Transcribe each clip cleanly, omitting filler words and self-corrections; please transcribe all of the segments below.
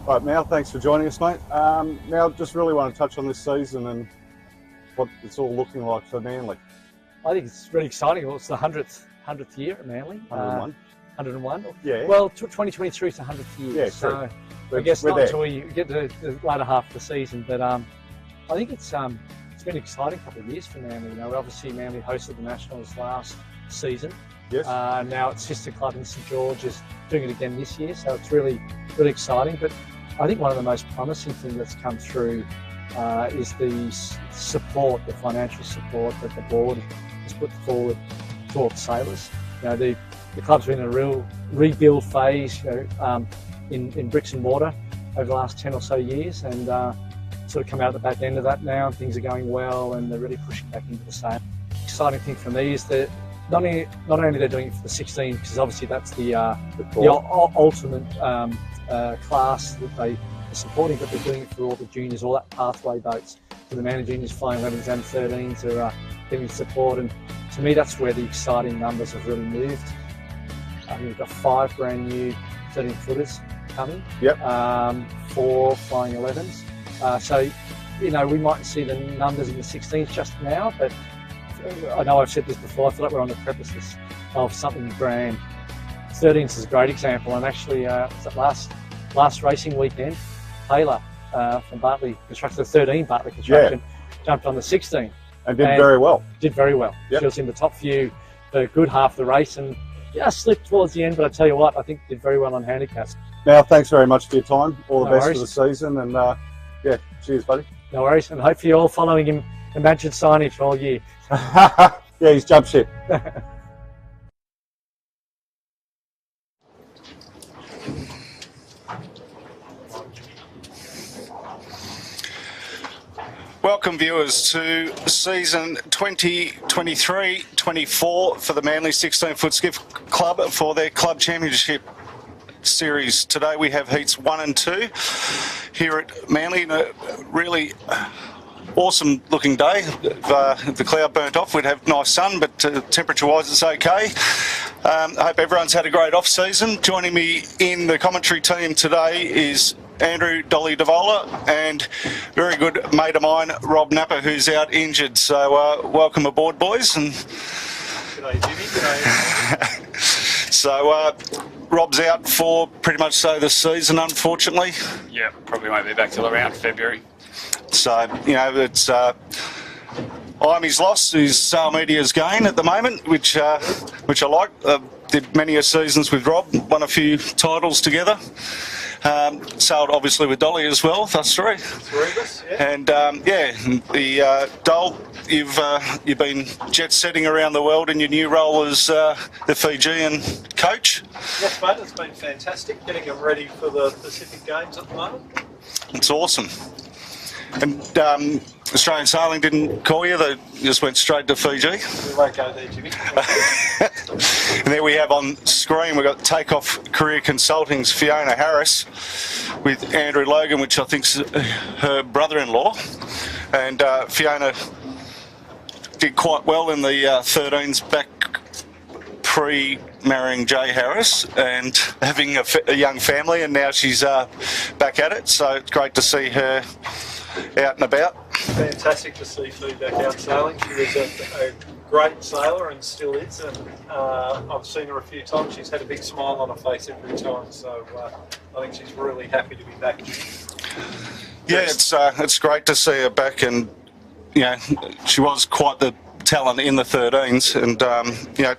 Right, Mal, thanks for joining us, mate. Now, just really want to touch on this season and what it's all looking like for Manly. I think it's really exciting. Well, it's the 100th year at Manly. 101. 101? Yeah. Well, 2023 is the 100th year. Yeah, so true. I guess we're not there. until we get to the latter half of the season. But I think it's been an exciting couple of years for Manly. You know, obviously Manly hosted the Nationals last season. Yes. Now its sister club in St George is doing it again this year, so it's really exciting. But I think one of the most promising things that's come through is the support, the financial support that the board has put forward towards sailors. You know, the club's been in a real rebuild phase, you know, in bricks and mortar over the last 10 or so years, and sort of come out the back end of that now, and things are going well, and they're really pushing back into the sale. The exciting thing for me is that not only they're doing it for the 16, because obviously that's the ultimate class that they are supporting, but they're doing it for all the juniors, all that pathway boats. So the Manly juniors flying 11s and 13s are getting support, and to me that's where the exciting numbers have really moved. I think we've got 5 brand new 13-footers coming. Yep. 4 flying 11s. So, you know, we might see the numbers in the 16s just now, but I know I've said this before, I feel like we're on the precipice of something grand. 13s is a great example, and actually last racing weekend, Taylor from Bartley Construction, 13 Bartley Construction, jumped on the 16. And did very well. Did very well. Yep. She was in the top few for a good half the race, and just slipped towards the end, but I tell you what, I think did very well on handicaps. Mal, thanks very much for your time. All the No best worries. for the season, and yeah, cheers, buddy. No worries, and hopefully you're all following him. Imagine signage all year. Yeah, he's jump ship. Welcome viewers to season 2023-24 for the Manly 16-foot Skiff Club for their club championship series. Today we have heats 1 and 2 here at Manly. A really awesome looking day. If the cloud burnt off, we'd have nice sun, but temperature wise it's okay. I hope everyone's had a great off season. Joining me in the commentary team today is Andrew Dolly Devola and very good mate of mine, Rob Napper, who's out injured. So welcome aboard, boys. And G'day, Jimmy. G'day. So Rob's out for pretty much so this season, unfortunately. Yeah, probably won't be back till around February. So, you know, it's I'm his loss, his Sail Media's gain at the moment, which I like. Did many a seasons with Rob, won a few titles together. Sailed obviously with Dolly as well, us three. Three of us, yeah. And the Dole, you've been jet setting around the world in your new role as the Fijian coach. Yes, mate, it's been fantastic getting them ready for the Pacific Games at the moment. It's awesome. And Australian Sailing didn't call you, they just went straight to Fiji. We won't go there, Jimmy. And there we have on screen, we've got Takeoff Career Consulting's Fiona Harris with Andrew Logan, which I think's her brother-in-law. And Fiona did quite well in the 13s back pre-marrying Jay Harris and having a young family, and now she's back at it. So it's great to see her out and about. Fantastic to see Fee back out sailing. She was a great sailor and still is, and I've seen her a few times. She's had a big smile on her face every time, so I think she's really happy to be back. Yeah, it's great to see her back, and you know, she was quite the talent in the 13s, and you know,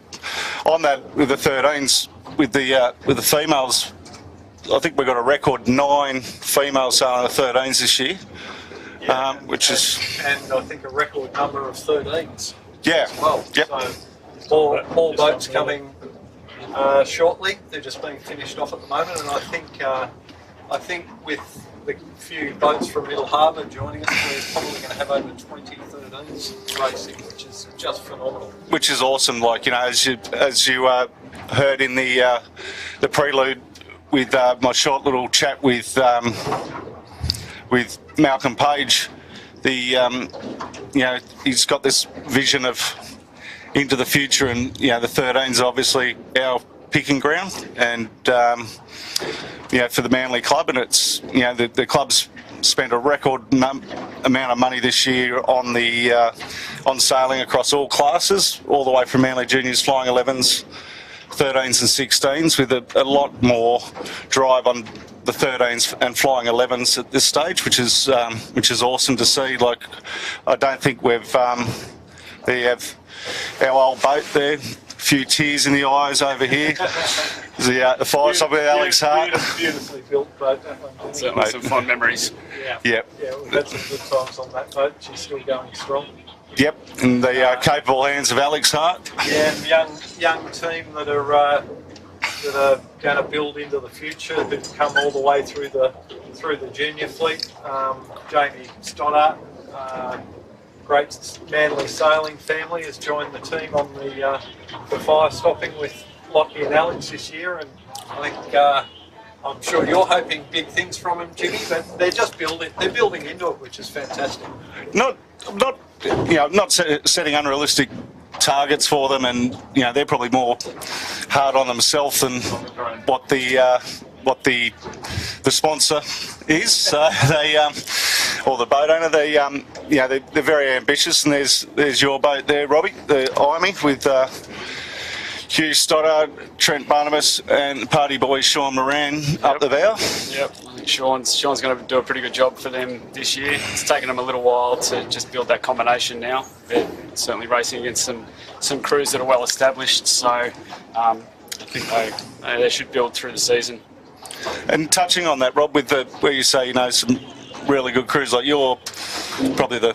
on that with the 13s with the females, I think we've got a record 9 females sailing the 13s this year. Yeah, Which is, and I think a record number of 13s yeah, as well. yep. So more boats coming shortly. They're just being finished off at the moment, and I think with the few boats from Middle Harbour joining us, we're probably going to have over 20 13s racing, which is just phenomenal. Which is awesome. Like, you know, as you heard in the prelude with my short little chat with Malcolm Page, you know, he's got this vision of into the future, and you know, the 13s obviously our picking ground, and for the Manly club, and it's the club's spent a record amount of money this year on the on sailing across all classes, all the way from Manly Juniors, Flying 11s, 13s and 16s, with a lot more drive on the 13s and Flying 11s at this stage, which is awesome to see. Like, I don't think they have our old boat there. A few tears in the eyes over here. The fire stop with Alex Hart. Beautifully built boat, that one. Certainly some fond memories. Yep. Yeah, we've had some good times on that boat. She's still going strong. Yep, in the capable hands of Alex Hart. Yeah, and young team that are going to build into the future. Who've come all the way through the junior fleet. Jamie Stoddart, great Manly sailing family, has joined the team on the fire stopping with Lockie and Alex this year, and I think I'm sure you're hoping big things from him, Jimmy. But they're just building into it, which is fantastic. Not setting unrealistic targets for them, and they're probably more hard on themselves than what the sponsor is. So they or the boat owner, they're very ambitious, and there's your boat there, Robbie, the Imey, with Hugh Stoddard, Trent Barnabas, and party boy Sean Moran up the bow. Yep, I think Sean's going to do a pretty good job for them this year. It's taken them a little while to just build that combination now. They're certainly racing against some crews that are well established, so I think they should build through the season. And touching on that, Rob, with where you say some really good crews, like you're probably the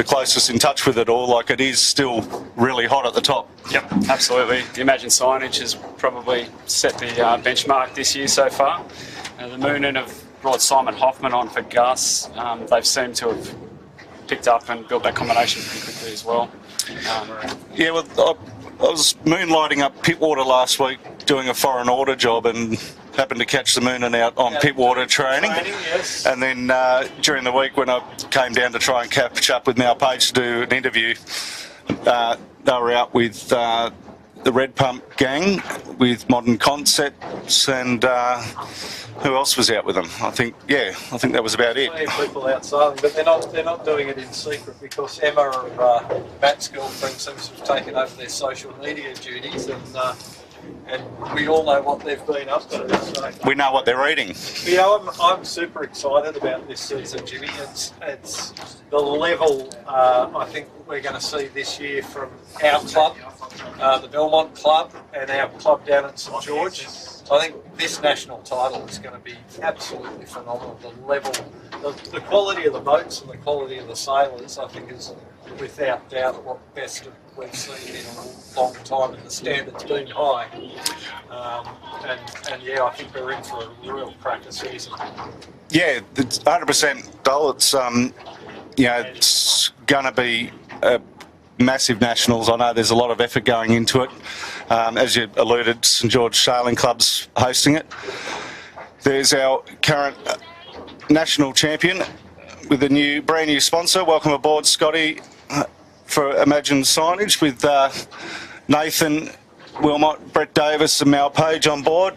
closest in touch with it all, like it is still really hot at the top. Yep, absolutely. The Imagine signage has probably set the benchmark this year so far. The Moonen have brought Simon Hoffman on for Gus. They've seemed to have picked up and built that combination pretty quickly as well. Yeah, well, I was moonlighting up Pittwater last week doing a foreign order job, and happened to catch the Moonen out on Pittwater training. Yes. And then during the week when I came down to try and catch up with Mal Page to do an interview, they were out with the Red Pump gang with Modern Concepts, and who else was out with them? I think that was about it. Plenty of people out sailing, but they're not doing it in secret, because Emma and Matt's girlfriend seems to have taken over their social media duties, and we all know what they've been up to. So. We know what they're eating. Yeah, I'm super excited about this season, Jimmy. It's the level I think we're going to see this year from our club, the Belmont Club, and our club down at St George. I think this national title is going to be absolutely phenomenal. The level, the quality of the boats and the quality of the sailors, I think, is without doubt what best we've seen in a long time, and the standard's been high. And I think we're in for a real cracker season. Yeah, it's 100% Dole. It's it's going to be a massive nationals. I know there's a lot of effort going into it. As you alluded, St George Sailing Club's hosting it. There's our current national champion with a brand new sponsor. Welcome aboard, Scotty, for Imagine signage, with Nathan Wilmot, Brett Davis and Mal Page on board.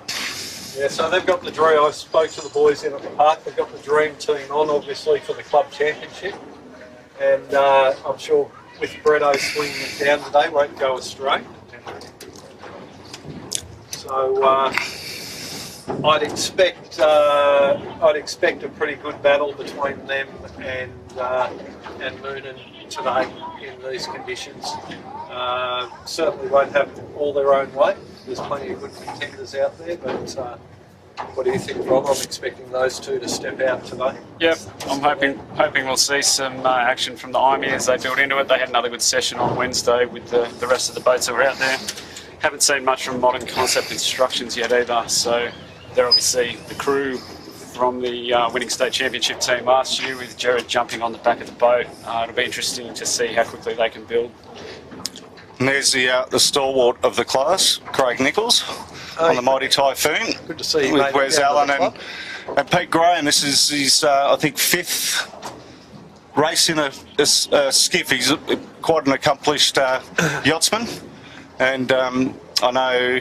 Yeah, so they've got the dream. I spoke to the boys in at the park. They've got the dream team on, obviously, for the club championship. And I'm sure with Bretto swinging it down today, won't go astray. So I'd expect a pretty good battle between them and Moonen today in these conditions. Certainly won't have all their own way. There's plenty of good contenders out there, but what do you think, Rob? I'm expecting those two to step out today. Yep, I'm hoping we'll see some action from the Imey as they build into it. They had another good session on Wednesday with the rest of the boats that were out there. Haven't seen much from Modern Concept Instructions yet either, so they're obviously the crew from the winning state championship team last year, with Jared jumping on the back of the boat. It'll be interesting to see how quickly they can build. And there's the stalwart of the class, Craig Nichols, on the Mighty Typhoon. Good to see you, with mate. Wes Allen and Pete Graham. This is his, I think, 5th race in a skiff. He's quite an accomplished yachtsman, and I know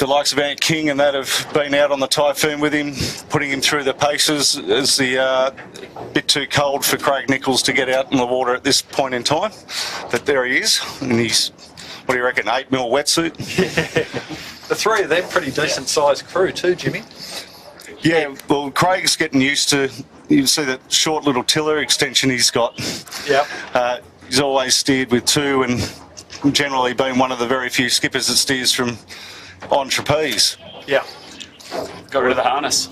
the likes of Ant King and that have been out on the Typhoon with him, putting him through the paces. Is the bit too cold for Craig Nichols to get out in the water at this point in time. But there he is, and he's, what do you reckon, 8mm wetsuit? The three of them pretty decent sized crew too, Jimmy. Yeah, well, Craig's getting used to, you see that short little tiller extension he's got. Yep. He's always steered with two and generally been one of the very few skippers that steers from on trapeze. Yeah. Got rid of the harness.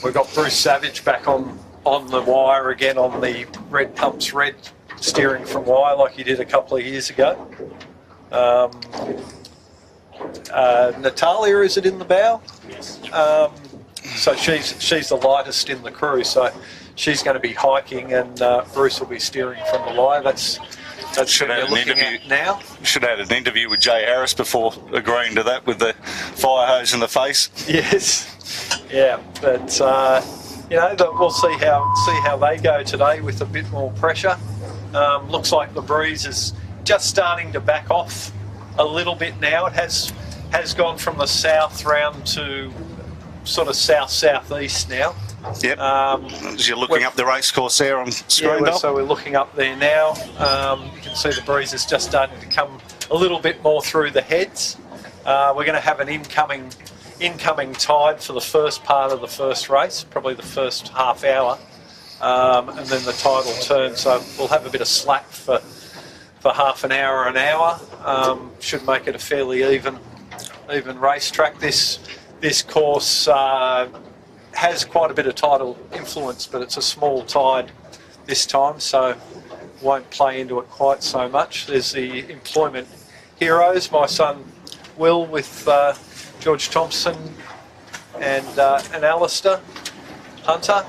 We've got Bruce Savage back on the wire again on the Red Pumps Red steering from wire like he did a couple of years ago. Natalia, is it in the bow? Yes. So she's the lightest in the crew, so she's going to be hiking, and Bruce will be steering from the wire. That's Should what have we're an looking interview. at now. Should have had an interview with Jay Harris before agreeing to that with the fire hose in the face. Yes, yeah, but you know, we'll see how they go today with a bit more pressure. Looks like the breeze is just starting to back off a little bit now. It has gone from the south round to sort of south-southeast now. Yep. As you're looking up the race course there on screen. Yeah, so we're looking up there now. You can see the breeze is just starting to come a little bit more through the heads. We're going to have an incoming tide for the first part of the first race, probably the first half hour, and then the tide will turn. So we'll have a bit of slack for half an hour. Should make it a fairly even racetrack. This course has quite a bit of tidal influence, but it's a small tide this time, so won't play into it quite so much. There's the employment heroes, my son Will with George Thompson and Alistair Hunter.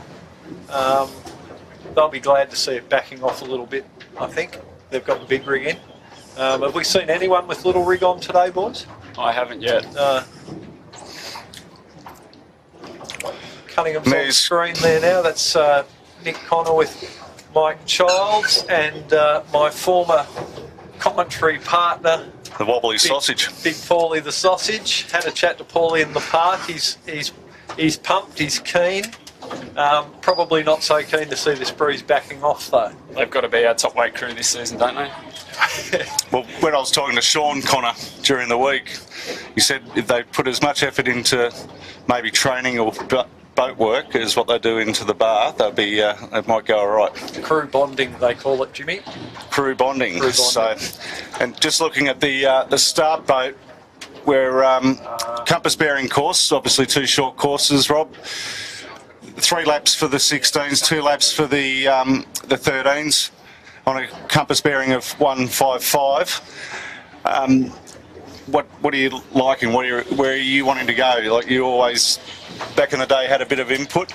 They'll be glad to see it backing off a little bit, I think. They've got the big rig in. Have we seen anyone with little rig on today, boys? I haven't yet. Cunningham's on the screen there now. That's Nick Connor with Mike Childs and my former commentary partner, The wobbly sausage. Big Paulie the Sausage. Had a chat to Paulie in the park. He's pumped. He's keen. Probably not so keen to see this breeze backing off though. They've got to be our top weight crew this season, don't they? Well, when I was talking to Sean Connor during the week, he said if they put as much effort into maybe training or boat work as what they do into the bar, they'll be it might go all right. Crew bonding, they call it, Jimmy. Crew bonding. Crew bonding. So, and just looking at the start boat, we're compass bearing course, obviously two short courses, Rob. 3 laps for the 16s, 2 laps for the 13s on a compass bearing of 155. What are you liking? Where are you wanting to go? Like you always, back in the day, had a bit of input.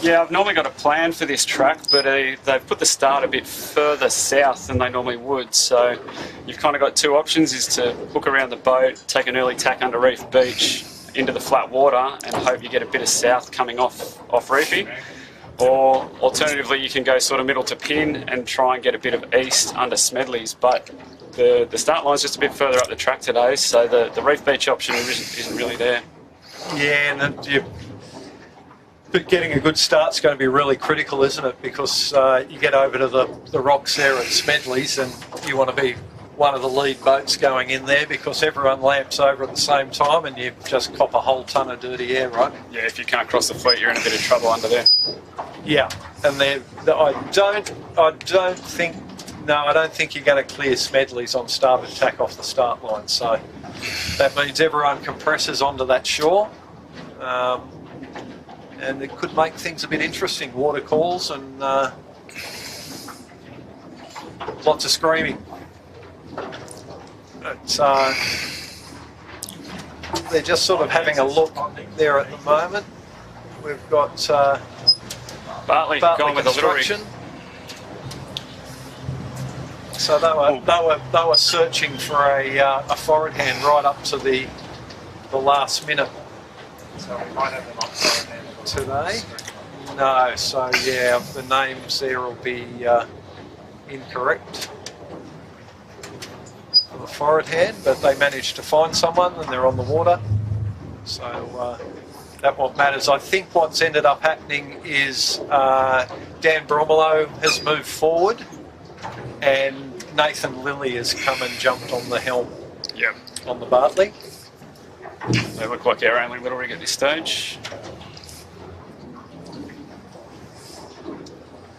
Yeah, I've normally got a plan for this track, but they've put the start a bit further south than they normally would. So you've kind of got two options: is to hook around the boat, take an early tack under Reef Beach into the flat water, and hope you get a bit of south coming off reefing. Or alternatively, you can go sort of middle to pin and try and get a bit of east under Smedley's. But the start line's just a bit further up the track today, so the Reef Beach option isn't really there. Yeah, and but getting a good start's going to be really critical, isn't it? Because you get over to the rocks there at Smedley's and you want to be one of the lead boats going in there because everyone lamps over at the same time and you just cop a whole ton of dirty air, right? Yeah, if you can't cross the fleet, you're in a bit of trouble under there. Yeah, and I don't think you're going to clear Smedley's on starboard tack off the start line. So that means everyone compresses onto that shore, and it could make things a bit interesting. Water calls and lots of screaming. But, they're just sort of having a look there at the moment. We've got Bartley going with a little rig. construction. So they were searching for a forward hand right up to the last minute. So we might have them on forward hand today. No, so yeah, the names there will be incorrect for the forward hand, but they managed to find someone and they're on the water. So that what matters. I think what's ended up happening is Dan Bromelo has moved forward, and Nathan Lilly has come and jumped on the helm. Yep. On the Bartley. They look like our only little rig at this stage.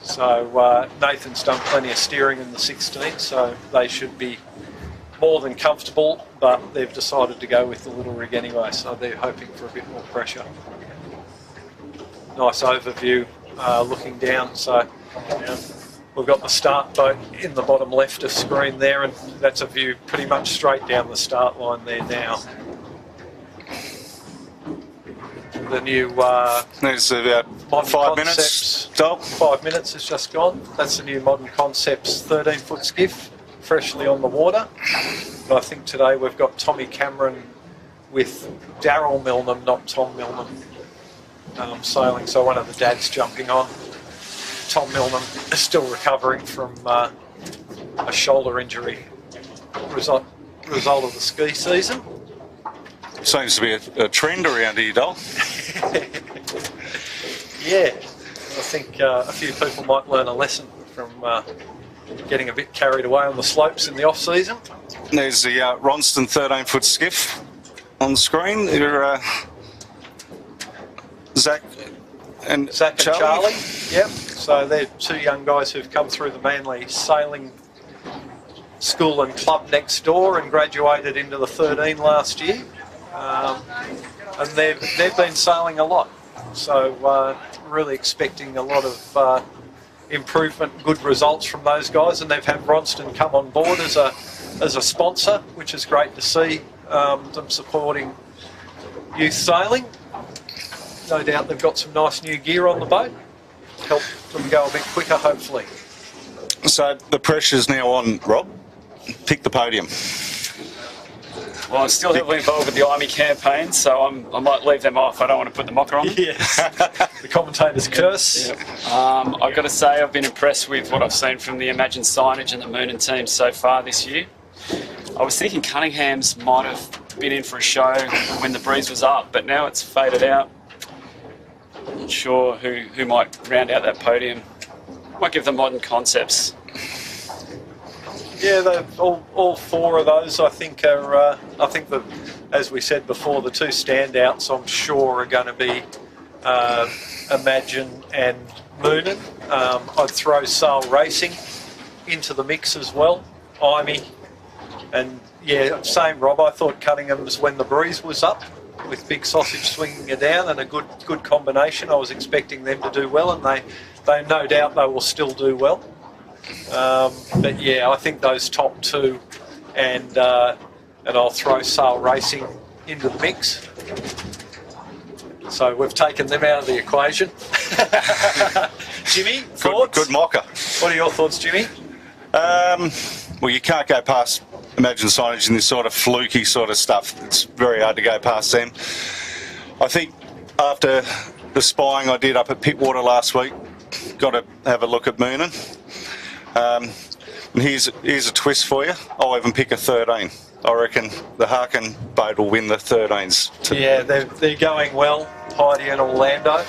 So Nathan's done plenty of steering in the 16, so they should be more than comfortable, but they've decided to go with the little rig anyway, so they're hoping for a bit more pressure. Nice overview looking down, so we've got the start boat in the bottom left of screen there, and that's a view pretty much straight down the start line there now. The new There's about Modern 5 Concepts. minutes, Dol. 5 minutes has just gone. That's the new Modern Concepts 13-foot skiff, freshly on the water. But I think today we've got Tommy Cameron with Daryl Milnham, not Tom Milnham, sailing. So one of the dads jumping on. Tom Milnham is still recovering from a shoulder injury result of the ski season. Seems to be a trend around here, Dol. Yeah, I think a few people might learn a lesson from getting a bit carried away on the slopes in the off-season. There's the Ronston 13-foot skiff on the screen. They're, Zach and Charlie. Yep. So they're two young guys who've come through the Manly Sailing School and Club next door and graduated into the 13 last year. And they've been sailing a lot. So really expecting a lot of improvement, good results from those guys, and they've had Ronston come on board as a sponsor, which is great to see, them supporting youth sailing. No doubt they've got some nice new gear on the boat, help them go a bit quicker hopefully. So the pressure's now on, Rob. Pick the podium. Well, I'm still heavily involved with the Army campaign, so I might leave them off. I don't want to put the mocker on. Yes. The commentator's curse. Yep. I've got to say I've been impressed with what I've seen from the Imagine Signage and the Moonen team so far this year. I was thinking Cunningham's might have been in for a show when the breeze was up, but now it's faded out. Not sure who might round out that podium. Might give them Modern Concepts. Yeah, all four of those I think are. I think that, as we said before, the two standouts I'm sure are going to be Imagine and Moonen. I'd throw Sail Racing into the mix as well. Imey, and yeah, same Rob. I thought Cunningham's when the breeze was up, with Big Sausage swinging it down, and a good combination. I was expecting them to do well, and they no doubt they will still do well. But yeah, I think those top two, and I'll throw Sail Racing into the mix. So we've taken them out of the equation. Jimmy, thoughts? Good mocker. What are your thoughts, Jimmy? Well, you can't go past Imagine Signage in this sort of fluky sort of stuff. It's very hard to go past them. I think after the spying I did up at Pittwater last week, got to have a look at Moonen. And here's a twist for you. I'll even pick a 13. I reckon the Harkin boat will win the 13s. Yeah, they're going well, Heidi and Orlando.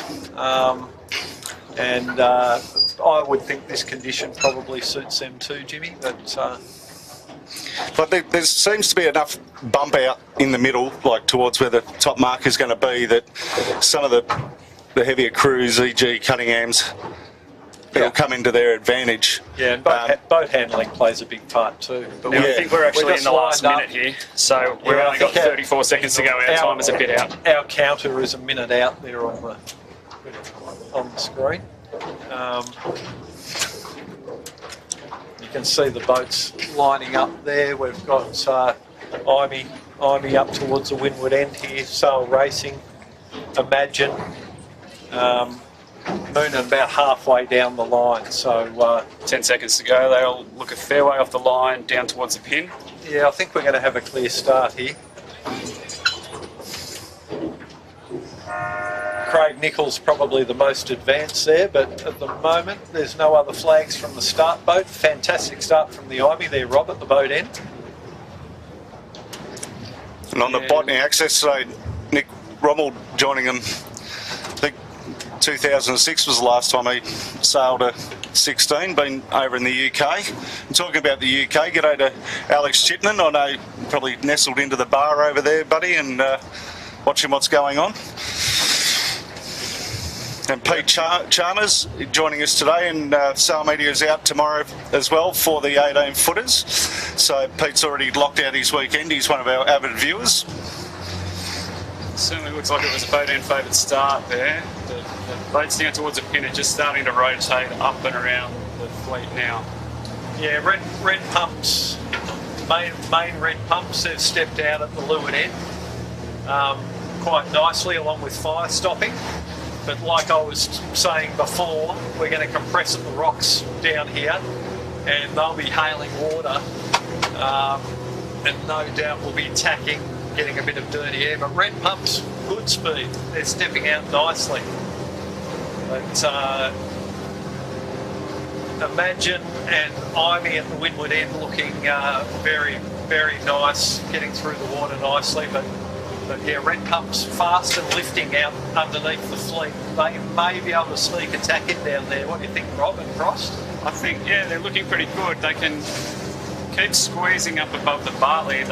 And I would think this condition probably suits them too, Jimmy. But there seems to be enough bump out in the middle, like towards where the top mark is going to be, that some of the heavier crews, e.g. Cunningham's, it'll come into their advantage. Yeah, and boat handling plays a big part too. But I think we're actually in the last minute here, so we've only got 34 seconds to go. Our time is a bit out. Our counter is a minute out there on the screen. You can see the boats lining up there. We've got Imey up towards the windward end here, Sail Racing, Imagine, Moonen about halfway down the line. So 10 seconds to go. They'll look a fair way off the line down towards the pin. Yeah, I think we're going to have a clear start here. Craig Nichols probably the most advanced there, but at the moment there's no other flags from the start boat. Fantastic start from the Imey there, Rob, at the boat end. And on the botany access today, Nick Rommel joining them. I think 2006 was the last time he sailed a 16, been over in the UK. And talking about the UK, g'day to Alex Chitman. I know probably nestled into the bar over there, buddy, and watching what's going on. And Pete Chalmers joining us today, and Sail Media is out tomorrow as well for the 18 footers. So Pete's already locked out his weekend. He's one of our avid viewers. Certainly looks like it was a boat end favourite start there. The boats down towards the pin are just starting to rotate up and around the fleet now. Yeah, red pumps, main red pumps have stepped out at the leeward end quite nicely along with fire stopping. But like I was saying before, we're going to compress at the rocks down here and they'll be hailing water and no doubt we'll be tacking, getting a bit of dirty air. But red pumps, good speed, they're stepping out nicely. But Imagine and Ivy at the windward end looking very, very nice, getting through the water nicely. But yeah, red pumps fast and lifting out underneath the fleet. They may be able to sneak attack in down there. What do you think, Rob and Frost? I think, yeah, they're looking pretty good. They can keep squeezing up above the Barley. As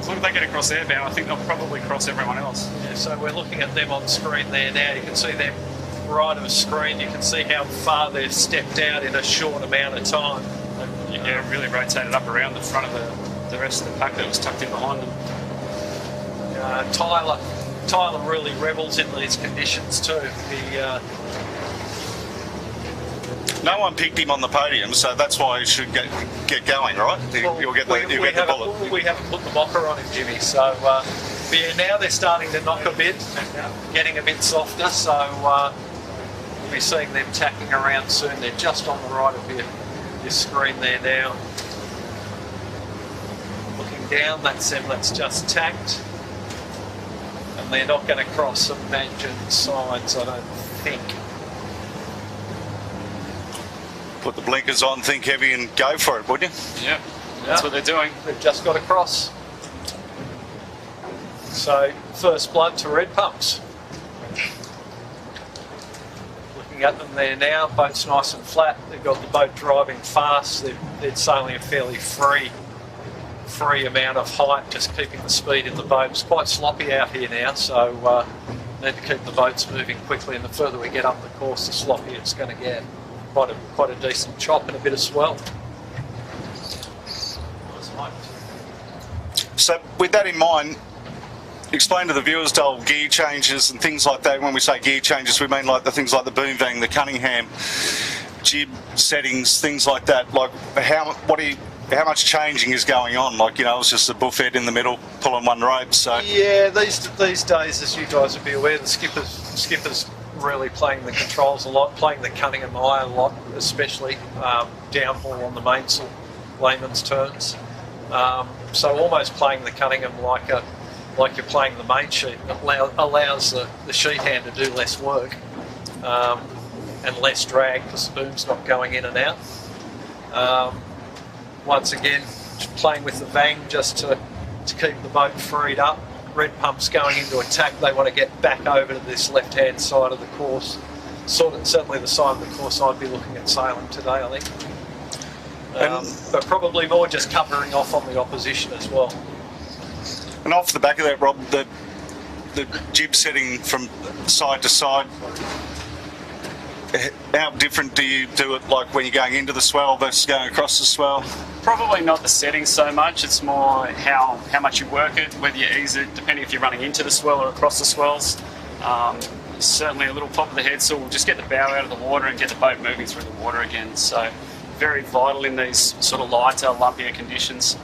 long as they get across their bow, I think they'll probably cross everyone else. Yeah, so we're looking at them on screen there now. You can see them right of the screen. You can see how far they've stepped out in a short amount of time. Yeah, really rotated up around the front of the rest of the pack that was tucked in behind them. Tyler really revels in these conditions too. No one picked him on the podium, so that's why he should get going, right? You'll get the bullet. We haven't put the mocker on him, Jimmy. So but yeah, now they're starting to knock a bit, getting a bit softer. So we'll be seeing them tacking around soon. They're just on the right of your screen there now. Looking down, that's them. That's just tacked. And they're not going to cross Imagine signs, I don't think. Put the blinkers on, think heavy and go for it, would you? Yeah, that's what they're doing. They've just got across. So, first blood to red pumps. Looking at them there now, boat's nice and flat. They've got the boat driving fast. They're sailing a fairly free amount of height, just keeping the speed in the boat. It's quite sloppy out here now, so need to keep the boats moving quickly, and the further we get up the course, the sloppier it's going to get. Quite a decent chop and a bit of swell. So with that in mind, explain to the viewers, Dole, gear changes and things like that. When we say gear changes, we mean like the things like the boom vang, the Cunningham, jib settings, things like that. Like how much changing is going on? Like, you know, it's just a buffet in the middle pulling one rope. So yeah, these days, as you guys would be aware, the skippers really playing the controls a lot, playing the Cunningham eye a lot, especially downhaul on the mainsail, layman's terms. So almost playing the Cunningham like you're playing the main sheet. It allows the sheet hand to do less work and less drag because the boom's not going in and out. Once again, playing with the vang just to keep the boat freed up. Red pumps going into attack. They want to get back over to this left-hand side of the course. Certainly the side of the course I'd be looking at sailing today, I think. But probably more just covering off on the opposition as well. And off the back of that, Rob, the jib setting from side to side, how different do you do it, like when you're going into the swell versus going across the swell? Probably not the settings so much, it's more how much you work it, whether you ease it, depending if you're running into the swell or across the swells. Certainly a little pop of the head sail will just get the bow out of the water and get the boat moving through the water again. So very vital in these sort of lighter, lumpier conditions.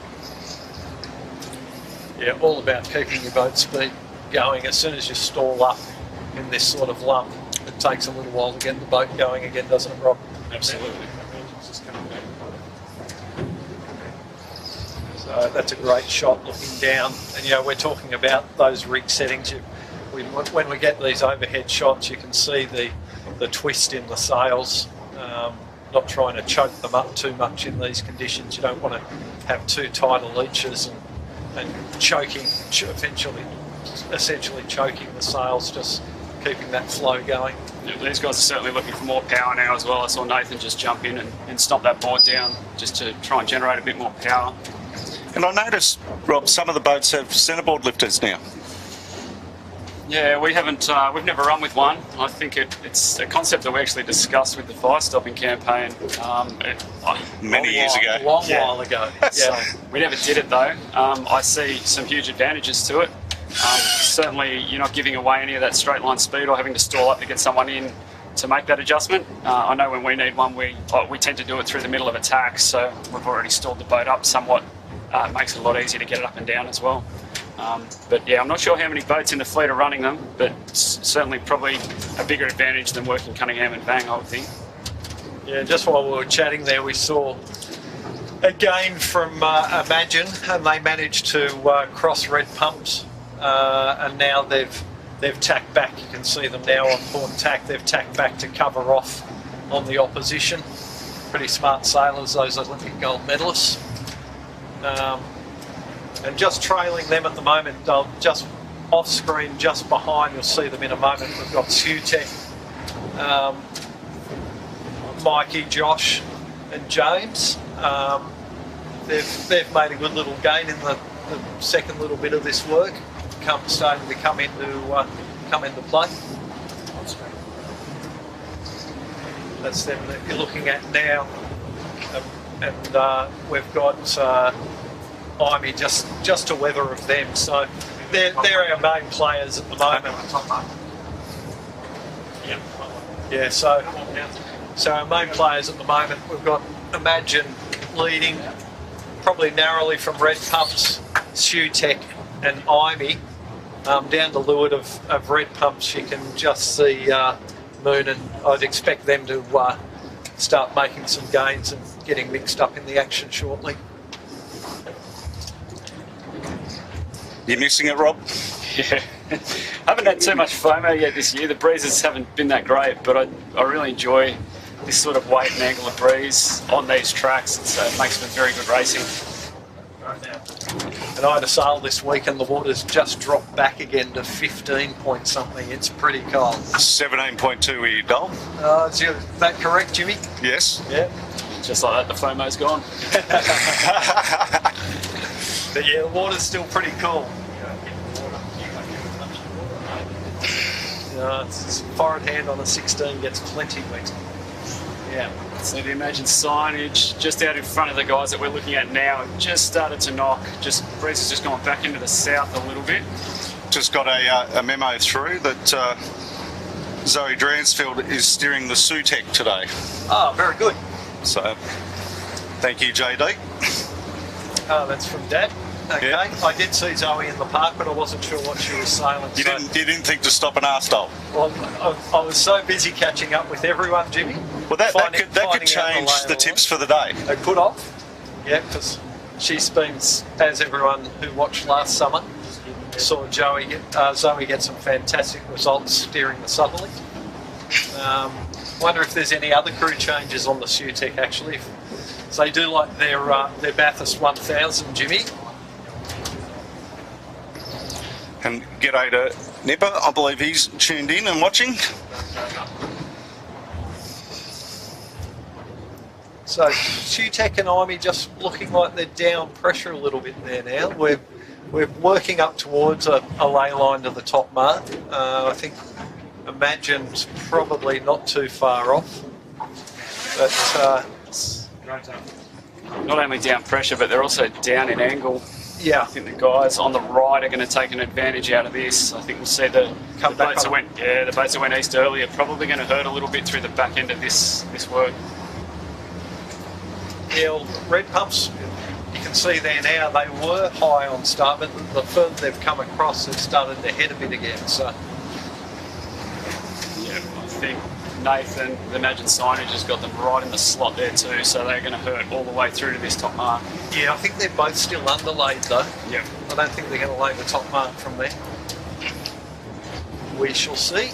Yeah, all about keeping your boat speed going. As soon as you stall up in this sort of lump, it takes a little while to get the boat going again, doesn't it, Rob? Absolutely. So that's a great shot looking down. And you know, we're talking about those rig settings. When we get these overhead shots, you can see the twist in the sails. Not trying to choke them up too much in these conditions. You don't want to have too tight a leeches and choking, eventually essentially choking the sails, just keeping that flow going. Yeah, these guys are certainly looking for more power now as well. I saw Nathan just jump in and stomp that board down just to try and generate a bit more power. And I noticed, Rob, some of the boats have centreboard lifters now. Yeah, we haven't. We've never run with one. I think it's a concept that we actually discussed with the fire stopping campaign Many years ago. A long while ago. So we never did it though. I see some huge advantages to it. Certainly, you're not giving away any of that straight line speed or having to stall up to get someone in to make that adjustment. I know when we need one, we tend to do it through the middle of attack, so we've already stalled the boat up somewhat. It makes it a lot easier to get it up and down as well. But yeah, I'm not sure how many boats in the fleet are running them, but certainly probably a bigger advantage than working Cunningham and Bang, I would think. Yeah, just while we were chatting there, we saw a gain from Imagine, and they managed to cross red pumps, and now they've tacked back. You can see them now on port tack. They've tacked back to cover off on the opposition. Pretty smart sailors, those Olympic gold medalists. And just trailing them at the moment, just off screen, just behind, you'll see them in a moment. We've got Sutek, Mikey, Josh and James. They've made a good little gain in the second little bit of this work, starting to come into play. That's them that you're looking at now, and we've got Amy just to weather of them, so they're our main players at the moment. Yeah, so our main players at the moment, we've got Imagine leading, probably narrowly from red pumps, Sutek and Amy. Down the leeward of red pumps, you can just see Moonen. I'd expect them to start making some gains and getting mixed up in the action shortly. You missing it, Rob? Yeah, haven't had too much FOMO yet this year. The breezes haven't been that great, but I really enjoy this sort of weight and angle of breeze on these tracks. It makes for very good racing. And I had a sail this week and the water's just dropped back again to 15 point something. It's pretty cold. 17.2 were you, Dole? Is that correct, Jimmy? Yes. Yeah. Just like that, the FOMO's gone. But yeah, the water's still pretty cool. It's forward hand on a 16 gets plenty wet. Yeah. So the Imagine signage just out in front of the guys that we're looking at now just started to knock. Breeze has just gone back into the south a little bit. Just got a memo through that Zoe Dransfield is steering the Sutek today. Oh, very good. So, thank you, JD. Oh, that's from Dad. Okay. Yeah. I did see Zoe in the park, but I wasn't sure what she was sailing. You didn't think to stop and ask, Dole? Well, I was so busy catching up with everyone, Jimmy. Well, that could change the tips for the day. They put off. Yeah, because she's been, as everyone who watched last summer saw Zoe get some fantastic results steering the southerly. Wonder if there's any other crew changes on the Sutek actually. So they do like their Bathurst 1000, Jimmy. And g'day to Nipper, I believe he's tuned in and watching. So Sutek and Amy just looking like they're down pressure a little bit there now. We're working up towards a ley line to the top mark. I think Imagine's probably not too far off. But not only down pressure, but they're also down in angle. yeah, I think the guys on the right are going to take an advantage out of this. I think we'll see the boats that went east earlier probably going to hurt a little bit through the back end of this work. Yeah, well, red pumps, you can see there now, they were high on start, but the further they've come across, they've started to head a bit again. So yeah, I think Nathan, the Imagine signage has got them right in the slot there too, so they're going to hurt all the way through to this top mark. Yeah, I think they're both still underlaid though. Yeah. I don't think they're going to lay the top mark from there. We shall see.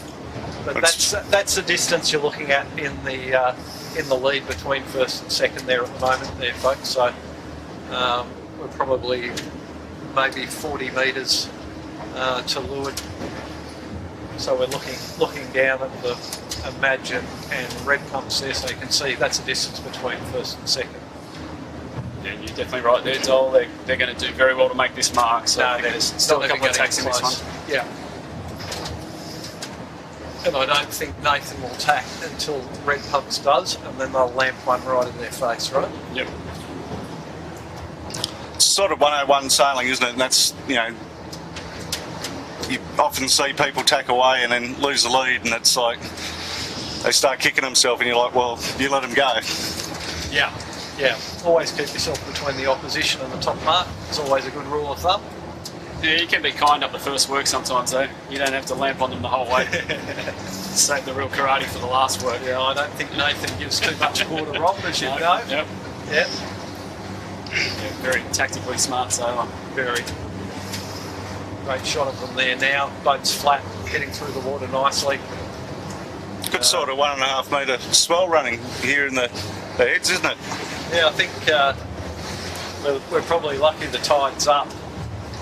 But that's the distance you're looking at in the lead between first and second there at the moment there, folks. So we're probably maybe 40 metres to leeward. So we're looking down at the Imagine and red pumps there, so you can see that's the distance between first and second. Yeah, you're definitely right there, Dole. They're going to do very well to make this mark. So I think there's still a couple of tacks in this one. Yeah. And I don't think Nathan will tack until red pumps does, and then they'll lamp one right in their face, right? Yep. It's sort of 101 sailing, isn't it? And that's, you know, you often see people tack away and then lose the lead, and it's like they start kicking themselves, and you're like, well, you let them go. Yeah. Yeah. Always keep yourself between the opposition and the top mark. It's always a good rule of thumb. Yeah, you can be kind up the first work sometimes, though. You don't have to lamp on them the whole way. Save the real karate for the last work. Yeah, I don't think Nathan gives too much quarter wrong, as you know. Yep. Yep. Yeah, very tactically smart sailor. Very. Great shot of them there now. Boat's flat, getting through the water nicely. Good sort of 1.5 metre swell running here in the heads, isn't it? Yeah, I think we're probably lucky the tide's up.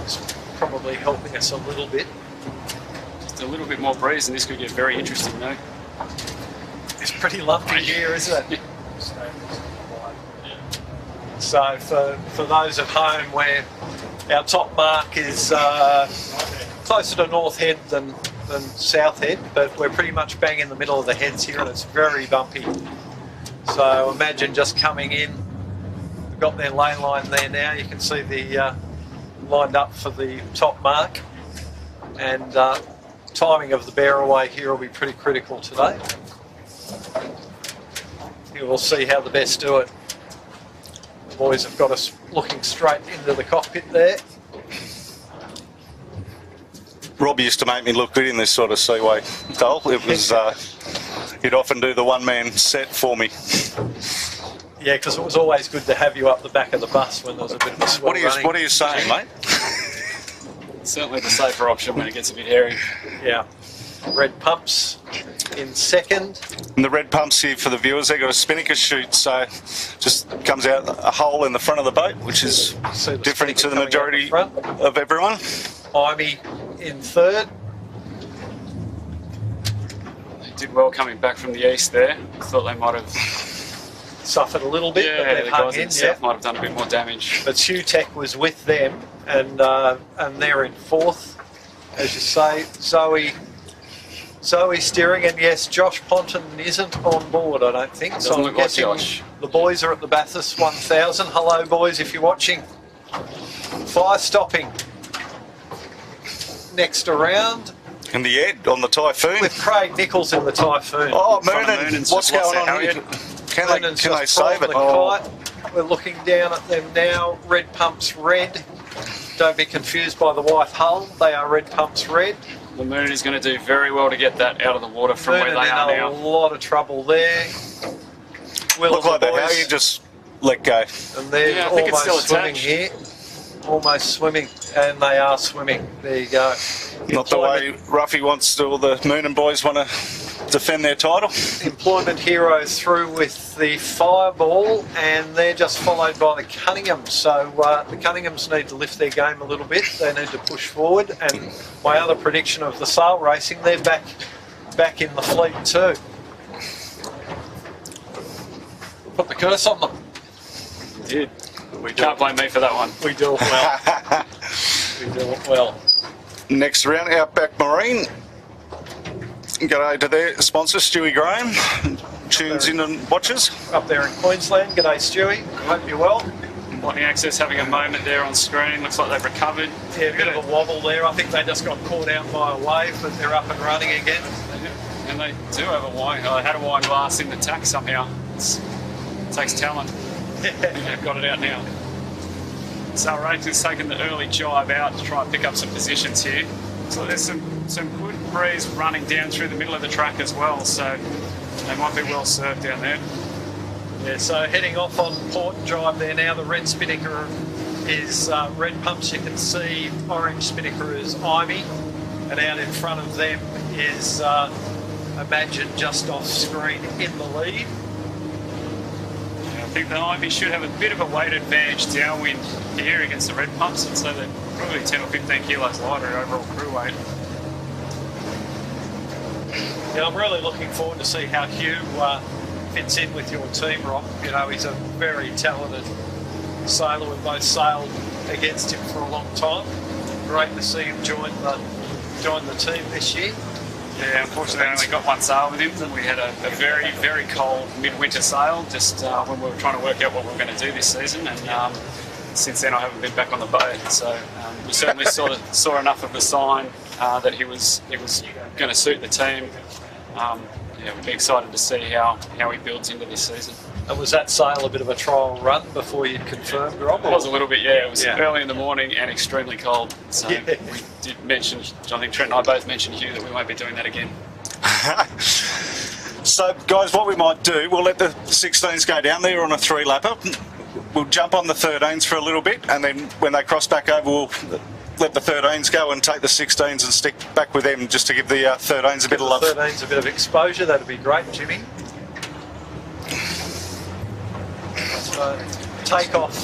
It's probably helping us a little bit. Just a little bit more breeze and this could get very interesting, though. It's pretty lumpy here, isn't it? So for those at home, where our top mark is closer to North Head than South Head, but we're pretty much bang in the middle of the heads here, and it's very bumpy. So Imagine just coming in. We've got their lay line there now. You can see the lined up for the top mark, and timing of the bear away here will be pretty critical today. You will see how the best do it. The boys have got us looking straight into the cockpit there. Rob used to make me look good in this sort of seaway, Dole. It was, he'd often do the one-man set for me. Yeah, because it was always good to have you up the back of the bus when there was a bit of a swell running. What are you saying, mate? Certainly the safer option when it gets a bit hairy. Yeah. Red pumps in second. And the red pumps here for the viewers, they've got a spinnaker chute, so just comes out a hole in the front of the boat, which is different to the majority of everyone. Imey in third. They did well coming back from the east there. Thought they might have suffered a little bit, but yeah, they've the hung guys in. themselves might have done a bit more damage. But Tech was with them, and they're in fourth, as you say. Zoe steering, and yes, Josh Ponton isn't on board, I don't think. Doesn't look like Josh. The boys are at the Bathurst 1000. Hello, boys, if you're watching. Fire stopping. Next around. And the Ed on the Typhoon. With Craig Nichols in the Typhoon. Oh, Moonen, what's going on here? Can they save it? We're looking down at them now. Red pumps red. Don't be confused by the white hull. They are red pumps red. The Moonen is going to do very well to get that out of the water from where they are now. A lot of trouble there. Look like that. How you just let go? And they're yeah, I think it's still swimming here. Almost swimming, and they are swimming. There you go. Not the way Ruffy wants to, or the Moonen boys want to defend their title. Employment Hero through with the Fireball, and they're just followed by the Cunninghams. So the Cunninghams need to lift their game a little bit. They need to push forward. And my other prediction of the sail racing, they're back in the fleet too. Put the curse on them. We did. We can't blame me for that one. We do it well. We do it well. Next round, Outback Marine. G'day to their sponsor, Stewie Graham. Tunes in and watches. Up there in Queensland. G'day, Stewie. Hope you're well. Lightning Access having a moment there on screen. Looks like they've recovered. Yeah, a bit of a wobble there. I think they just got caught out by a wave, but they're up and running again. And they do have a wine. They had a wine glass in the tack somehow. It takes talent. They've got it out now. So Rachel's taken the early jibe out to try and pick up some positions here. So there's some good breeze running down through the middle of the track as well, so they might be well served down there. Yeah, so heading off on port drive there now. The red spinnaker is red pumps. You can see orange spinnaker is Imey, and out in front of them is Imagine just off screen in the lead. think the Ivy should have a bit of a weight advantage downwind here against the red pumps, and so they're probably 10 or 15 kilos lighter overall crew weight. Yeah, I'm really looking forward to see how Hugh fits in with your team, Rob. You know, he's a very talented sailor. We've both sailed against him for a long time. Great to see him join the team this year. Yeah, unfortunately I only got one sail with him. We had a very, very cold midwinter sail just when we were trying to work out what we were going to do this season, and since then I haven't been back on the boat. So we certainly saw enough of the sign that he was going to suit the team. Yeah, we'll be excited to see how he builds into this season. And was that sail a bit of a trial run before you confirmed, Rob? It was a little bit, yeah. It was early in the morning and extremely cold. So we did mention, I think Trent and I both mentioned, Hugh, that we won't be doing that again. So, guys, what we might do, we'll let the 16s go down there on a 3-lapper. We'll jump on the 13s for a little bit, and then when they cross back over, we'll let the 13s go and take the 16s and stick back with them just to give the 13s a bit of love. 13s a bit of exposure, that'd be great, Jimmy. Takeoff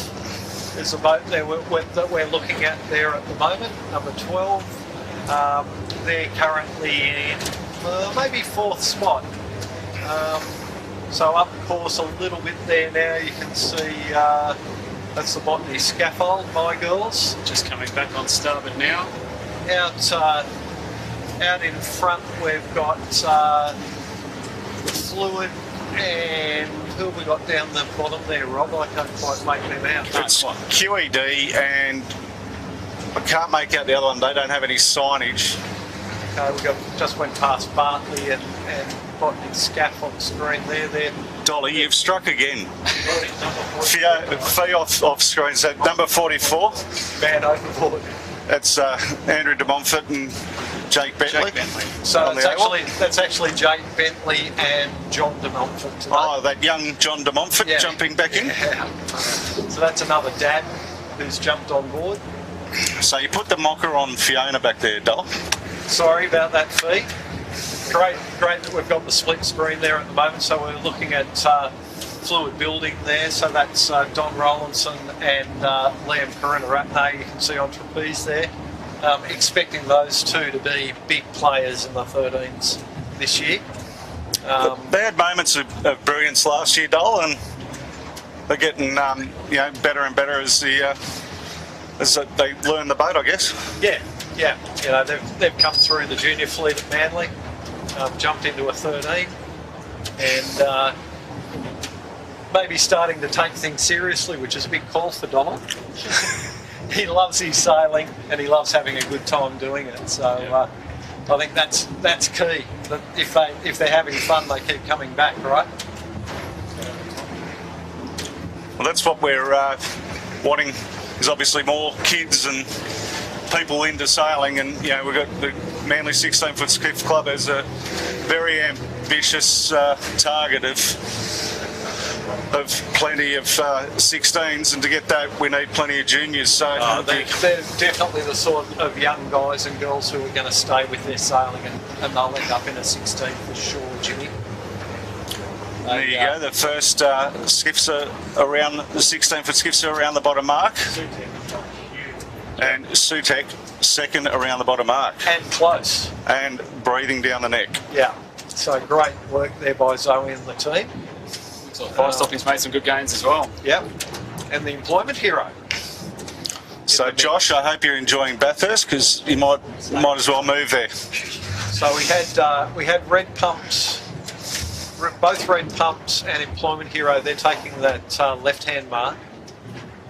is a boat there that we're looking at there at the moment, number 12. They're currently in maybe 4th spot. So up course a little bit there now. You can see that's the botany scaffold, my girls. Just coming back on starboard now. Out in front we've got Fluid, and who have we got down the bottom there, Rob? I can't quite make them out. It's QED, and I can't make out the other one. They don't have any signage. Okay, we just went past Bartley and Botany Scaff on the screen there. Dolly, you've struck again. Fee off screen, so number 44. Man overboard. That's Andrew de Montfort and Jake Bentley. So that's actually Jake Bentley and John de Montfort today. Oh, that young John de Montfort jumping back in. Yeah. So that's another dad who's jumped on board. So you put the mocker on Fiona back there, Dol. Sorry about that, Fee. Great that we've got the split screen there at the moment. So we're looking at Fluid building there. So that's Don Rollinson and Liam Karunaratne, you can see on trapeze there. Expecting those two to be big players in the 13s this year. They had moments of brilliance last year, Dol, and they're getting better and better as they learn the boat, I guess. Yeah. You know, they've come through the junior fleet at Manly, jumped into a 13, and maybe starting to take things seriously, which is a big call for Donald. He loves his sailing and he loves having a good time doing it. So I think that's key. That if they're having fun, they keep coming back, right? Well, that's what we're wanting. Is obviously more kids and people into sailing, and we've got the Manly 16-foot Skiff Club as a very ambitious target of plenty of 16s, and to get that we need plenty of juniors. So they're definitely the sort of young guys and girls who are going to stay with their sailing, and they'll end up in a 16 for sure, Jimmy. There you go. The first skiffs are around the 16-foot skiffs are around the bottom mark, and Sutek second around the bottom mark, and close, and breathing down the neck. Yeah. So great work there by Zoe and the team. So Firestopping's made some good gains as well. Yep. And the employment hero. So Josh, I hope you're enjoying Bathurst, because you might as well move there. So we had red pumps. Both red pumps and employment hero, they're taking that left-hand mark.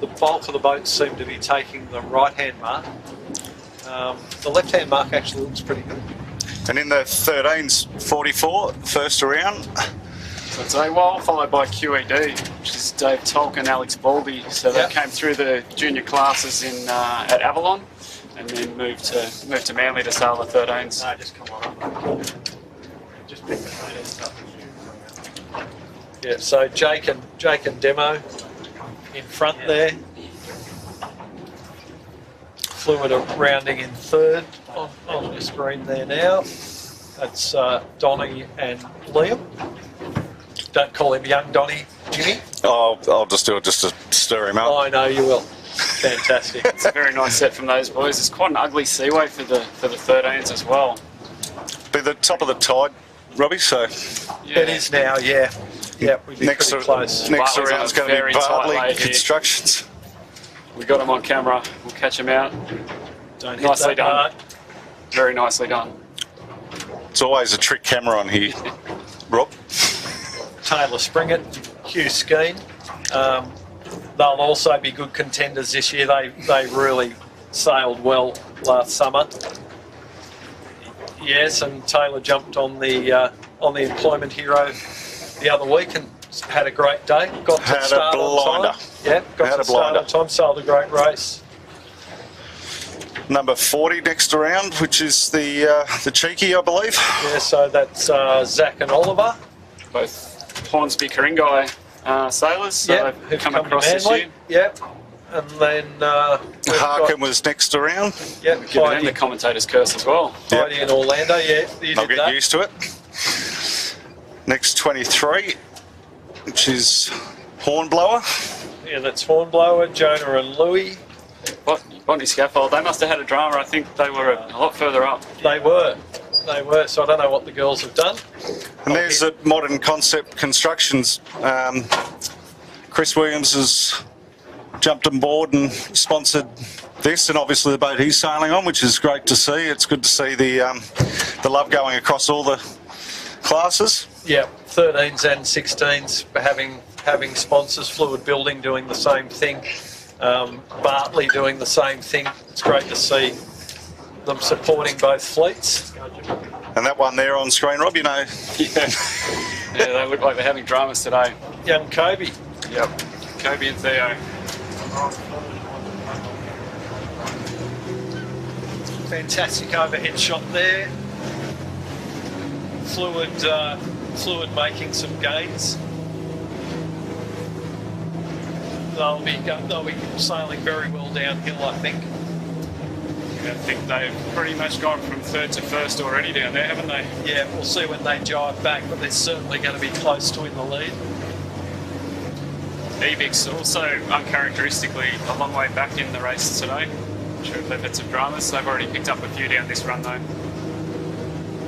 The bulk of the boats seem to be taking the right-hand mark. The left-hand mark actually looks pretty good. And in the 13s, 44, first around. So it's AWOL, followed by QED, which is Dave Tolk and Alex Baldy. So they came through the junior classes at Avalon, and then moved to Manly to sail the 13s. No, just come on up. Just pick the 13s up. Yeah, so Jake and Demo in front there. Fluid are rounding in third on the screen there now. That's Donnie and Liam. Don't call him young Donnie, Jimmy? I'll just do it just to stir him up. I know you will. Fantastic. It's a very nice set from those boys. It's quite an ugly seaway for the 13s as well. Be the top of the tide, Robbie, so Yeah. It is now, yeah. Yep, we'd be next, pretty close. next Bartley's round is on a going to very be tight Bartley lay here. Constructions. We got him on camera. We'll catch him out. Don't hit Nicely that done. mark. Very nicely done. It's always a trick camera on here, Rob. Taylor Springett, Hugh Skeen. They'll also be good contenders this year. They really sailed well last summer. Yes, and Taylor jumped on the Employment Hero the other week and had a great day. Got to Had a start on blinder. time. Yeah, got Had to a start blinder. on time. Sailed a great race. Number 40 next around, which is the cheeky, I believe. Yeah, so that's Zach and Oliver. Both Hornsby Karingai sailors, so Yeah, they've who've come come to across this Manly. year. Yep. And then we've Harkin got, was next around. yep, Giving them Heidi, the commentator's curse as well. Heidi in Orlando. Yeah, you I'll did get that. used to it. Next 23, which is Hornblower. Yeah, that's Hornblower, Jonah and Louis. Botany Scaffold, they must have had a drama. I think they were a lot further up. They were. So I don't know what the girls have done. And there's the Modern Concept Constructions. Chris Williams has jumped on board and sponsored this, and obviously the boat he's sailing on, which is great to see. It's good to see the love going across all the classes. Yeah, 13s and 16s having sponsors. Fluid Building doing the same thing. Bartley doing the same thing. It's great to see them supporting both fleets. And that one there on screen, Rob, you know, Yeah, they look like they're having dramas today. Young Kobe. Yep. Kobe and Theo. Fantastic overhead shot there. Fluid making some gains. They'll be sailing very well downhill, I think. I think they've pretty much gone from third to first already down there, haven't they? Yeah, we'll see when they jive back, but they're certainly going to be close to in the lead. Evix also uncharacteristically a long way back in the race today. I'm sure they've had some dramas. They've already picked up a few down this run though.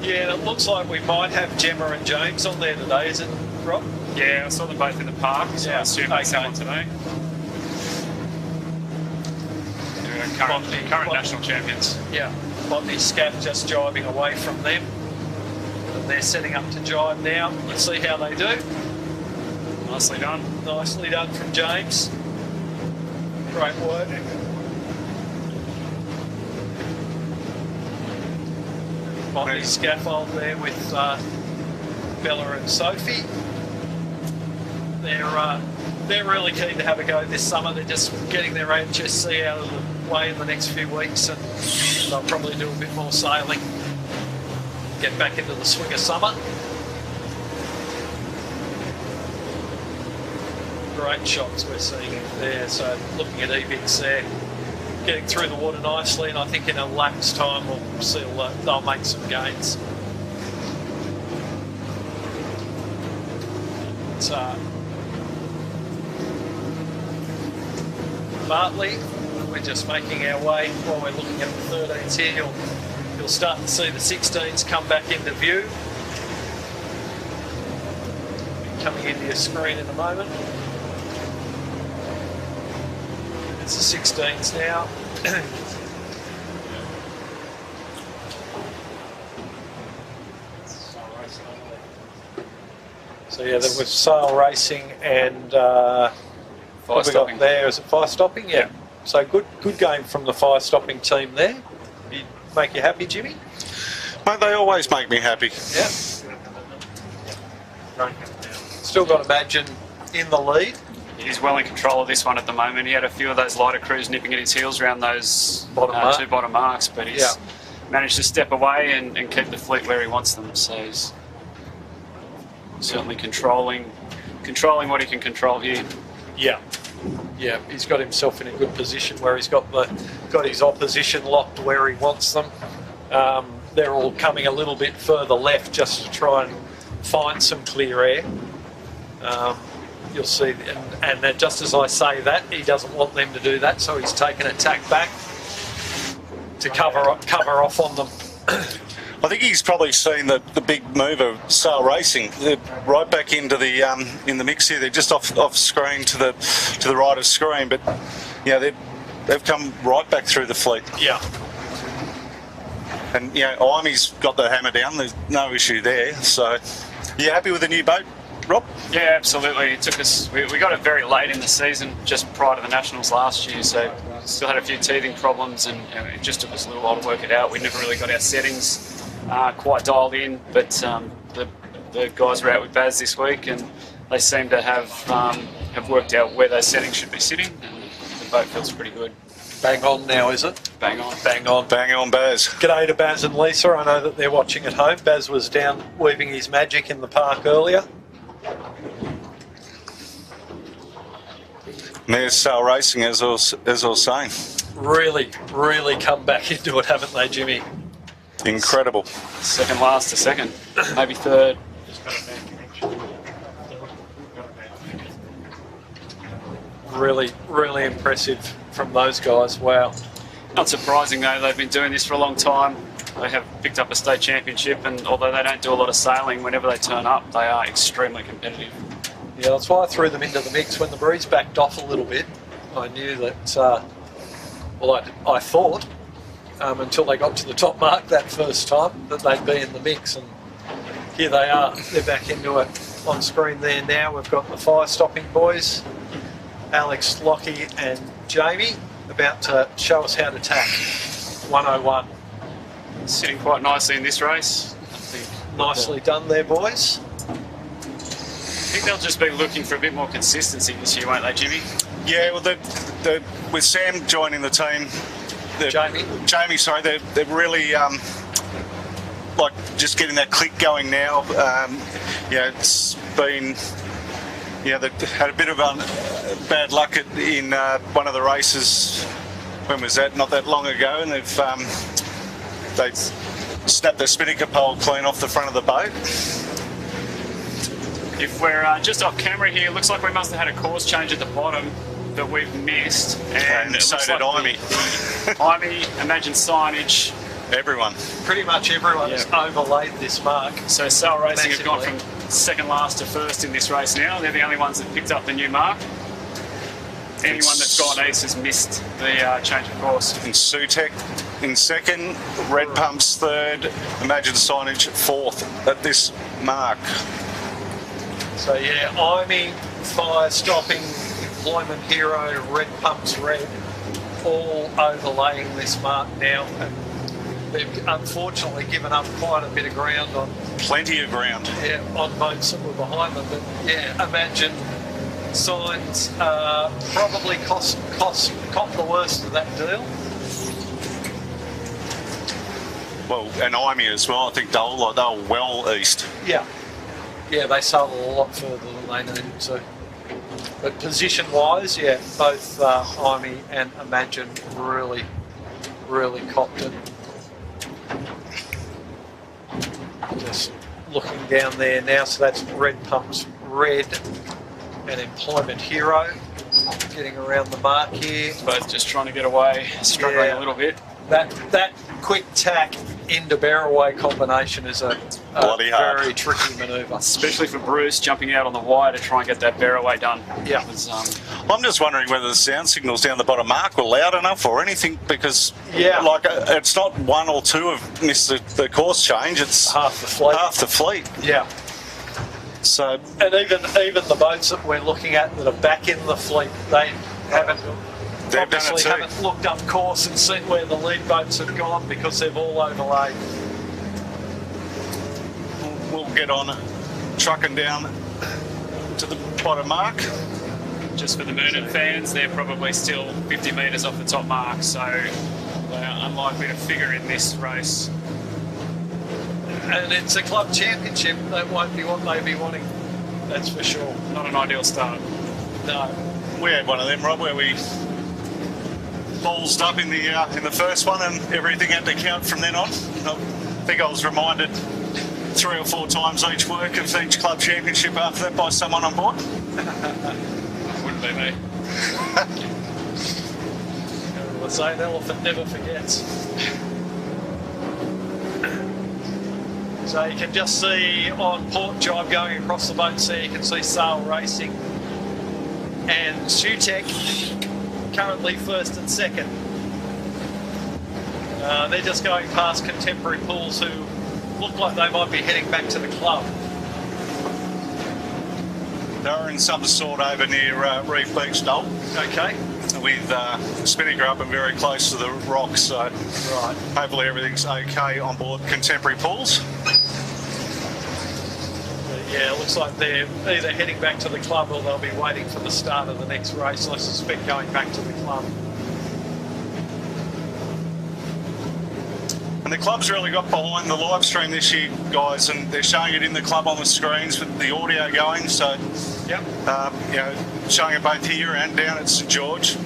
Yeah, and it looks like we might have Gemma and James on there today, is it, Rob? Yeah, I saw them both in the park, so Yeah, I assume they come okay. on today. They're current national champions. Yeah. Botany Scaff just jibing away from them. And they're setting up to jibe now. Let's see how they do. Nicely done. Nicely done from James. Great work. Botany Scaffold there with Bella and Sophie. They're really keen to have a go this summer. They're just getting their HSC out of the way in the next few weeks, and they'll probably do a bit more sailing, get back into the swing of summer. Great shots we're seeing there. So looking at Evix there, getting through the water nicely, and I think in a lap's time we'll see they'll make some gains. It's Bartley. We're just making our way while we're looking at the 13s here. You'll start to see the 16s come back into view. Coming into your screen in a moment. It's the 16s now. So yeah, there was sail racing and what we got there? Is it fire stopping? Yeah. So good game from the fire stopping team there. Make you happy, Jimmy? mate, they always make me happy. Yeah. Still got Imagine in the lead. He's well in control of this one at the moment. He had a few of those lighter crews nipping at his heels around those two bottom marks, but he's managed to step away and keep the fleet where he wants them. So he's certainly controlling what he can control here. Yeah. Yeah, he's got himself in a good position where he's got his opposition locked where he wants them. They're all coming a little bit further left just to try and find some clear air. you'll see, and just as I say that, he doesn't want them to do that, so he's taken a tack back to cover off on them. I think he's probably seen the big move of Sail Racing. They're right back into the in the mix here. They're just off screen to the right of screen, but yeah, they've come right back through the fleet. Yeah. And you know, Imey's got the hammer down. There's no issue there. So, you happy with the new boat, Rob? Yeah, absolutely. It took us. We got it very late in the season, just prior to the Nationals last year. So still had a few teething problems, and it just took us a little while to work it out. We never really got our settings quite dialed in, but the guys were out with Baz this week, and they seem to have worked out where those settings should be sitting, and the boat feels pretty good. Bang on now, is it? Bang on. Bang on. Bang on, Baz. G'day to Baz and Lisa. I know that they're watching at home. Baz was down weaving his magic in the park earlier. And there's Sail Racing, as I was saying. Really come back into it, haven't they, Jimmy? Incredible. Second last to second, maybe third. Really impressive from those guys. Wow. Not surprising though, they've been doing this for a long time. They have picked up a state championship, and although they don't do a lot of sailing, whenever they turn up, they are extremely competitive. Yeah, that's why I threw them into the mix when the breeze backed off a little bit. I knew that, I thought, until they got to the top mark that first time, that they'd be in the mix, and here they are. They're back into it. On screen there now, we've got the fire stopping boys, Alex, Lockie and Jamie, about to show us how to tack 101. Sitting quite nicely in this race. I think Nicely done there, boys. I think they'll just be looking for a bit more consistency this year, won't they, Jimmy? Yeah, well, with Sam joining the team, Jamie, sorry, they're really like just getting that click going now. It's been, they've had a bit of bad luck in one of the races. When was that? Not that long ago, and they've snapped the spinnaker pole clean off the front of the boat. If we're just off camera here, it looks like we must have had a course change at the bottom that we've missed. And so did Imey. Imey, Imagine Signage. Everyone. Pretty much everyone has overlaid this mark. So Sail Racing have gone from second last to first in this race now. They're the only ones that picked up the new mark. Anyone that's gone east has missed the change of course. And Sutek in second, Red Pumps third, Imagine Signage fourth at this mark. So yeah, Imey, Fire Stopping, Employment Hero, Red Pumps Red, all overlaying this mark now. And they've unfortunately given up quite a bit of ground on... Plenty of ground. Yeah, on boats that were behind them. But yeah, Imagine Signs probably cop the worst of that deal. Well, and Imey as well. I think they were well east. Yeah. Yeah, they sailed a lot further than they needed to. But position-wise, yeah, both Imey and Imagine really copped it. Just looking down there now, so that's Red Pumps Red and Employment Hero getting around the mark here. Both just trying to get away, struggling a little bit. That quick tack into barroway combination is a very tricky manoeuvre. Especially for Bruce jumping out on the wire to try and get that barroway done. Yeah. I'm just wondering whether the sound signals down the bottom mark were loud enough or anything, because it's not one or two have missed the course change, it's half the fleet. Yeah. So, and even the boats that we're looking at that are back in the fleet, they haven't looked up course and seen where the lead boats have gone because they've all overlaid. We'll get on trucking down to the bottom mark. Just for the Moonen fans, they're probably still 50 metres off the top mark, so they are unlikely to figure in this race. And it's a club championship. That won't be what they'd be wanting, that's for sure. Not an ideal start. No. We had one of them, Rob, where we ballsed up in the first one and everything had to count from then on. I think I was reminded 3 or 4 times each work of each club championship after that by someone on board. Wouldn't be me. Let's say an elephant never forgets. So you can just see on port jibe going across the boats there, you can see Sail Racing and Shutech currently first and second. They're just going past Contemporary Pools, who look like they might be heading back to the club. They're in some sort over near Reef Beach, Dole. Okay. With Spinnaker up and very close to the rocks, so Right. hopefully everything's okay on board Contemporary Pools. Yeah, it looks like they're either heading back to the club or they'll be waiting for the start of the next race. I suspect going back to the club. And the club's really got behind the live stream this year, guys, and they're showing it in the club on the screens with the audio going. So, Yep. you know, showing it both here and down at St George,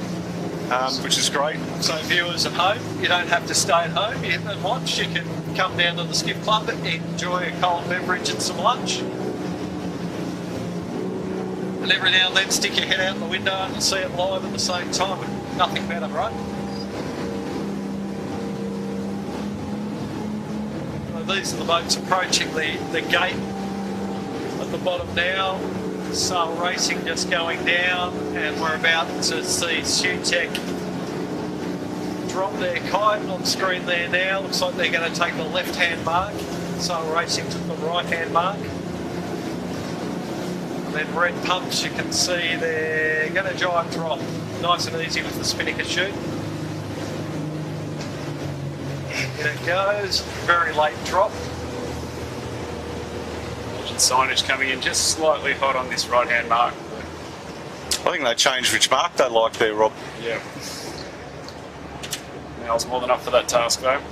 which is great. So viewers at home, you don't have to stay at home and watch. You can come down to the Skiff Club, enjoy a cold beverage and some lunch. And every now and then stick your head out the window and see it live at the same time. Nothing better, right? Well, these are the boats approaching the gate at the bottom now. Sail Racing just going down, and we're about to see Shutech drop their kite on screen there now. Looks like they're going to take the left-hand mark. Sail Racing took the right-hand mark. And then red pumps, you can see they're going to jibe drop. Nice and easy with the spinnaker chute. In it goes. Very late drop. Signage coming in just slightly hot on this right-hand mark. I think they changed which mark they like there, Rob. Yeah. Now it's more than up for that task though.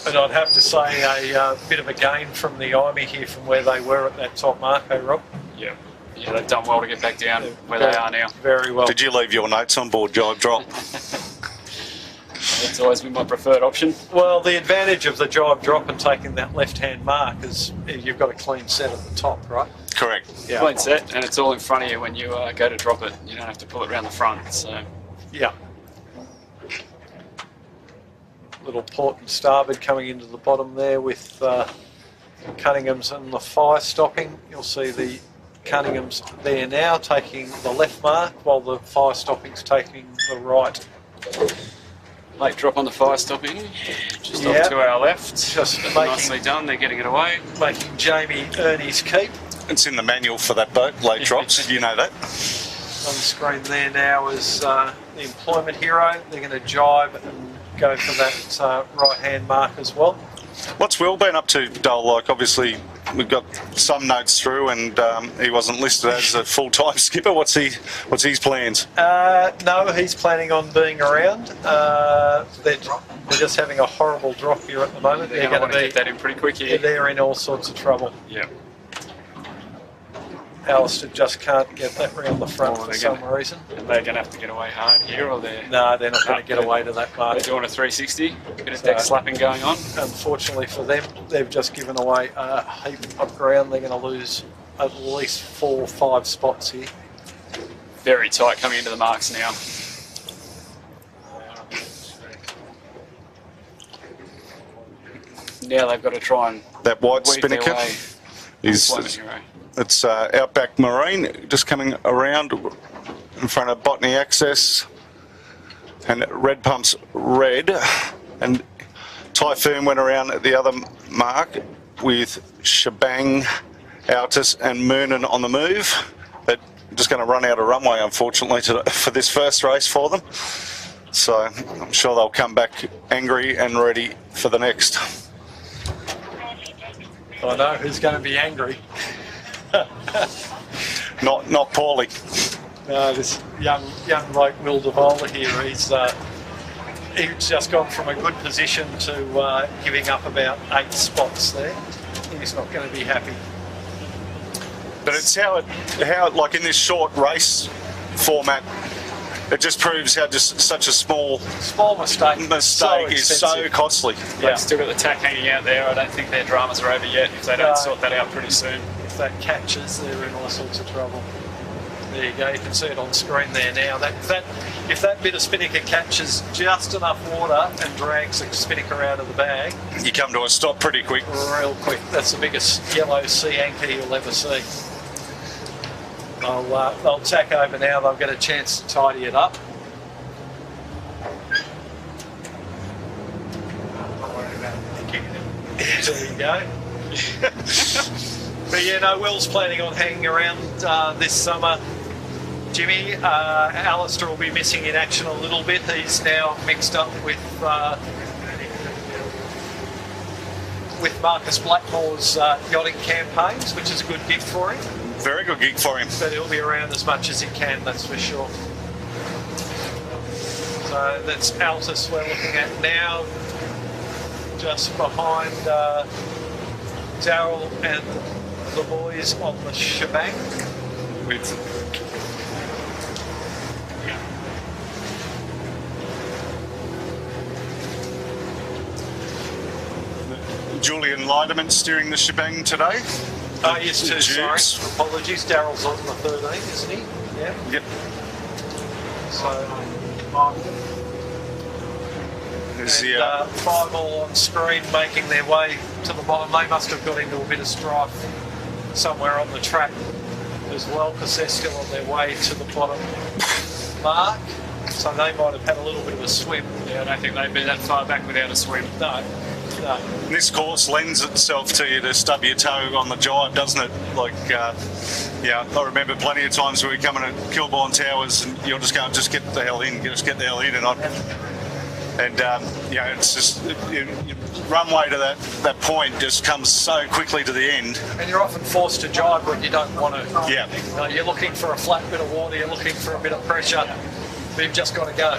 And I'd have to say a bit of a gain from the IMI here from where they were at that top mark, eh, Rob? Yeah. Yeah, they've done well to get back down where they are now. Very well. Did you leave your notes on board, jibe drop? That's always been my preferred option. Well, the advantage of the jibe drop and taking that left-hand mark is you've got a clean set at the top, right? Correct. Yeah. Clean set, and it's all in front of you when you go to drop it. You don't have to pull it around the front. So Yeah. Little port and starboard coming into the bottom there with Cunningham's and the fire stopping. You'll see the Cunningham's there now taking the left mark while the fire stopping's taking the right. late drop on the fire stopping, just Yeah. off to our left. Just Nicely done, they're getting it away. making Jamie earn his keep. It's in the manual for that boat, late drops, you know that. On the screen there now is the employment hero. They're going to jibe and go for that right-hand mark as well. What's Will been up to, Dole? Like, obviously, we've got some notes through, and he wasn't listed as a full-time skipper. What's his plans? No, he's planning on being around. They're just having a horrible drop here at the moment. They're going to get that in pretty quick here. They're in all sorts of trouble. Yeah. Alistair just can't get that round the front for some reason. And they're going to have to get away hard here, or they're... No, they're not going to get away to that mark. They're doing a 360, bit of deck slapping going on. Unfortunately for them, they've just given away a heap of ground. They're going to lose at least 4 or 5 spots here. Very tight coming into the marks now. Now they've got to try and That white weave their spinnaker way. is... It's Outback Marine, just coming around in front of Botany Access, and Red Pump's red, and Typhoon went around at the other mark with Shebang, Altus and Moonen on the move. They're just going to run out of runway, unfortunately, for this first race for them. So I'm sure they'll come back angry and ready for the next. I know who's going to be angry. Not poorly. This young bloke Will Devola here, he's just gone from a good position to giving up about 8 spots there. He's not going to be happy. But it's how like in this short race format, it just proves how just such a small mistake is so costly. They've still got the tack hanging out there. I don't think their dramas are over yet if they don't sort that out pretty soon. If that catches, they're in all sorts of trouble. There you go, you can see it on screen there now. If that bit of spinnaker catches just enough water and drags the spinnaker out of the bag, You come to a stop pretty quick. real quick. That's the biggest yellow sea anchor you'll ever see. They'll tack over now. They'll get a chance to tidy it up. There you go. But yeah, no, Will's planning on hanging around this summer. Jimmy, Alistair will be missing in action a little bit. He's now mixed up with Marcus Blackmore's yachting campaigns, which is a good gig for him. Very good gig for him. But he'll be around as much as he can, that's for sure. So that's Altus we're looking at now, just behind Daryl and the boys on the shebang. With Julian Leiderman steering the shebang today. Oh, yes, too, sorry. Jews. Apologies, Daryl's on the 13, isn't he? Yeah. Yep. So, There's and, the, 5 all on screen making their way to the bottom. They must have got into a bit of strife somewhere on the track as well, because they're still on their way to the bottom mark. So they might have had a little bit of a swim. Yeah, I don't think they've been that far back without a swim. No. This course lends itself to you to stub your toe on the jibe, doesn't it? Like, I remember plenty of times where we come in at Kilbourne Towers and you're just going, just get the hell in, just get the hell in, it's just runway to that point just comes so quickly to the end. And you're often forced to jibe when you don't want to. Yeah. You're looking for a flat bit of water, you're looking for a bit of pressure, but you've just got to go.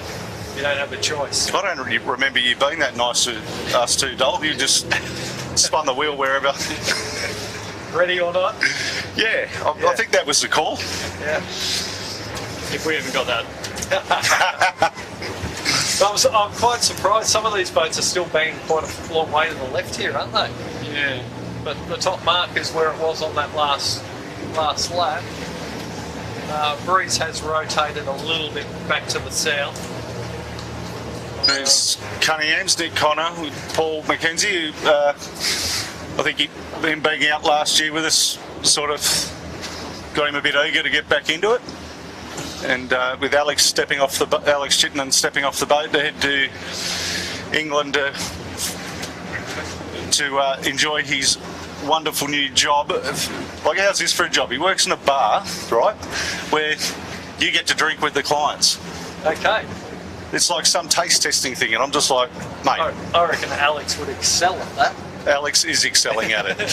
You don't have a choice. I don't really remember you being that nice to us two, Dol. You just spun the wheel wherever. Ready or not? Yeah, I think that was the call. Yeah. If we haven't got that. I'm quite surprised. Some of these boats are still banging quite a long way to the left here, aren't they? Yeah. But the top mark is where it was on that last lap. Breeze has rotated a little bit back to the south. There's Cunningham's Nick Connor with Paul McKenzie, who I think he'd been banging out last year with us, sort of got him a bit eager to get back into it. And with Alex Chittenden stepping off the boat to head to England to enjoy his wonderful new job. Like, how's this for a job? He works in a bar, right, where you get to drink with the clients. Okay. It's like some taste testing thing, and I'm just like, mate. I reckon Alex would excel at that. Alex is excelling at it.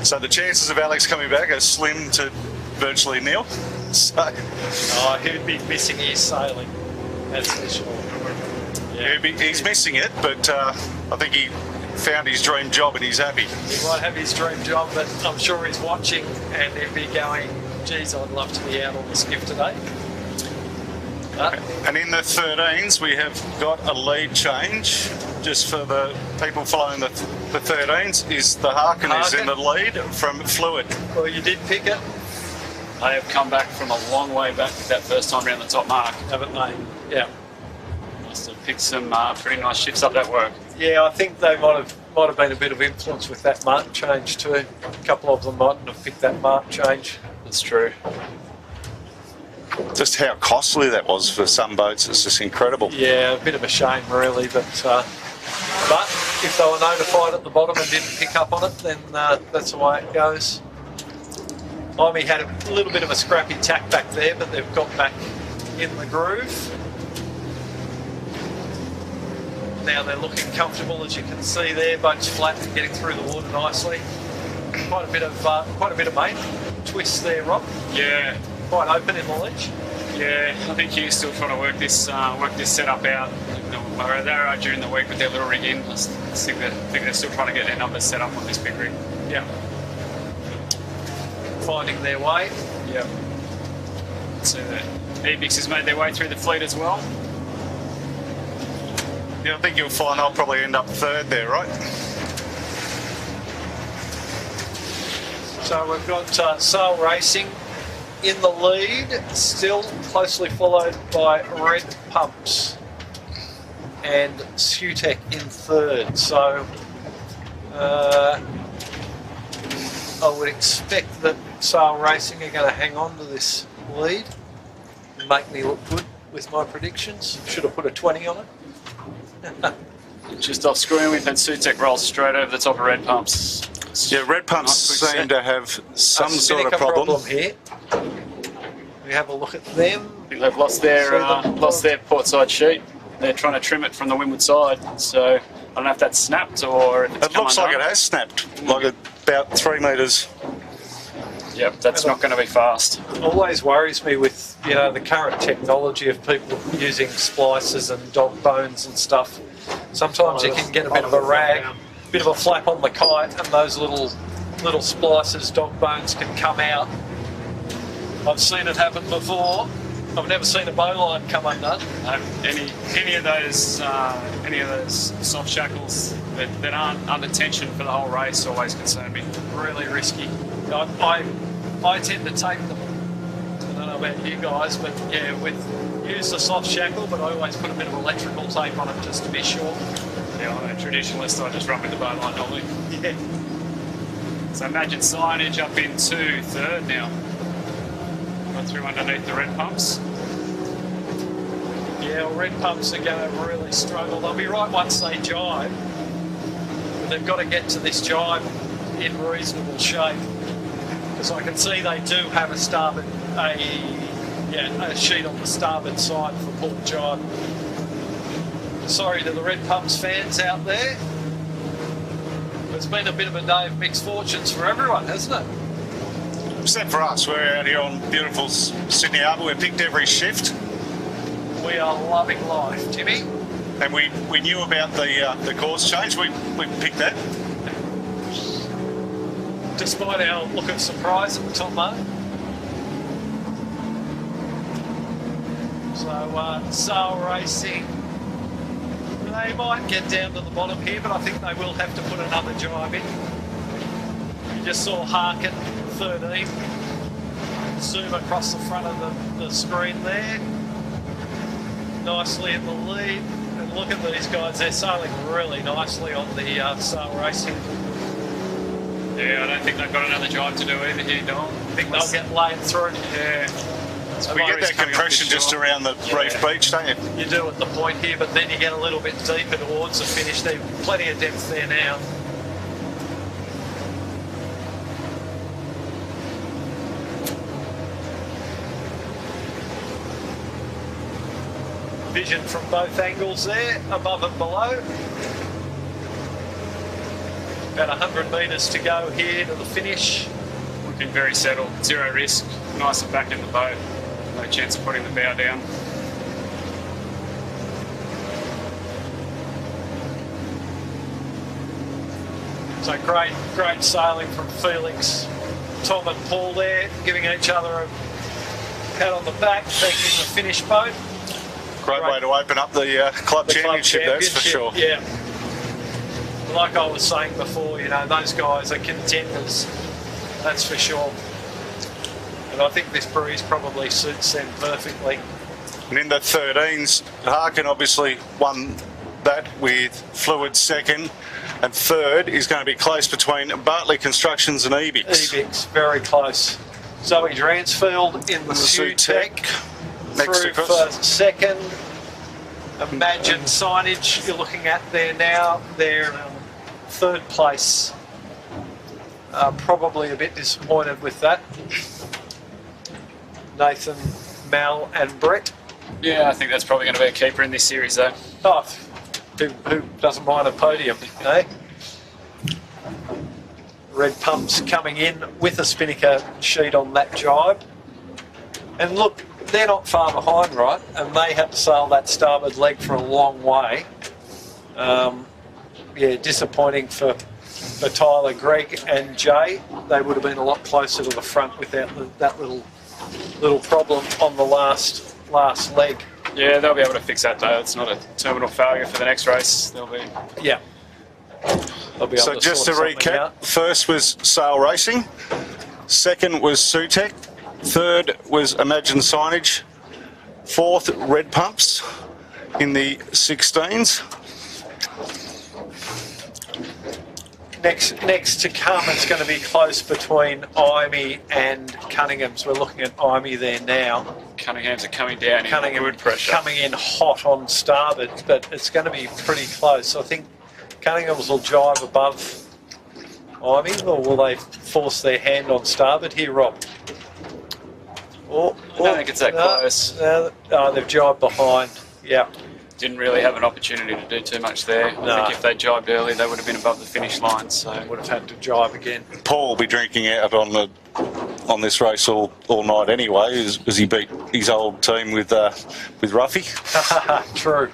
So the chances of Alex coming back are slim to virtually nil. So, he'd be missing his sailing, that's for sure. yeah, he's missing it, but I think he found his dream job and he's happy. He might have his dream job, but I'm sure he's watching and he'd be going, geez, I'd love to be out on the skiff today. And in the 13s, we have got a lead change. Just for the people following the 13s, is the Harkin is in the lead from Fluid. Well, you did pick it, They have come back from a long way back that first time around the top mark. haven't they? Yeah. Must have picked some pretty nice shifts up that work. Yeah, I think they might have been a bit of influence with that mark change too. A couple of them mightn't have picked that mark change. That's true. Just how costly that was for some boats, it's just incredible. Yeah, a bit of a shame really, but if they were notified at the bottom and didn't pick up on it, then that's the way it goes. Imee had a little bit of a scrappy tack back there, but they've got back in the groove. Now they're looking comfortable, as you can see there. Boat's flat and getting through the water nicely. Quite a bit of main twist there, Rob. Yeah. Quite open in the ledge. Yeah, I think Hugh's still trying to work this setup out. They're out during the week with their little rig in. I think they're still trying to get their numbers set up on this big rig. Yeah. Finding their way. Yeah. See that. Ebix has made their way through the fleet as well. Yeah, I think you'll find I'll probably end up third there, right? So we've got Sail Racing in the lead, still closely followed by Red Pumps and Sutek in third. So I would expect that Sail Racing are going to hang on to this lead and make me look good with my predictions. Should have put a 20 on it. Just off screen, we've had Sutek roll straight over the top of Red Pumps. Yeah, Red Pumps seem to have some sort of problem here. We have a look at them. I think they've lost their portside sheet. They're trying to trim it from the windward side. So I don't know if that's snapped or if it's It looks like it has snapped, like about 3 metres. Yep, that's not going to be fast. It always worries me with, you know, the current technology of people using splices and dog bones and stuff. Sometimes you can get a bit of a rag, bit of a flap on the kite, and those little splices, dog bones, can come out. I've seen it happen before. I've never seen a bowline come undone. Any of those soft shackles that aren't under tension for the whole race always concern me. Really risky. I tend to tape them. I don't know about you guys, but yeah, use the soft shackle, but I always put a bit of electrical tape on it just to be sure. Yeah, I'm a traditionalist, I just run with the bowline normally. Yeah. So imagine signage up into third now. Got through underneath the Red Pumps. Yeah, well, Red Pumps are going to really struggle. They'll be right once they jibe, but they've got to get to this jibe in reasonable shape. Because I can see they do have a sheet on the starboard side for pull jibe. Sorry to the Red Pumps fans out there. It's been a bit of a day of mixed fortunes for everyone, hasn't it? Except for us, we're out here on beautiful Sydney Harbour. We picked every shift. We are loving life, Timmy. And we knew about the course change. We picked that. Despite our look of surprise at the top mark. So, Sail Racing, they might get down to the bottom here, but I think they will have to put another jibe in. You just saw Harkin, 13, zoom across the front of the screen there. Nicely in the lead. And look at these guys, they're sailing really nicely on the Sail Racing. Yeah, I don't think they've got another jibe to do either here, Don. I think they'll get laid through. Yeah. We get that compression just around the reef beach, don't you? You do at the point here, but then you get a little bit deeper towards the finish. There's plenty of depth there now. Vision from both angles there, above and below. About 100 metres to go here to the finish. Looking very settled, zero risk, nice and back in the boat. No chance of putting the bow down. So great sailing from Felix, Tom and Paul there, giving each other a pat on the back, taking the finish boat. Great way to open up the club championship, that's for sure. Yeah. Like I was saying before, you know, those guys are contenders, that's for sure. And I think this breeze probably suits them perfectly. And in the 13s, Harkin obviously won that with Fluid second, and third is going to be close between Bartley Constructions and Ebix. Ebix, very close. Zoe Dransfield in the Sutek, next through to us. for second. Imagine signage you're looking at there now. They're third place. Probably a bit disappointed with that. Nathan, Mal and Brett. Yeah, I think that's probably going to be a keeper in this series though. Oh, who doesn't mind a podium, eh? Red Pumps coming in with a spinnaker sheet on that jibe. And look, they're not far behind, right? And they had to sail that starboard leg for a long way. Yeah, disappointing for Tyler, Greg and Jay. They would have been a lot closer to the front without that little problem on the last last leg. Yeah, they'll be able to fix that though. It's not a terminal failure for the next race. They'll be. Yeah. They'll be able So just to sort something recap, out. first was Sail Racing, second was Sutec, third was Imagine Signage, fourth Red Pumps in the 16s. Next to come, it's going to be close between Imey and Cunningham's. We're looking at Imey there now. Cunningham's are coming down in good pressure. Coming in hot on starboard, but it's going to be pretty close. I think Cunningham's will jive above Imey, or will they force their hand on starboard? Here, Rob. I don't think it's that close. Oh, they've jibed behind. Yeah. Didn't really have an opportunity to do too much there. I think if they jibed early, they would have been above the finish line. So Would have had to jibe again. Paul will be drinking out on this race all night anyway, as he beat his old team with Ruffy. True.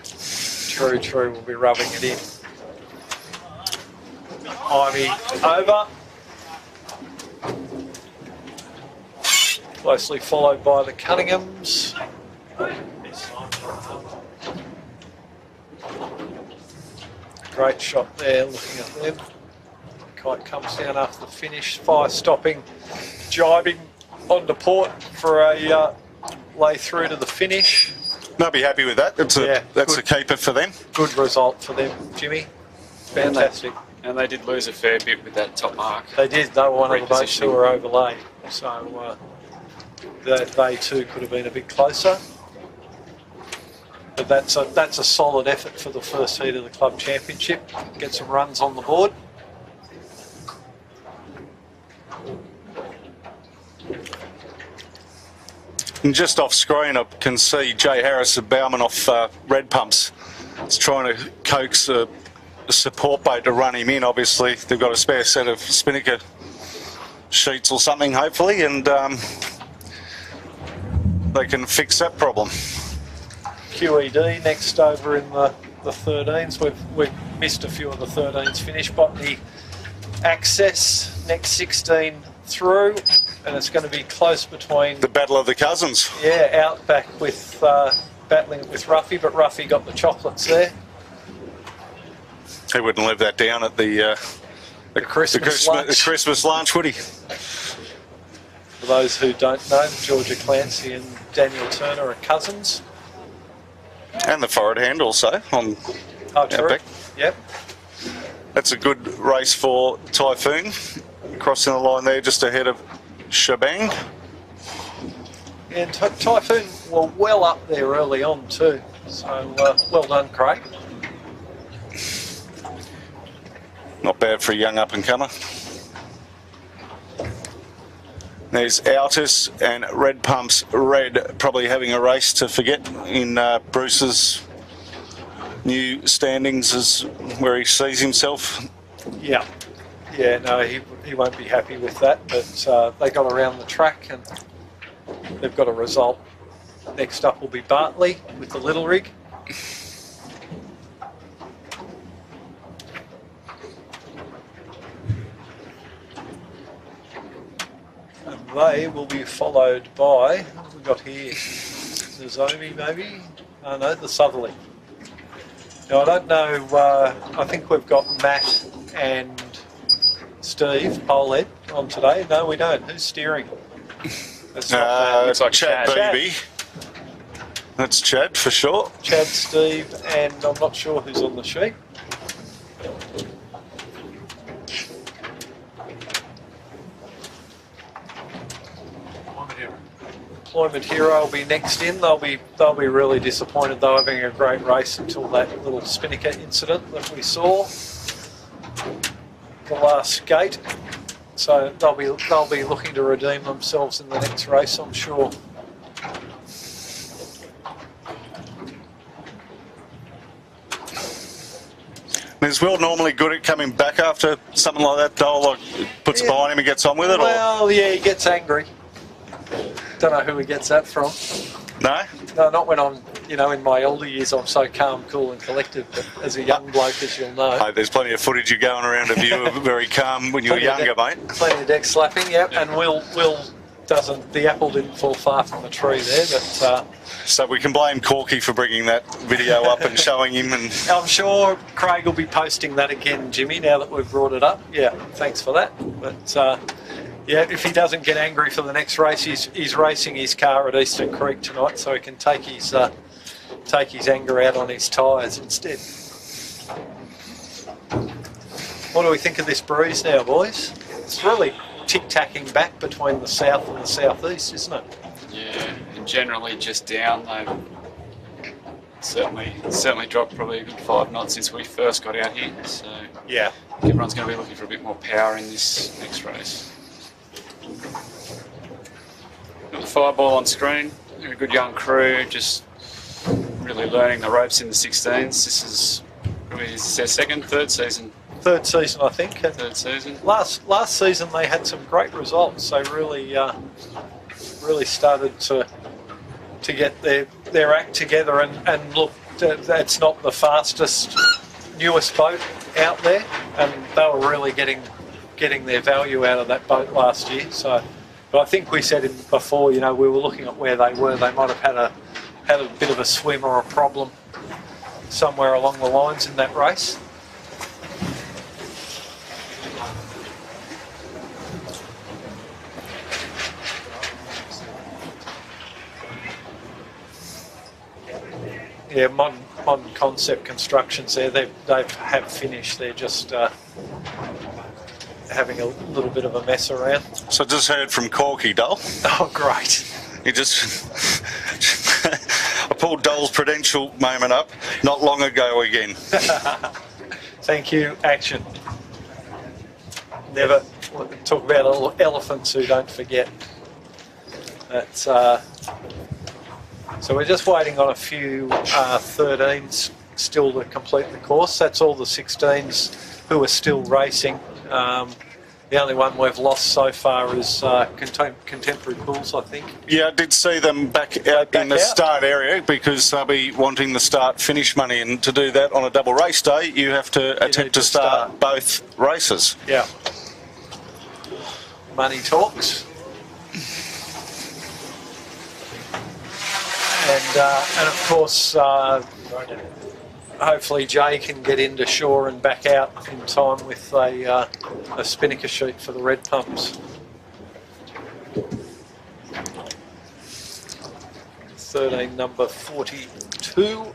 We'll be rubbing it in. Imey over. Closely followed by the Cunninghams. Great shot there, looking at them. Kite comes down after the finish, fire stopping, jibing onto port for a lay through to the finish. They'll be happy with that. That's a keeper for them. Good result for them, Jimmy. Fantastic. And they did lose a fair bit with that top mark. They did. They were one of the boats who Repositioning. were overlaid. So they too could have been a bit closer. But that's a solid effort for the first heat of the club championship. Get some runs on the board. And just off screen, I can see Jay Harris, the bowman off Red Pumps, is trying to coax a support boat to run him in. Obviously, they've got a spare set of spinnaker sheets or something, hopefully, and they can fix that problem. QED next over in the 13s. We've missed a few of the 13s finish. Botany Access next 16 through, and it's going to be close between The Battle of the Cousins. Outback with battling with Ruffy, but Ruffy got the chocolates there. He wouldn't live that down at the Christmas lunch. Christmas lunch, would he? For those who don't know, Georgia Clancy and Daniel Turner are cousins. And the forward hand also on Oh, true. Outback. Yep. That's a good race for Typhoon. Crossing the line there just ahead of Shebang. And Typhoon were well up there early on too. So well done, Craig. Not bad for a young up-and-comer. There's Altus and Red Pumps Red probably having a race to forget in Bruce's new standings as where he sees himself. Yeah. Yeah, no, he won't be happy with that, but they got around the track and they've got a result. Next up will be Bartley with the little rig. And they will be followed by, what have we got here? Nozomi maybe? Oh no, the Southerly. Now I don't know, I think we've got Matt and Steve Polehead on today. No, we don't. Who's steering? That's not looks like Chad Chad. Beebe. That's Chad for sure. Chad, Steve, and I'm not sure who's on the sheet. Employment Hero will be next in. They'll be really disappointed though, having a great race until that little spinnaker incident that we saw. The last gate. So they'll be looking to redeem themselves in the next race, I'm sure. Is Will normally good at coming back after something like that? Dole like puts it behind him and gets on with it? Well, yeah, he gets angry. Don't know who he gets that from. No? No, not when I'm, in my older years, I'm so calm, cool and collective, but as a young bloke, as you'll know. Hey, there's plenty of footage going around of you very calm when you were younger, mate. Plenty of deck slapping, yep, and we'll the apple didn't fall far from the tree there, but So we can blame Corky for bringing that video up and showing him. And I'm sure Craig will be posting that again, Jimmy, now that we've brought it up. Yeah, thanks for that. But yeah, if he doesn't get angry for the next race, he's racing his car at Eastern Creek tonight, so he can take his anger out on his tyres instead. What do we think of this breeze now, boys? It's really tic-tacking back between the south and the southeast, isn't it? Yeah, and generally just down. They've certainly dropped probably a good 5 knots since we first got out here. So Yeah. everyone's going to be looking for a bit more power in this next race. Got the Fireball on screen. They're a good young crew, just really learning the ropes in the 16s. This is probably their third season. Third season, I think. And Third season. last season they had some great results. They really started to get their act together, and look, that's not the fastest, newest boat out there, and they were really getting their value out of that boat last year. So, but I think we said it before, you know, we were looking at where they were. They might have had a bit of a swim or a problem somewhere along the lines in that race. Yeah, modern concept constructions there. They have finished. They're just having a little bit of a mess around. so just heard from Corky, Dole. Oh, great! He just I pulled Dole's Prudential moment up not long ago again. Thank you, action. Never talk about little elephants who don't forget. That's. So we're just waiting on a few 13s still to complete the course. That's all the 16s who are still racing. The only one we've lost so far is Contemporary Pools, I think. Yeah, I did see them back out in the start area because they'll be wanting the start-finish money, and to do that on a double race day, you have to attempt to start both races. Yeah. Money talks. And of course, hopefully Jay can get into shore and back out in time with a spinnaker sheet for the red pumps. 13, number 42,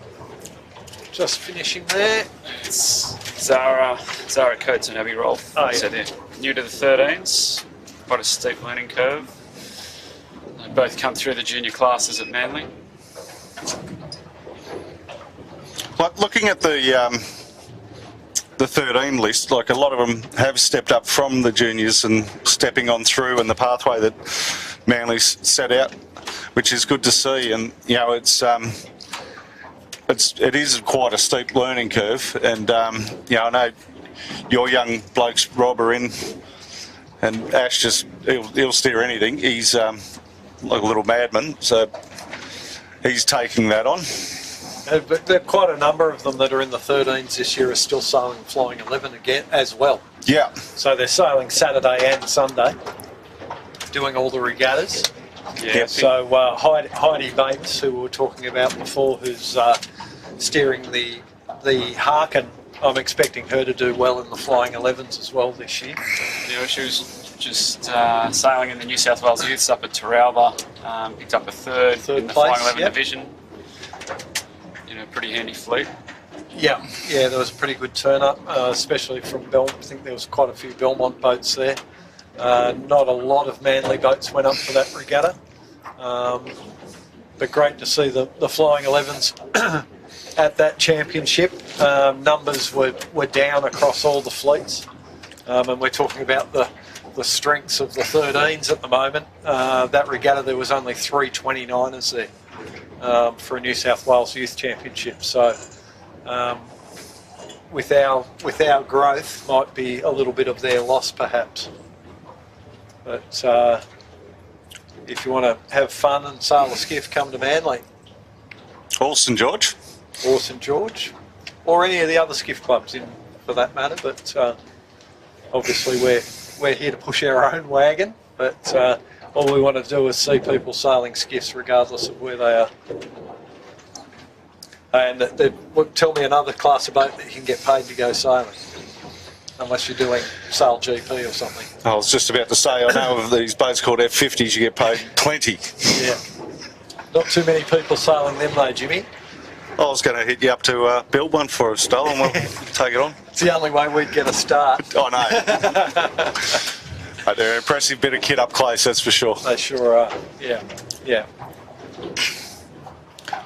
just finishing there. It's Zara Coates and Abby Rolfe. Oh, yeah. So they're new to the 13s. Quite a steep learning curve. They both come through the junior classes at Manly. Like looking at the 13 list, like a lot of them have stepped up from the juniors and stepping on through in the pathway that Manly set out, which is good to see. And you know, it is quite a steep learning curve. And you know, I know your young blokes, Rob, are in, and Ash he'll steer anything. He's like a little madman, so he's taking that on. But there are quite a number of them that are in the 13s this year are still sailing Flying 11 again as well. Yeah. So they're sailing Saturday and Sunday, doing all the regattas. Yeah. So Heidi Bates, who we were talking about before, who's steering the Harkin, I'm expecting her to do well in the Flying 11s as well this year. Yeah, she was just sailing in the New South Wales Youths up at Taralba, picked up a third in the place, Flying 11 yep. division. You know, pretty handy fleet. Yeah, there was a pretty good turn up, especially from Belmont. I think there was quite a few Belmont boats there. Not a lot of Manly boats went up for that regatta, but great to see the Flying 11s at that championship. Numbers were down across all the fleets, and we're talking about the strengths of the 13s at the moment. That regatta, there was only 3 29ers there. For a New South Wales Youth Championship, so with our growth, might be a little bit of their loss perhaps. But if you want to have fun and sail a skiff, come to Manly Or St George. or St George, or any of the other skiff clubs in for that matter. But obviously we're here to push our own wagon. But all we want to do is see people sailing skiffs regardless of where they are. And tell me another class of boat that you can get paid to go sailing, unless you're doing Sail GP or something. I was just about to say, I know of these boats called F50s, you get paid plenty. Yeah. Not too many people sailing them though, Jimmy. I was going to hit you up to build one for us, Dale, and we'll take it on. It's the only way we'd get a start. I know. They're an impressive bit of kit up close, that's for sure. They sure are. Yeah, yeah.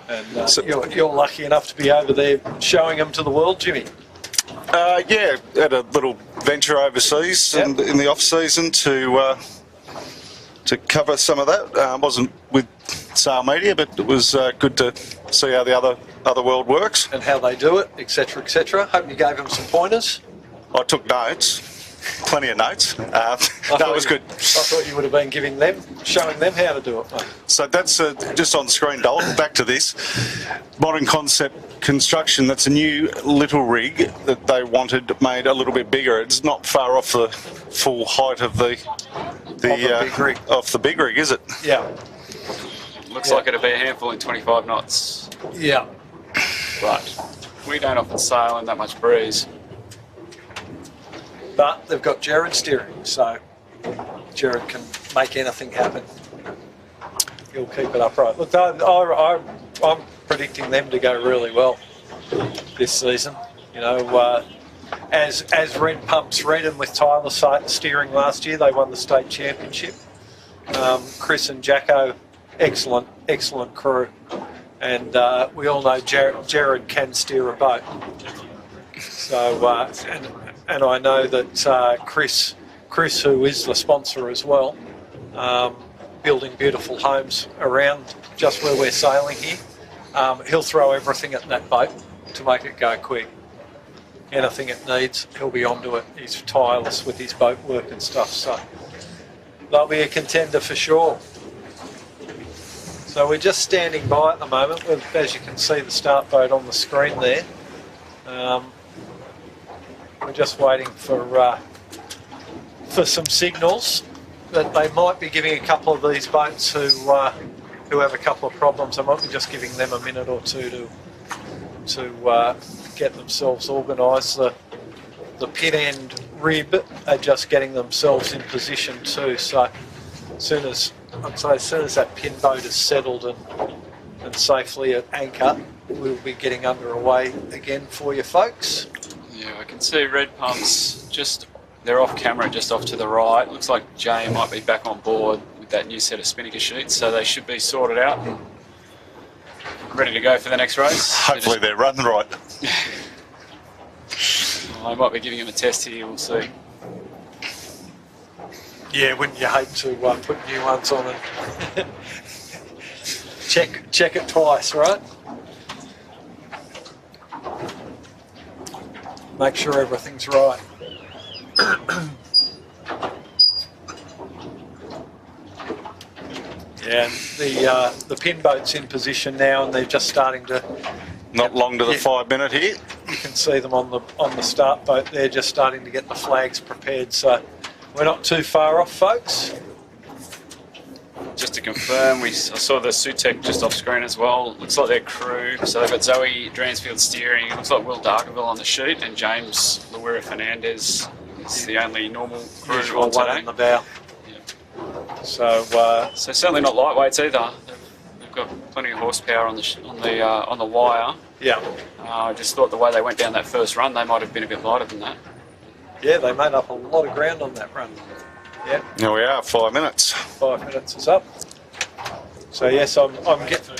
And So- you're lucky enough to be over there showing them to the world, Jimmy. Yeah, had a little venture overseas Yep. in the off season to cover some of that. Wasn't with Sail Media, but it was good to see how the other world works. And how they do it, etc., etc. Hope you gave them some pointers. I took notes, plenty of notes. No, it was good. I thought you would have been showing them how to do it, mate. So that's just on screen, Dole. Back to this modern concept construction. That's a new little rig that they wanted made a little bit bigger. It's not far off the full height of the big rig. Off the big rig, is it? Yeah, Looks like it'll be a handful in 25 knots, yeah. but we don't often sail in that much breeze. But they've got Jared steering, so Jared can make anything happen. He'll keep it upright. Look, I'm predicting them to go really well this season. You know, as Red Pumps Red, and with Tyler steering last year, they won the state championship. Chris and Jacko, excellent crew, and we all know Jared can steer a boat. So, and I know that Chris, who is the sponsor as well, building beautiful homes around just where we're sailing here, he'll throw everything at that boat to make it go quick. Anything it needs, he'll be onto it. He's tireless with his boat work and stuff, so they'll be a contender for sure. So we're just standing by at the moment, as you can see the start boat on the screen there. We're just waiting for some signals that they might be giving a couple of these boats who have a couple of problems. I might be just giving them a minute or two to get themselves organised. The pin end rib are just getting themselves in position too. So as soon as that pin boat is settled and safely at anchor, we'll be getting underway again for you folks. Yeah, I can see Red Pumps they're off camera, just off to the right. Looks like Jay might be back on board with that new set of spinnaker sheets, so they should be sorted out and ready to go for the next race. Hopefully they're running right. I might be giving him a test here, we'll see. Yeah, wouldn't you hate to put new ones on and check it twice, right? Make sure everything's right. Yeah, and the pin boat's in position now, and they're just starting to. Not long to the 5 minute here. You can see them on the start boat. They're just starting to get the flags prepared, so we're not too far off, folks. Just to confirm, I saw the Sutek just off screen as well. Looks like their crew. So they've got Zoe Dransfield steering. It looks like Will Darkerville on the chute, and James Luira Fernandez is the only normal crew Usual on one today. in the bow. Yeah. So So certainly not lightweights either. They've got plenty of horsepower on the wire. yeah, I just thought the way they went down that first run, they might have been a bit lighter than that. yeah, they made up a lot of ground on that run. Yeah. Here we are, 5 minutes. 5 minutes is up. So yes, I'm getting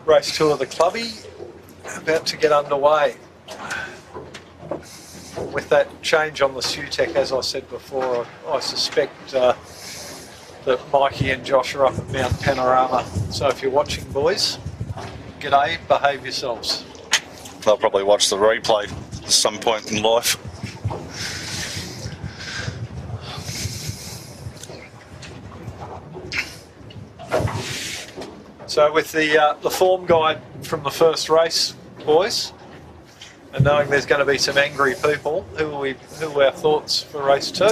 race 2 of the clubby about to get underway. With that change on the Sutek, as I said before, I suspect that Mikey and Josh are up at Mount Panorama. So if you're watching, boys, g'day, behave yourselves. They'll probably watch the replay at some point in life. So with the form guide from the first race, boys, and knowing there's going to be some angry people, who are our thoughts for race 2?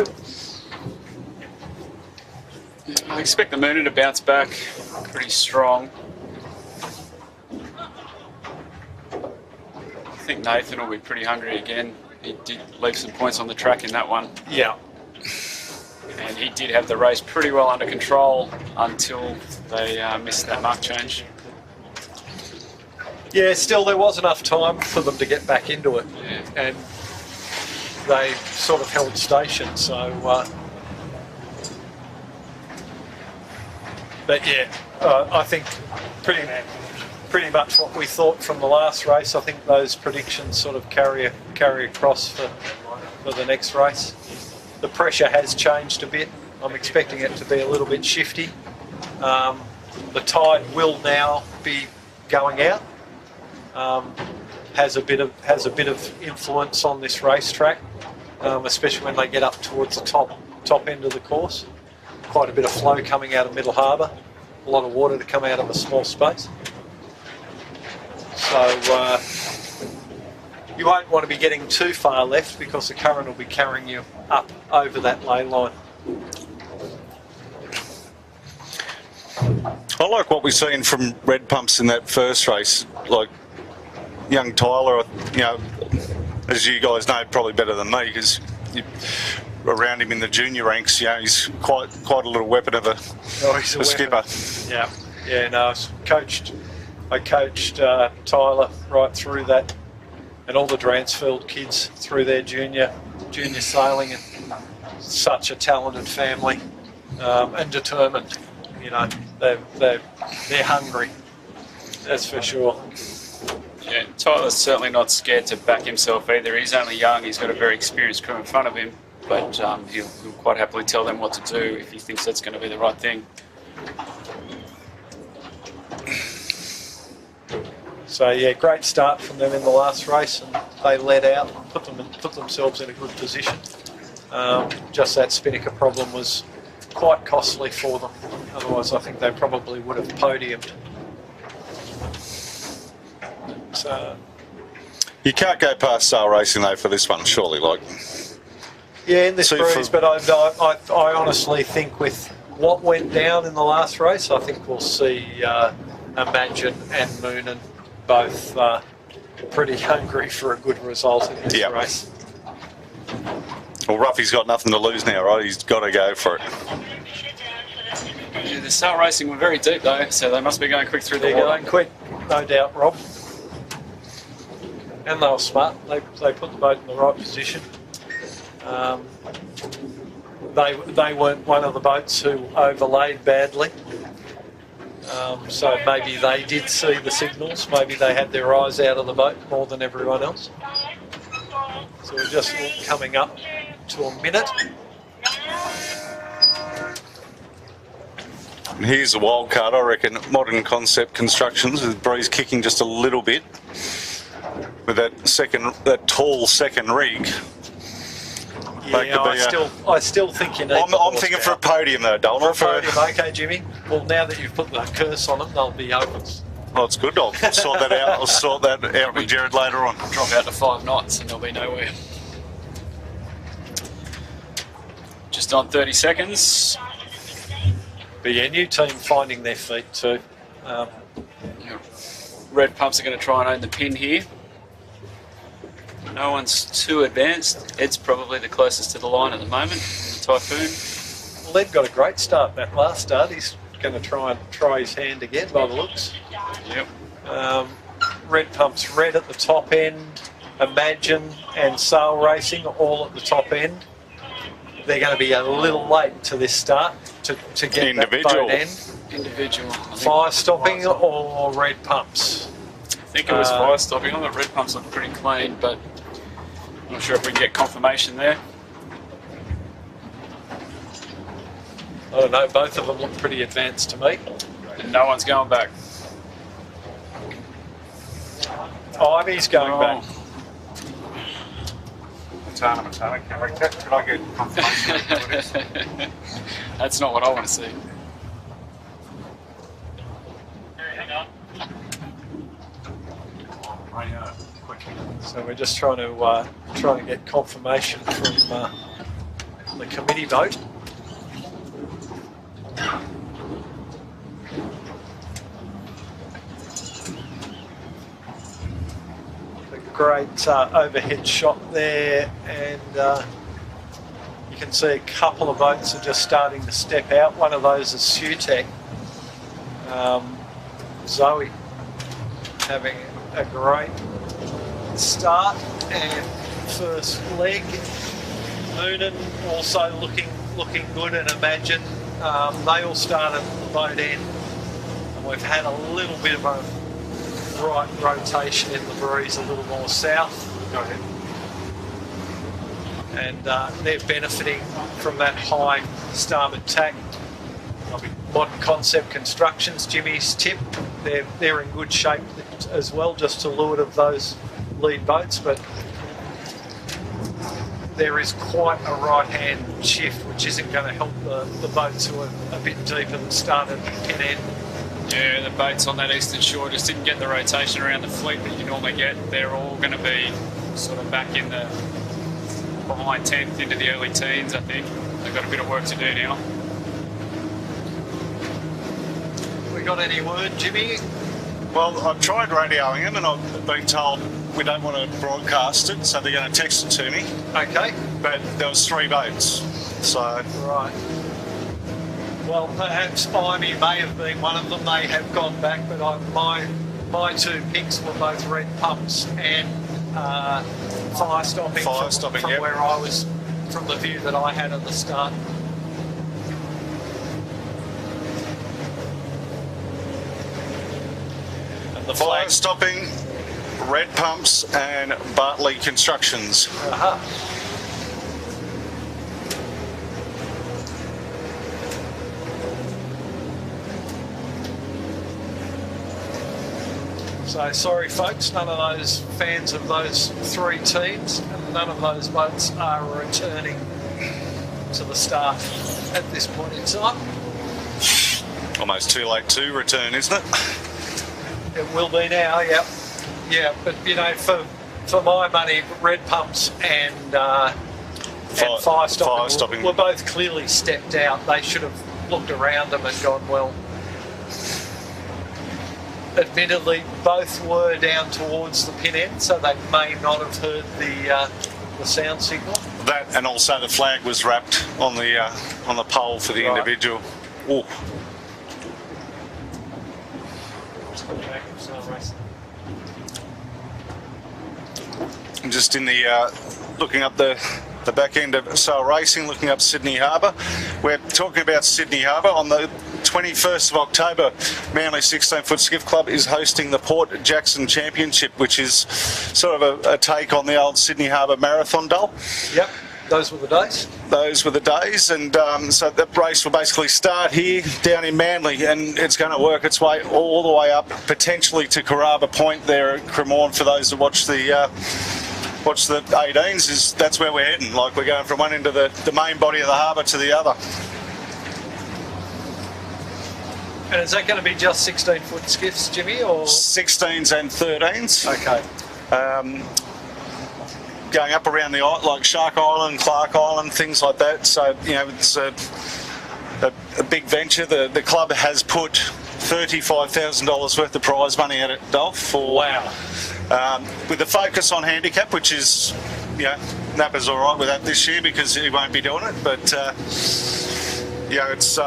I expect the Moonen to bounce back pretty strong. I think Nathan will be pretty hungry again. He did leave some points on the track in that one. Yeah. And he did have the race pretty well under control until they missed that mark change. Yeah, still there was enough time for them to get back into it. Yeah. And they sort of held station, so... but yeah, I think pretty much what we thought from the last race. I think those predictions sort of carry across for the next race. The pressure has changed a bit. I'm expecting it to be a little bit shifty. The tide will now be going out. Has a bit of influence on this racetrack, especially when they get up towards the top end of the course. Quite a bit of flow coming out of Middle Harbour, a lot of water to come out of a small space. So you won't want to be getting too far left because the current will be carrying you up over that ley line. I like what we've seen from Red Pumps in that first race. Like young Tyler, you know, as you guys know probably better than me because around him in the junior ranks, you know, he's quite a little weapon of a skipper. Yeah. No, I coached Tyler right through that, and all the Dransfield kids through their junior sailing, and such a talented family and determined. You know, they're hungry. That's for sure. Yeah, Tyler's certainly not scared to back himself either. He's only young. He's got a very experienced crew in front of him, but he'll quite happily tell them what to do if he thinks that's going to be the right thing. So yeah, great start from them in the last race, and they led out and put themselves in a good position. Just that spinnaker problem was quite costly for them. Otherwise, I think they probably would have podiumed. So You can't go past sail racing though for this one, surely. Like, yeah, in this breeze, but I honestly think with what went down in the last race, I think we'll see Imagine and Moonen both pretty hungry for a good result in this race. Well, Ruffy's got nothing to lose now, right? He's got to go for it. Yeah, the sail racing were very deep though, so they must be going quick through the They're water. going quick, no doubt, Rob. And they were smart. They put the boat in the right position. They weren't one of the boats who overlaid badly. So maybe they did see the signals. Maybe they had their eyes out of the boat more than everyone else. So we're just coming up to a minute. And here's the wild card, I reckon. Modern Concept Constructions with breeze kicking just a little bit with that tall second rig. Yeah, I still think you need. I'm thinking for a podium though, Dole. For a podium, okay, Jimmy. Well, now that you've put the curse on them, they'll be opens. Oh, it's good. I'll sort that out. I'll sort that out with Jared later on. Drop out to 5 knots and they'll be nowhere. Just on 30 seconds. But yeah, new team finding their feet too. Red Pumps are going to try and own the pin here. No one's too advanced. Ed's probably the closest to the line at the moment. Typhoon. Well, Ed got a great start that last start. He's going to try his hand again by the looks. Yep. Red Pumps red at the top end. Imagine and Sail Racing all at the top end. They're going to be a little late to this start to get Individual. that boat end. Individual. Fire stopping or Red Pumps? I think it was fire stopping. On the Red Pumps look pretty clean, but I'm not sure if we can get confirmation there. I don't know, both of them look pretty advanced to me. And no one's going back. Ivy's going back. Can I get confirmation? That's not what I want to see. So we're just trying to get confirmation from the committee vote. A great overhead shot there, and you can see a couple of boats are just starting to step out. One of those is Sutek. Zoe having a great start, and first leg. Moonen also looking good, and Imagine. They all started at the boat end, and we've had a little bit of a right rotation in the breeze, a little more south. Go ahead. And they're benefiting from that high starboard tack. Modern Concept Constructions, Jimmy's tip. They're in good shape as well, just to leeward of those lead boats, but there is quite a right-hand shift, which isn't going to help the boats who are a bit deeper that started at pin end. Yeah, the boats on that eastern shore just didn't get the rotation around the fleet that you normally get. They're all going to be sort of back in the behind 10th into the early teens, I think. They've got a bit of work to do now. We got any word, Jimmy? Well, I've tried radioing them and I've been told we don't want to broadcast it, so they're going to text it to me. Okay. But there was 3 boats, so... Right. Well, perhaps Imey may have been one of them. They have gone back, but my 2 picks were both red pumps and fire stopping. From yep. Where I was, from the view that I had at the start. And the Fire flag. stopping, red pumps and Bartley Constructions. So sorry folks, none of those fans of those 3 teams, and none of those boats are returning to the start at this point in time. Almost too late to return, isn't it? It will be now, yep. Yeah, but you know, for my money, red pumps and fire stopping were both clearly stepped out. They should have looked around them and gone, well, admittedly, both were down towards the pin end, so they may not have heard the sound signal. That, and also the flag was wrapped on the pole for the individual. Ooh. I'm just in the looking up the back end of Sail Racing, looking up Sydney Harbour. We're talking about Sydney Harbour. On the 21st of October, Manly 16-foot Skiff Club is hosting the Port Jackson Championship, which is sort of a take on the old Sydney Harbour Marathon Dull. Yep, those were the days. Those were the days, and so the race will basically start here down in Manly, and it's going to work its way all the way up, potentially to Carraba Point there at Cremorne. For those that watch the 18s, that's where we're heading. Like, we're going from one end of the main body of the harbour to the other. And is that going to be just 16-foot skiffs, Jimmy, or 16s and 13s? Okay. Going up around the like Shark Island, Clark Island, things like that. So, you know, it's a big venture. The club has put $35,000 worth of prize money at it, Dolph. For wow. With the focus on handicap, which is, you know, Napper's all right with that this year because he won't be doing it. But you know, it's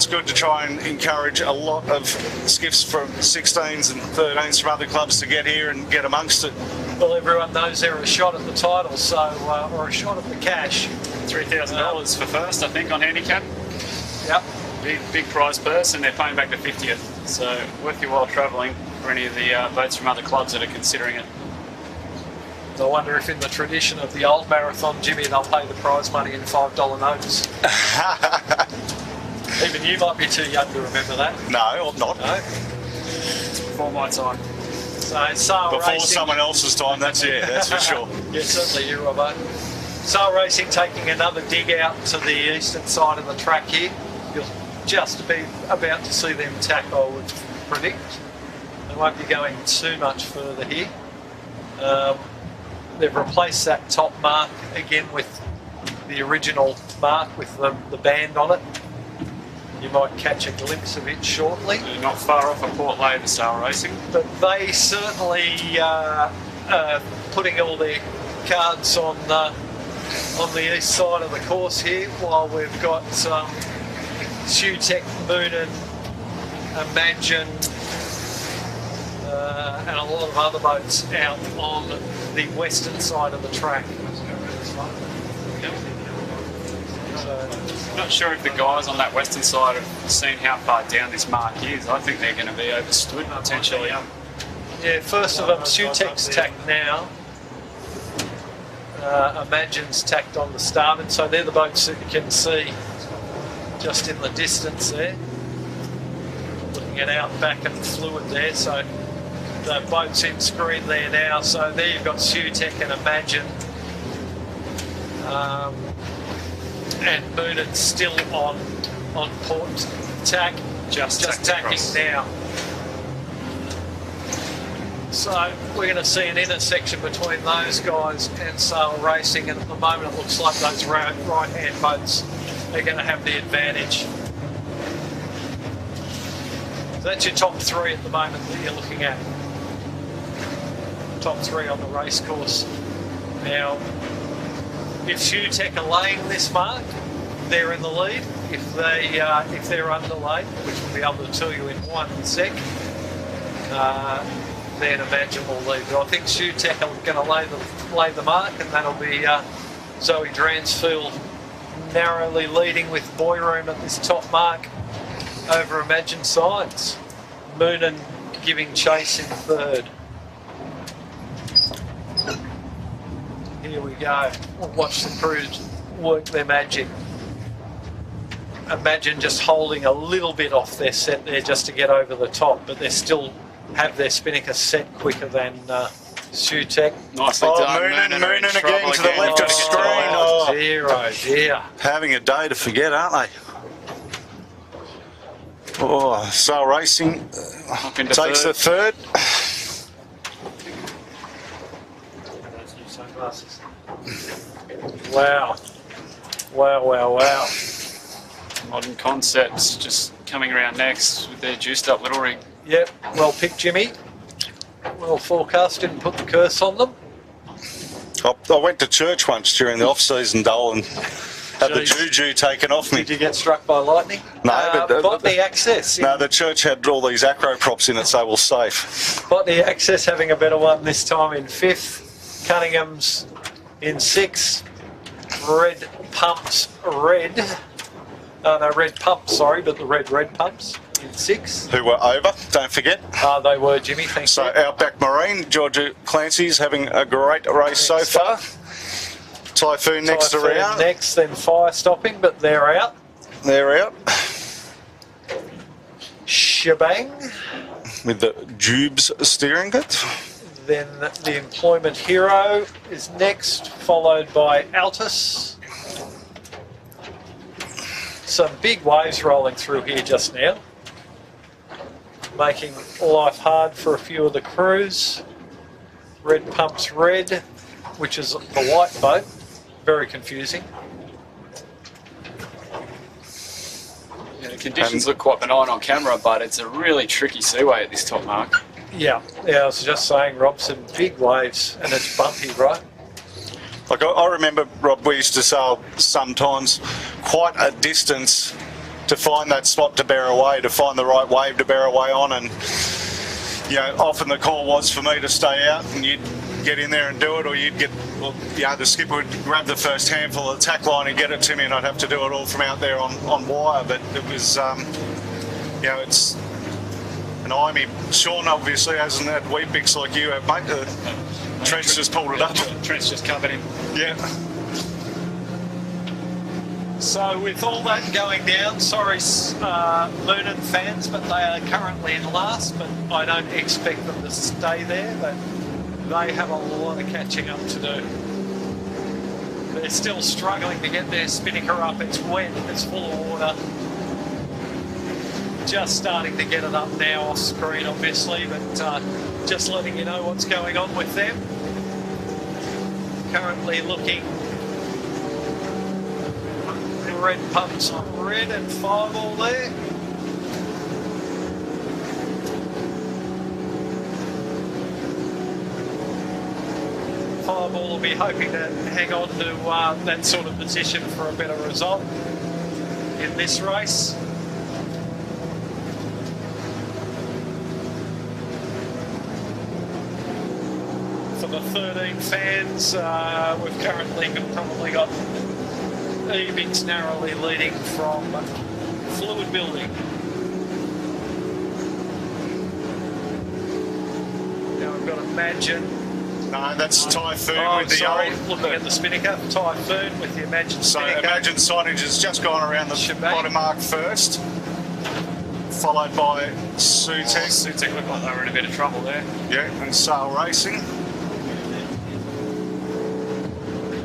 good to try and encourage a lot of skiffs from 16s and 13s from other clubs to get here and get amongst it. Well, everyone knows they're a shot at the title, so or a shot at the cash. $3,000 for first, I think, on handicap. Yep. Big prize purse, and they're paying back the 50th. So worth your while travelling for any of the boats from other clubs that are considering it. I wonder if in the tradition of the old marathon, Jimmy, they'll pay the prize money in $5 notes. Even you might be too young to remember that. No, I'm not. No. It's before my time. So Sail Before Racing, someone else's time, that's for sure. yeah, certainly you, Robbo. Sail Racing taking another dig out to the eastern side of the track here. You'll just be about to see them tack, I would predict. They won't be going too much further here. They've replaced that top mark again with the original mark with the band on it. You might catch a glimpse of it shortly. They're not far off of Port Lay, the Sail Racing. But they certainly putting all their cards on the east side of the course here, while we've got Skiff, Moonen, Imagine, and a lot of other boats out on the western side of the track. Not sure if the guys on that western side have seen how far down this mark is. I think they're going to be overstood potentially. Yeah, first of them, Sutek's tacked now. Imagine's tacked on the starboard, so they're the boats that you can see just in the distance there. Looking at outback and fluid there, so the boat's in screen there now. So there you've got Sutek and Imagine. And Moonen still on port tack, just tacking now. So we're going to see an intersection between those guys and Sail Racing, and at the moment it looks like those right-hand boats are going to have the advantage. So that's your top three at the moment that you're looking at. Top three on the race course. Now, if Sutek are laying this mark, they're in the lead. If they're underlaid, which we'll be able to tell you in 1 sec, then Imagine will lead. But I think Sutek are going to lay the mark, and that'll be Zoe Dransfield narrowly leading with Boy Room at this top mark over Imagine sides. Moonen giving chase in third. Here we go. We'll watch the crews work their magic. Imagine just holding a little bit off their set there just to get over the top, but they still have their spinnaker set quicker than Sutek. Nicely done. Moonen again to the left of screen. Oh dear, oh dear. Having a day to forget, aren't they? Oh, Sail Racing takes the third. Wow. Wow, wow, wow. Modern Concepts just coming around next with their juiced up little rig. Yep, well picked, Jimmy. Well forecast, didn't put the curse on them. I went to church once during the off-season dole and had the juju taken off me. Did you get struck by lightning? No, but Botany Access. No, the church had all these acro props in it, so we're safe. Botany Access having a better one this time in 5th. Cunningham's in 6th. Red Pumps Red. No, Red Pumps, sorry, but the red Pumps in 6th. Who were over, don't forget. They were, Jimmy, thank you. So Outback Marine, Georgia Clancy's having a great race so far. Typhoon next around. Next, then Fire Stopping, but they're out. They're out. Shebang. With the Jubes steering it. Then the Employment Hero is next, followed by Altus. Some big waves rolling through here just now, making life hard for a few of the crews. Red Pumps Red, which is the white boat, very confusing. Yeah, the conditions look quite benign on camera, but it's a really tricky seaway at this top mark. Yeah, I was just saying, Rob, some big waves, and it's bumpy, right? Like I remember, Rob, we used to sail sometimes quite a distance to find that spot to bear away, to find the right wave to bear away on, and you know, often the call was for me to stay out, and you'd get in there and do it, or you'd get, well, you know, the skipper would grab the first handful of the tack line and get it to me, and I'd have to do it all from out there on wire. But it was, you know, it's an IME. Sean obviously hasn't had wheat bix like you have, mate. Trent's just pulled it up. Trent's just covered him. Yeah. So with all that going down, sorry Moonen fans, but they are currently in last, but I don't expect them to stay there. But they have a lot of catching up to do. They're still struggling to get their spinnaker up. It's wet, it's full of water. Just starting to get it up now off screen, obviously, but just letting you know what's going on with them. Currently looking red pumps on red and 5 all there. Fireball will be hoping to hang on to that sort of position for a better result in this race. For the 13 fans, we've currently probably got Ebix narrowly leading from fluid building. Now we've got Imagine. No, that's Typhoon with the sorry, old. looking at the spinnaker, Typhoon with the Imagine So spinnaker. Imagine signage has just gone around the Shebang. bottom mark first, followed by Sutek. Sutek looked like they were in a bit of trouble there. Yeah, and Sail Racing. I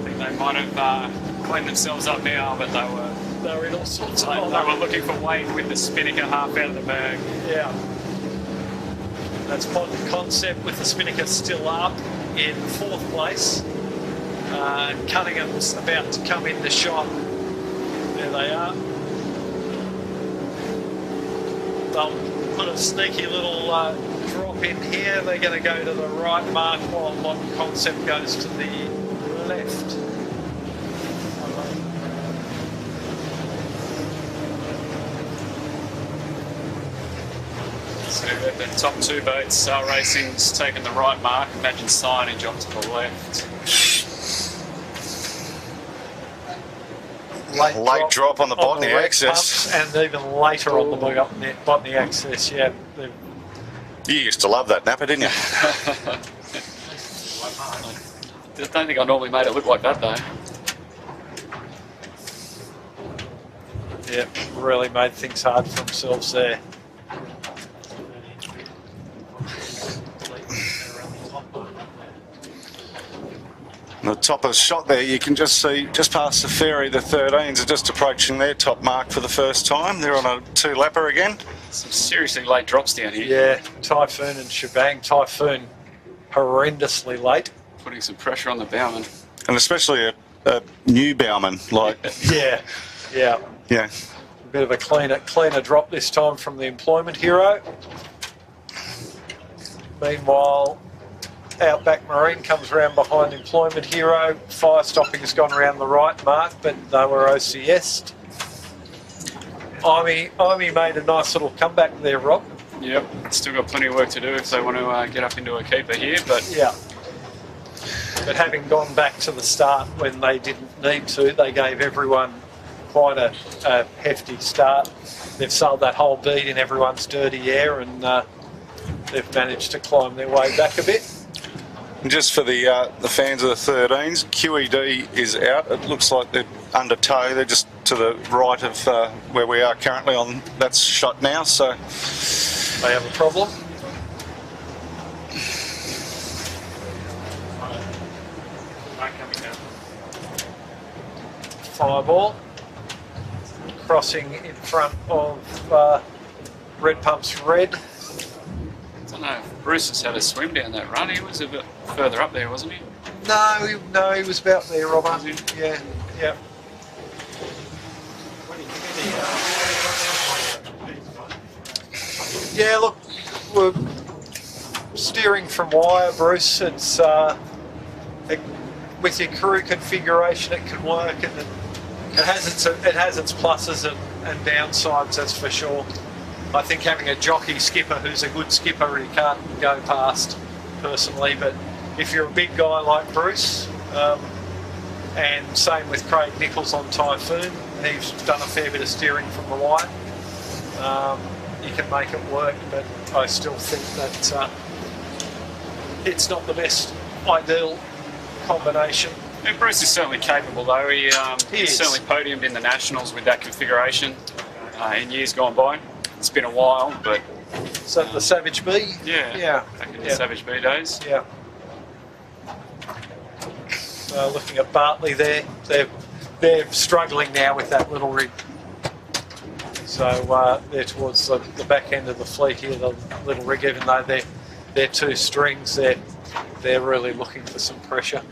think they might have cleaned themselves up now, but they were in all sorts of they bother. were looking for Wayne with the spinnaker half out of the bag. Yeah. That's Modern Concept with the spinnaker still up in 4th place. Cunningham's about to come in the shot. There they are. They'll put a sneaky little drop in here. They're going to go to the right mark while Modern Concept goes to the left. So the top 2 boats, Sail Racing's taken the right mark, Imagine signage off to the left. Late drop on the Botany red access. pumps, and even later on the Botany access. Yeah, You used to love that napper, didn't you? I don't think I normally made it look like that though. yeah, really made things hard for themselves there. The top of the shot there, you can just see, just past the ferry, the 13s are just approaching their top mark for the first time. They're on a 2-lapper again. Some seriously late drops down here. Yeah, Typhoon and Shebang. Typhoon horrendously late. Putting some pressure on the bowman. And especially a new bowman, like, Yeah, yeah. yeah. A bit of a cleaner drop this time from the Employment Hero. Meanwhile, Outback Marine comes around behind Employment Hero. Fire stopping has gone around the right mark, but they were OCS'd. Army made a nice little comeback there, Rob. Yep, still got plenty of work to do if they want to get up into a keeper here, but Yeah. But having gone back to the start when they didn't need to, they gave everyone quite a hefty start. They've sailed that whole beat in everyone's dirty air, and they've managed to climb their way back a bit. And just for the fans of the 13s, QED is out. It looks like they're under tow. They're just to the right of where we are currently on. That's shot now, so They have a problem. Fireball crossing in front of Red Pumps Red. I don't know if Bruce has had a swim down that run. He was a bit further up there, wasn't he? No, he was about there, Robert. Yeah, yeah. Yeah, look, we're steering from wire, Bruce. It's with your crew configuration, it can work, and it has its pluses and downsides, that's for sure. I think having a jockey skipper who's a good skipper, he can't go past, personally. But if you're a big guy like Bruce, and same with Craig Nichols on Typhoon, he's done a fair bit of steering from the wire. You can make it work, but I still think that it's not the best ideal combination. And Bruce is certainly capable, though. He is. certainly podiumed in the Nationals with that configuration in years gone by. It's been a while, but Is that the Savage B? yeah, back in the Savage B days. Yeah. Looking at Bartley there, they're struggling now with that little rig. So they're towards the back end of the fleet here, the little rig, even though they're two strings, they're really looking for some pressure.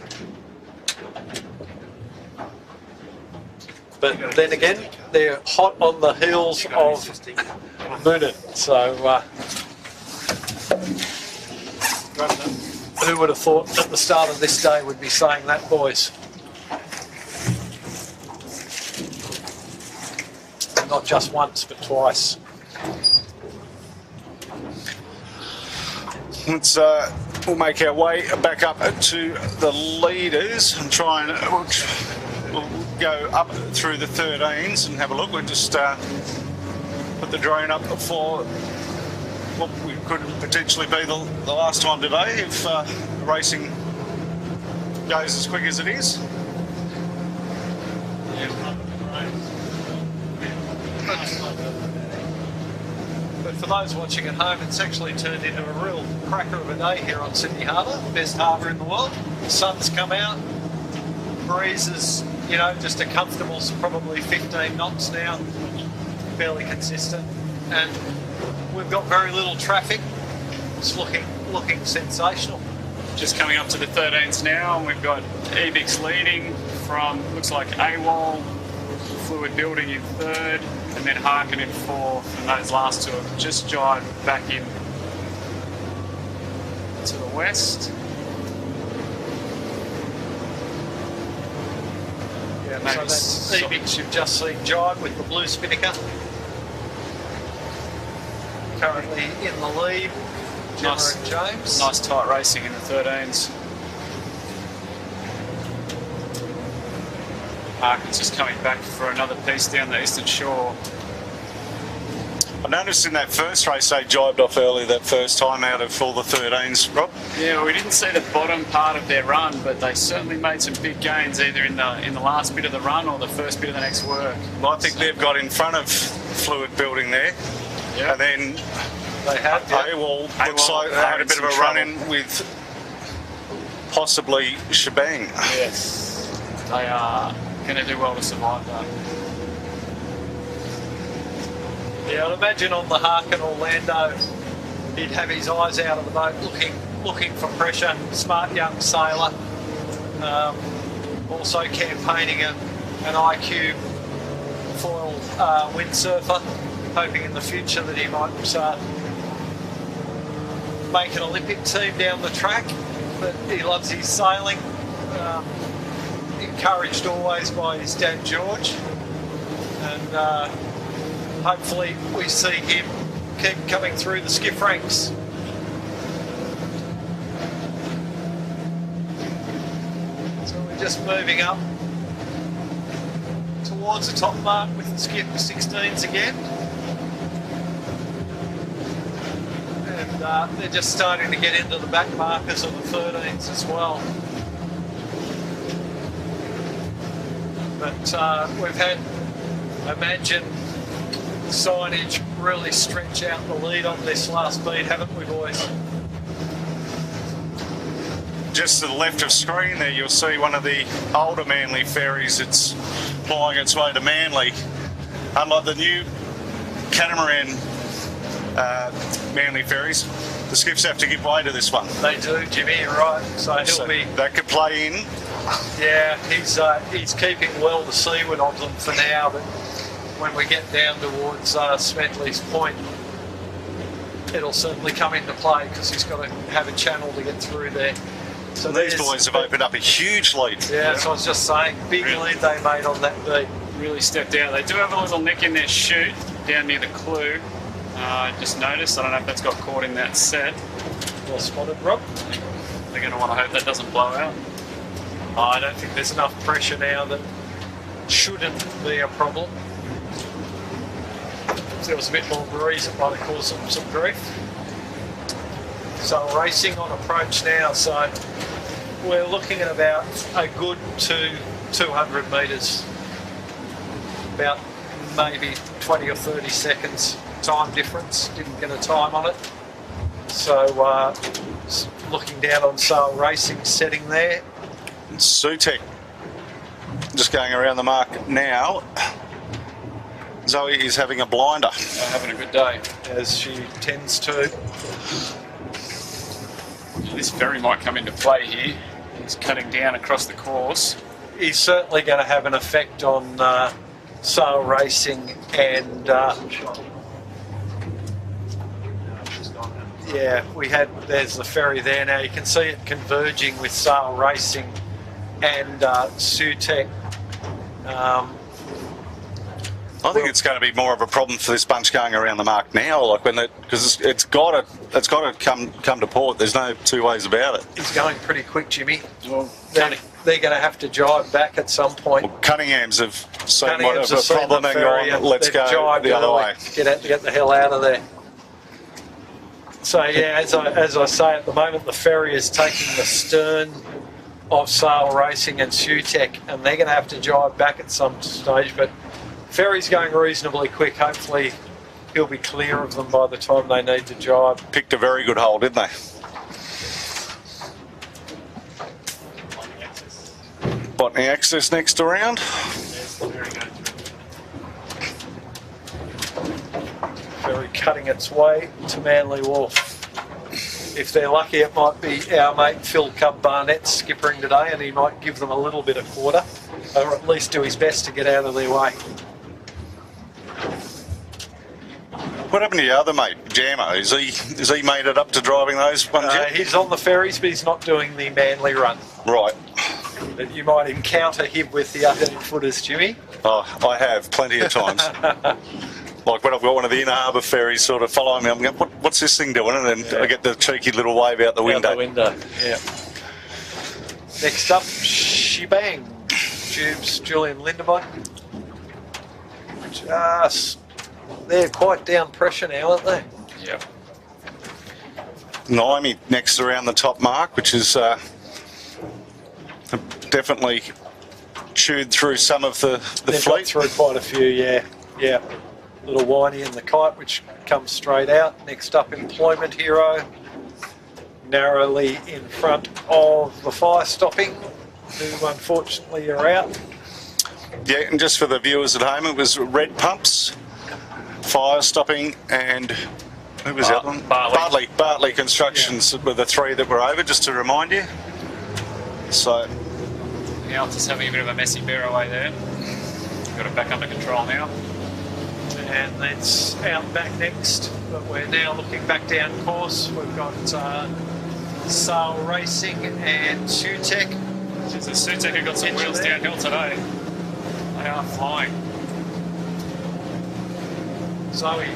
But then again, they're hot on the heels of Moonen. So who would have thought at the start of this day we'd be saying that, boys? Not just once, but twice. Let's we'll make our way back up to the leaders and try and we'll go up through the 13s and have a look. We'll just put the drone up for what could potentially be the last time today if racing goes as quick as it is. But for those watching at home, it's actually turned into a real cracker of a day here on Sydney Harbour, best harbour in the world. The sun's come out, breeze is, you know, just a comfortable probably 15 knots now, fairly consistent, and we've got very little traffic. It's looking sensational. Just coming up to the 13s now, and we've got Ebix leading from, looks like AWOL, Fluid Building in third, and then Harkin in fourth, and those last two have just jived back in to the west. Yeah, so that's Ebix you've just seen jive with the blue spinnaker. Currently in the lead, Gemma and James. Nice tight racing in the 13s. Harkin's just coming back for another piece down the eastern shore. I noticed in that first race they jibed off early that first time out of all the 13s, Rob. Yeah, well, we didn't see the bottom part of their run, but they certainly made some big gains either in the last bit of the run or the first bit of the next work. Well, I think they've got in front of Fluid Building there. Yeah. And then They have, yeah. AWOL looks like they had a bit of a run-in with possibly Shebang. Yes, they are going to do well to survive that. Yeah, I'd imagine on the Harkin Orlando, he'd have his eyes out of the boat, looking for pressure. Smart young sailor, also campaigning an IQ foil windsurfer, hoping in the future that he might make an Olympic team down the track. But he loves his sailing, encouraged always by his dad George, and hopefully we see him keep coming through the skiff ranks. So we're just moving up towards the top mark with the Skiff 16s again. And they're just starting to get into the back markers of the 13s as well. But we've had Imagine signage really stretch out the lead on this last beat, haven't we, boys? Just to the left of screen there, you'll see one of the older Manly ferries that's plying its way to Manly. Unlike the new catamaran Manly ferries, the Skiffs have to give way to this one. They do, Jimmy, you're right. So he'll be... That could play in. Yeah, he's keeping well the seaward of them for now, but when we get down towards Smedley's Point, it'll certainly come into play because he's got to have a channel to get through there. So these boys have opened up a huge lead. Yeah, so I was just saying, big lead they made on that beat. Really stepped out. They do have a little nick in their chute down near the clue. I just noticed. I don't know if that's got caught in that set. Well spotted, Rob. They're going to want to hope that doesn't blow out. I don't think there's enough pressure now that shouldn't be a problem. If there was a bit more breeze, it might have caused some grief. So racing on approach now, so we're looking at about a good 200 metres. About maybe 20 or 30 seconds time difference. Didn't get a time on it. So looking down on Sail Racing setting there. Sutek just going around the mark now. Zoe is having a blinder. Having a good day. As she tends to. This ferry might come into play here. He's cutting down across the course. He's certainly going to have an effect on sail racing and yeah, there's the ferry there now. You can see it converging with sail racing and Sutec. I think it's going to be more of a problem for this bunch going around the mark now, like because it's got to come to port. There's no two ways about it. He's going pretty quick, Jimmy. Well, they're going to have to jibe back at some point. Well, Cunningham's have seen whatever problem and gone, let's go the other way. Get the hell out of there. So yeah, as I say, at the moment the ferry is taking the stern of sail racing and Sutec, and they're going to have to jibe back at some stage. But ferry's going reasonably quick. Hopefully he'll be clear of them by the time they need to jibe. Picked a very good hole, didn't they? Botany access next around. Ferry cutting its way to Manly Wharf. If they're lucky, it might be our mate Phil Cub Barnett skippering today, and he might give them a little bit of quarter, or at least do his best to get out of their way. What happened to your other mate, Jammo? Has he made it up to driving those ones yet? He's on the ferries, but he's not doing the Manly run. Right. But you might encounter him with the 18-footers, Jimmy. Oh, I have plenty of times. Like when I've got one of the inner harbour ferries sort of following me, I'm going, what's this thing doing? And then I get the cheeky little wave out the window. Out the window, yeah. Next up, Shebang. Tubes, Julian Lindemann. They're quite down pressure now, aren't they? Yep. Naimi next around the top mark, which is definitely chewed through some of the They've fleet. got through quite a few, yeah. Little Whiny and the Kite, which comes straight out. Next up, Employment Hero, narrowly in front of the Fire Stopping, who unfortunately are out. Yeah, and just for the viewers at home, it was Red Pumps, Fire Stopping, and who was the other one? Bartley Constructions were the three that were over, just to remind you. So Now just having a bit of a messy bear away there. Got it back under control now. And that's out back next, but we're now looking back down course. We've got Sail Racing and Sutec. Since the Sutec have got some wheels downhill today. They are flying. Zoe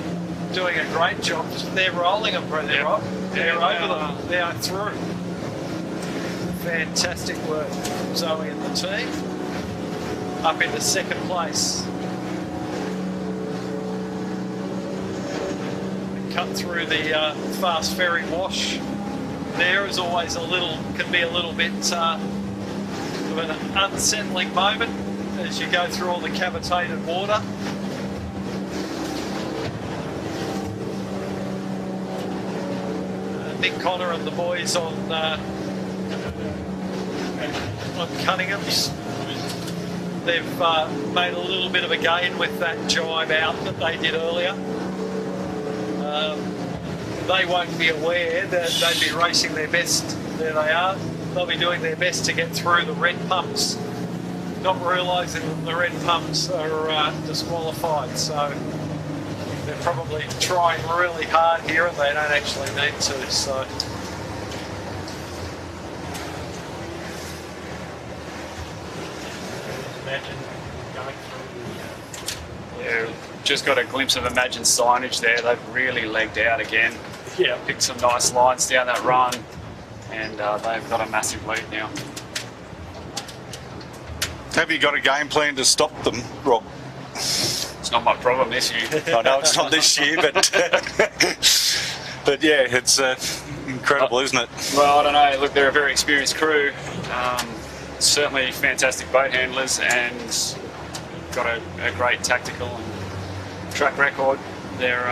doing a great job. They're rolling them, bro. They're over them. They are through. Fantastic work from Zoe and the team. Up into second place. Cut through the fast ferry wash. There is always can be a little bit of an unsettling moment as you go through all the cavitated water. Nick Connor and the boys on Cunningham's. They've made a little bit of a gain with that jibe out that they did earlier. They won't be aware that they'd be racing their best. There they are. They'll be doing their best to get through the red pumps, not realising that the red pumps are disqualified. So they're probably trying really hard here and they don't actually need to. So Imagine going through the... Yeah, just got a glimpse of Imagine signage there. They've really legged out again. yeah, Picked some nice lines down that run, and they've got a massive lead now. have you got a game plan to stop them, Rob? It's not my problem this year. I know it's not this year, but but yeah, it's incredible, isn't it? Well, I don't know. Look, they're a very experienced crew. Certainly fantastic boat handlers and got a great tactical and track record. They're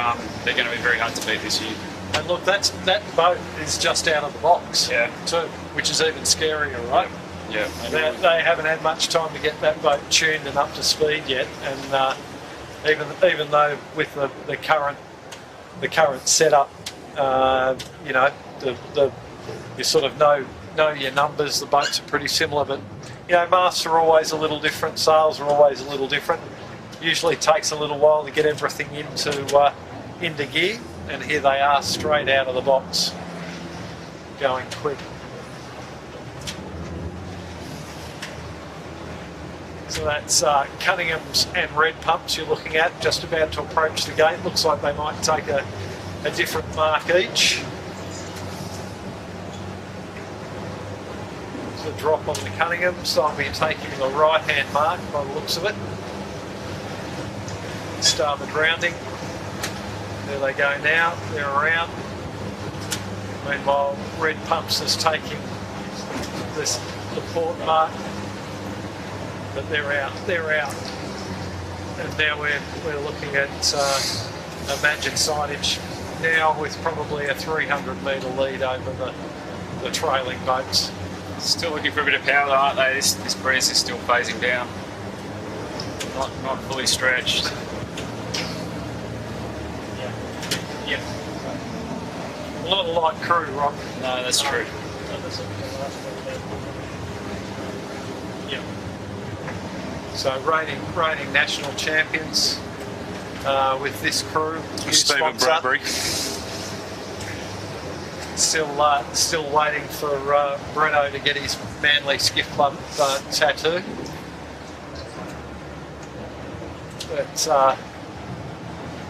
going to be very hard to beat this year. and look, that boat is just out of the box, Yeah. too, which is even scarier, right? Yeah. They haven't had much time to get that boat tuned and up to speed yet, and even though with the current setup, you know, you sort of know your numbers. The boats are pretty similar, but you know, masts are always a little different, sails are always a little different. Usually takes a little while to get everything into gear, and here they are straight out of the box, going quick. So that's Cunningham's and Red Pumps you're looking at, just about to approach the gate. Looks like they might take a different mark each. The drop on the Cunninghams, I'll be taking the right-hand mark by the looks of it. Starboard rounding. There they go now, they're around. Meanwhile, Red Pumps is taking this the port mark. But they're out. And now we're looking at Imagine signage now with probably a 300 metre lead over the trailing boats. Still looking for a bit of power though, aren't they? This breeze is still phasing down. Not fully stretched. Yeah. Not a light crew, Rob. No, that's true. Yeah. So reigning national champions with this crew. Stephen Bradbury. Still waiting for Breno to get his Manly Skiff Club tattoo. But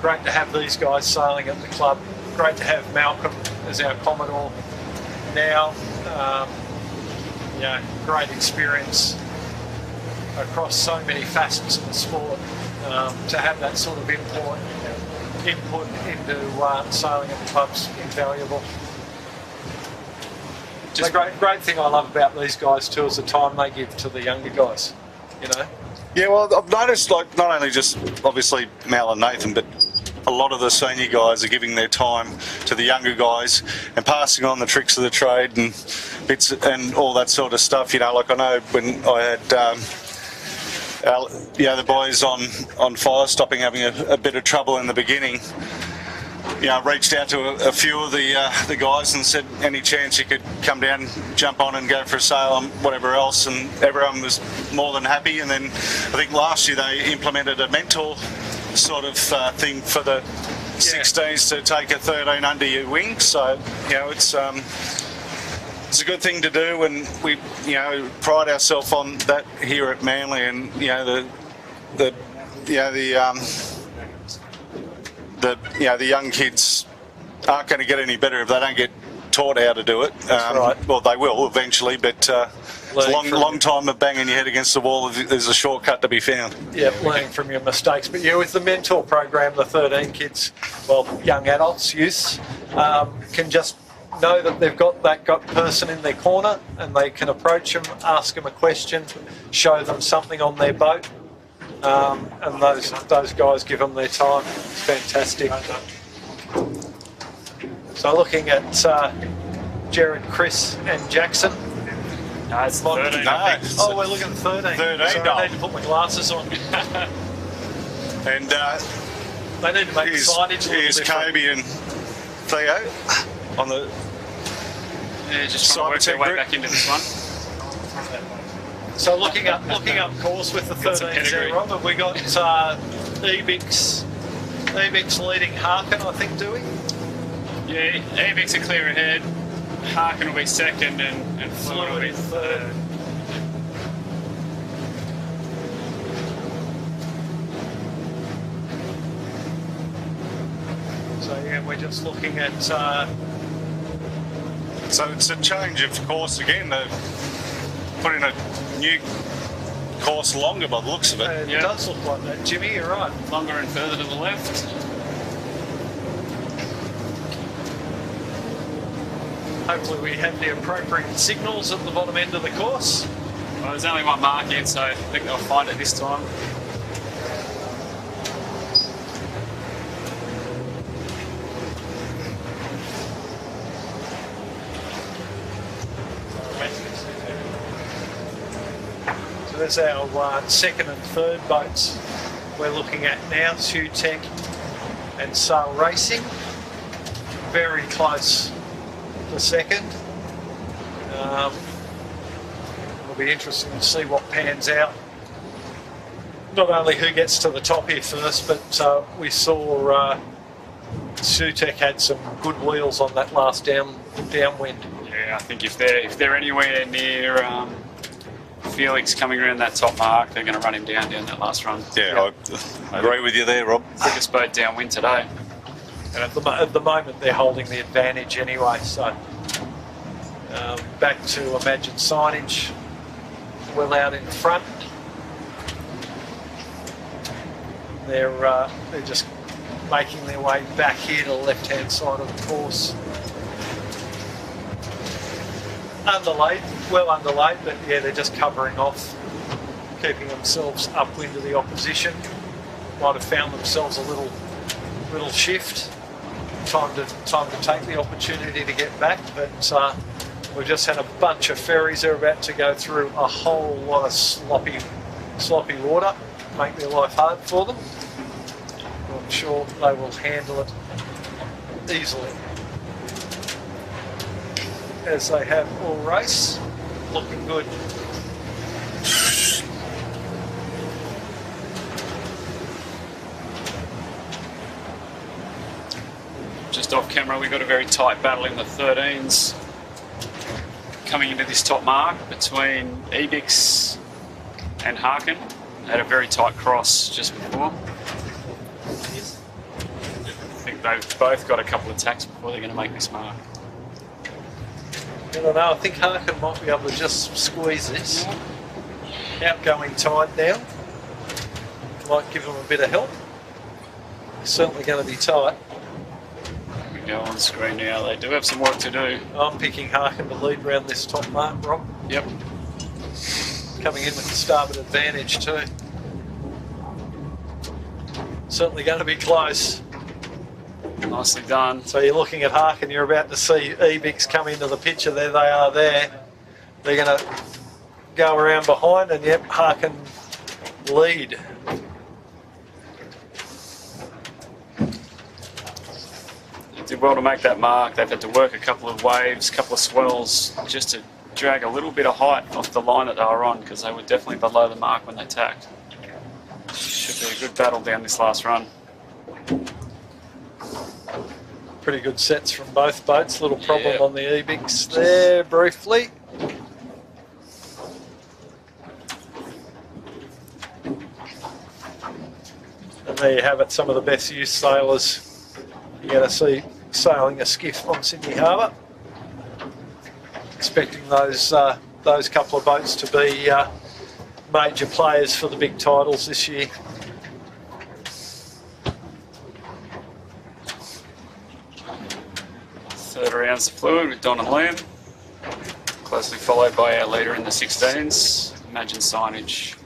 great to have these guys sailing at the club. Great to have Malcolm as our Commodore now. Great experience across so many facets of the sport. To have that sort of input into sailing at the club's invaluable. The great thing I love about these guys too is the time they give to the younger guys, you know. Yeah, well, I've noticed, like, not only just obviously Mal and Nathan, but a lot of the senior guys are giving their time to the younger guys and passing on the tricks of the trade and bits and all that sort of stuff. You know, like I know when I had, the boys on fire stopping having a bit of trouble in the beginning. You know, reached out to a few of the guys and said any chance you could come down, jump on and go for a sail and whatever else, and everyone was more than happy. And then I think last year they implemented a mentor sort of thing for the 16s to take a 13 under your wing. So, you know, it's a good thing to do, and we, you know, pride ourselves on that here at Manly. And you know, the young kids aren't going to get any better if they don't get taught how to do it. Right. Well, they will eventually, but it's a long time of banging your head against the wall. There's a shortcut to be found. Yeah, learning from your mistakes. But yeah, with the mentor program, the 13 kids, well, young adults, youths, can just know that they've got that person in their corner, and they can approach them, ask them a question, show them something on their boat. And those guys give them their time. It's fantastic. So looking at Jared, Chris and Jackson. No, it's 13. No. Oh, we're looking at 13. 13. So I need to put my glasses on. And they need to make the signage a little here's different. Kobe and Theo on the just trying to work their way back into this one. So looking up course with the 13s there, Rob, have we got Ebix leading Harkin, I think, do we? Yeah, Ebix are clear ahead. Harkin will be second and Fluid will be third. So yeah, we're just looking at... So it's a change of course again. They've put in a new course longer by the looks of it. It does look like that, Jimmy, you're right. Longer and further to the left. Hopefully we have the appropriate signals at the bottom end of the course. Well, there's only one mark in, so I think they'll find it this time. So there's our second and third boats we're looking at now, Sue Tech and Sail Racing. Very close to second. It'll be interesting to see what pans out. not only who gets to the top here first, but we saw Sutek had some good wheels on that last downwind. Yeah, I think if they're anywhere near Felix coming around that top mark, they're going to run him down that last run. Yeah, I agree with you there, Rob. Quickest boat downwind today. And at the moment, they're holding the advantage anyway. So back to Imagine Signage, well out in front. They're just making their way back here to the left-hand side of the course. Underlaid, well underlaid, but yeah, they're just covering off, keeping themselves upwind of the opposition. Might have found themselves a little shift. Time to take the opportunity to get back, but we've just had a bunch of ferries. They're about to go through a whole lot of sloppy water, make their life hard for them. I'm sure they will handle it easily, as they have all race. Looking good. Just off camera, we got a very tight battle in the 13s coming into this top mark between Ebix and Harkin. They had a very tight cross just before. I think they've both got a couple of tacks before they're going to make this mark. I don't know, I think Harkin might be able to just squeeze this. Outgoing tide now. Might give them a bit of help. Certainly going to be tight. We go on screen now, they do have some work to do. I'm picking Harkin to lead round this top mark, Rob. Yep. Coming in with the starboard advantage too. Certainly going to be close. Nicely done. So you're looking at Harkin, you're about to see Ebix come into the picture. There they are there. They're going to go around behind and yep, Harkin lead. They did well to make that mark. They've had to work a couple of waves, a couple of swells, just to drag a little bit of height off the line that they were on, because they were definitely below the mark when they tacked. Should be a good battle down this last run. Pretty good sets from both boats. Little problem on the Ebix there briefly. And there you have it, some of the best used sailors you're going to see sailing a skiff on Sydney Harbour. Expecting those couple of boats to be major players for the big titles this year. Third round's the fluid with Don and Liam, closely followed by our leader in the 16s, Imagine Signage.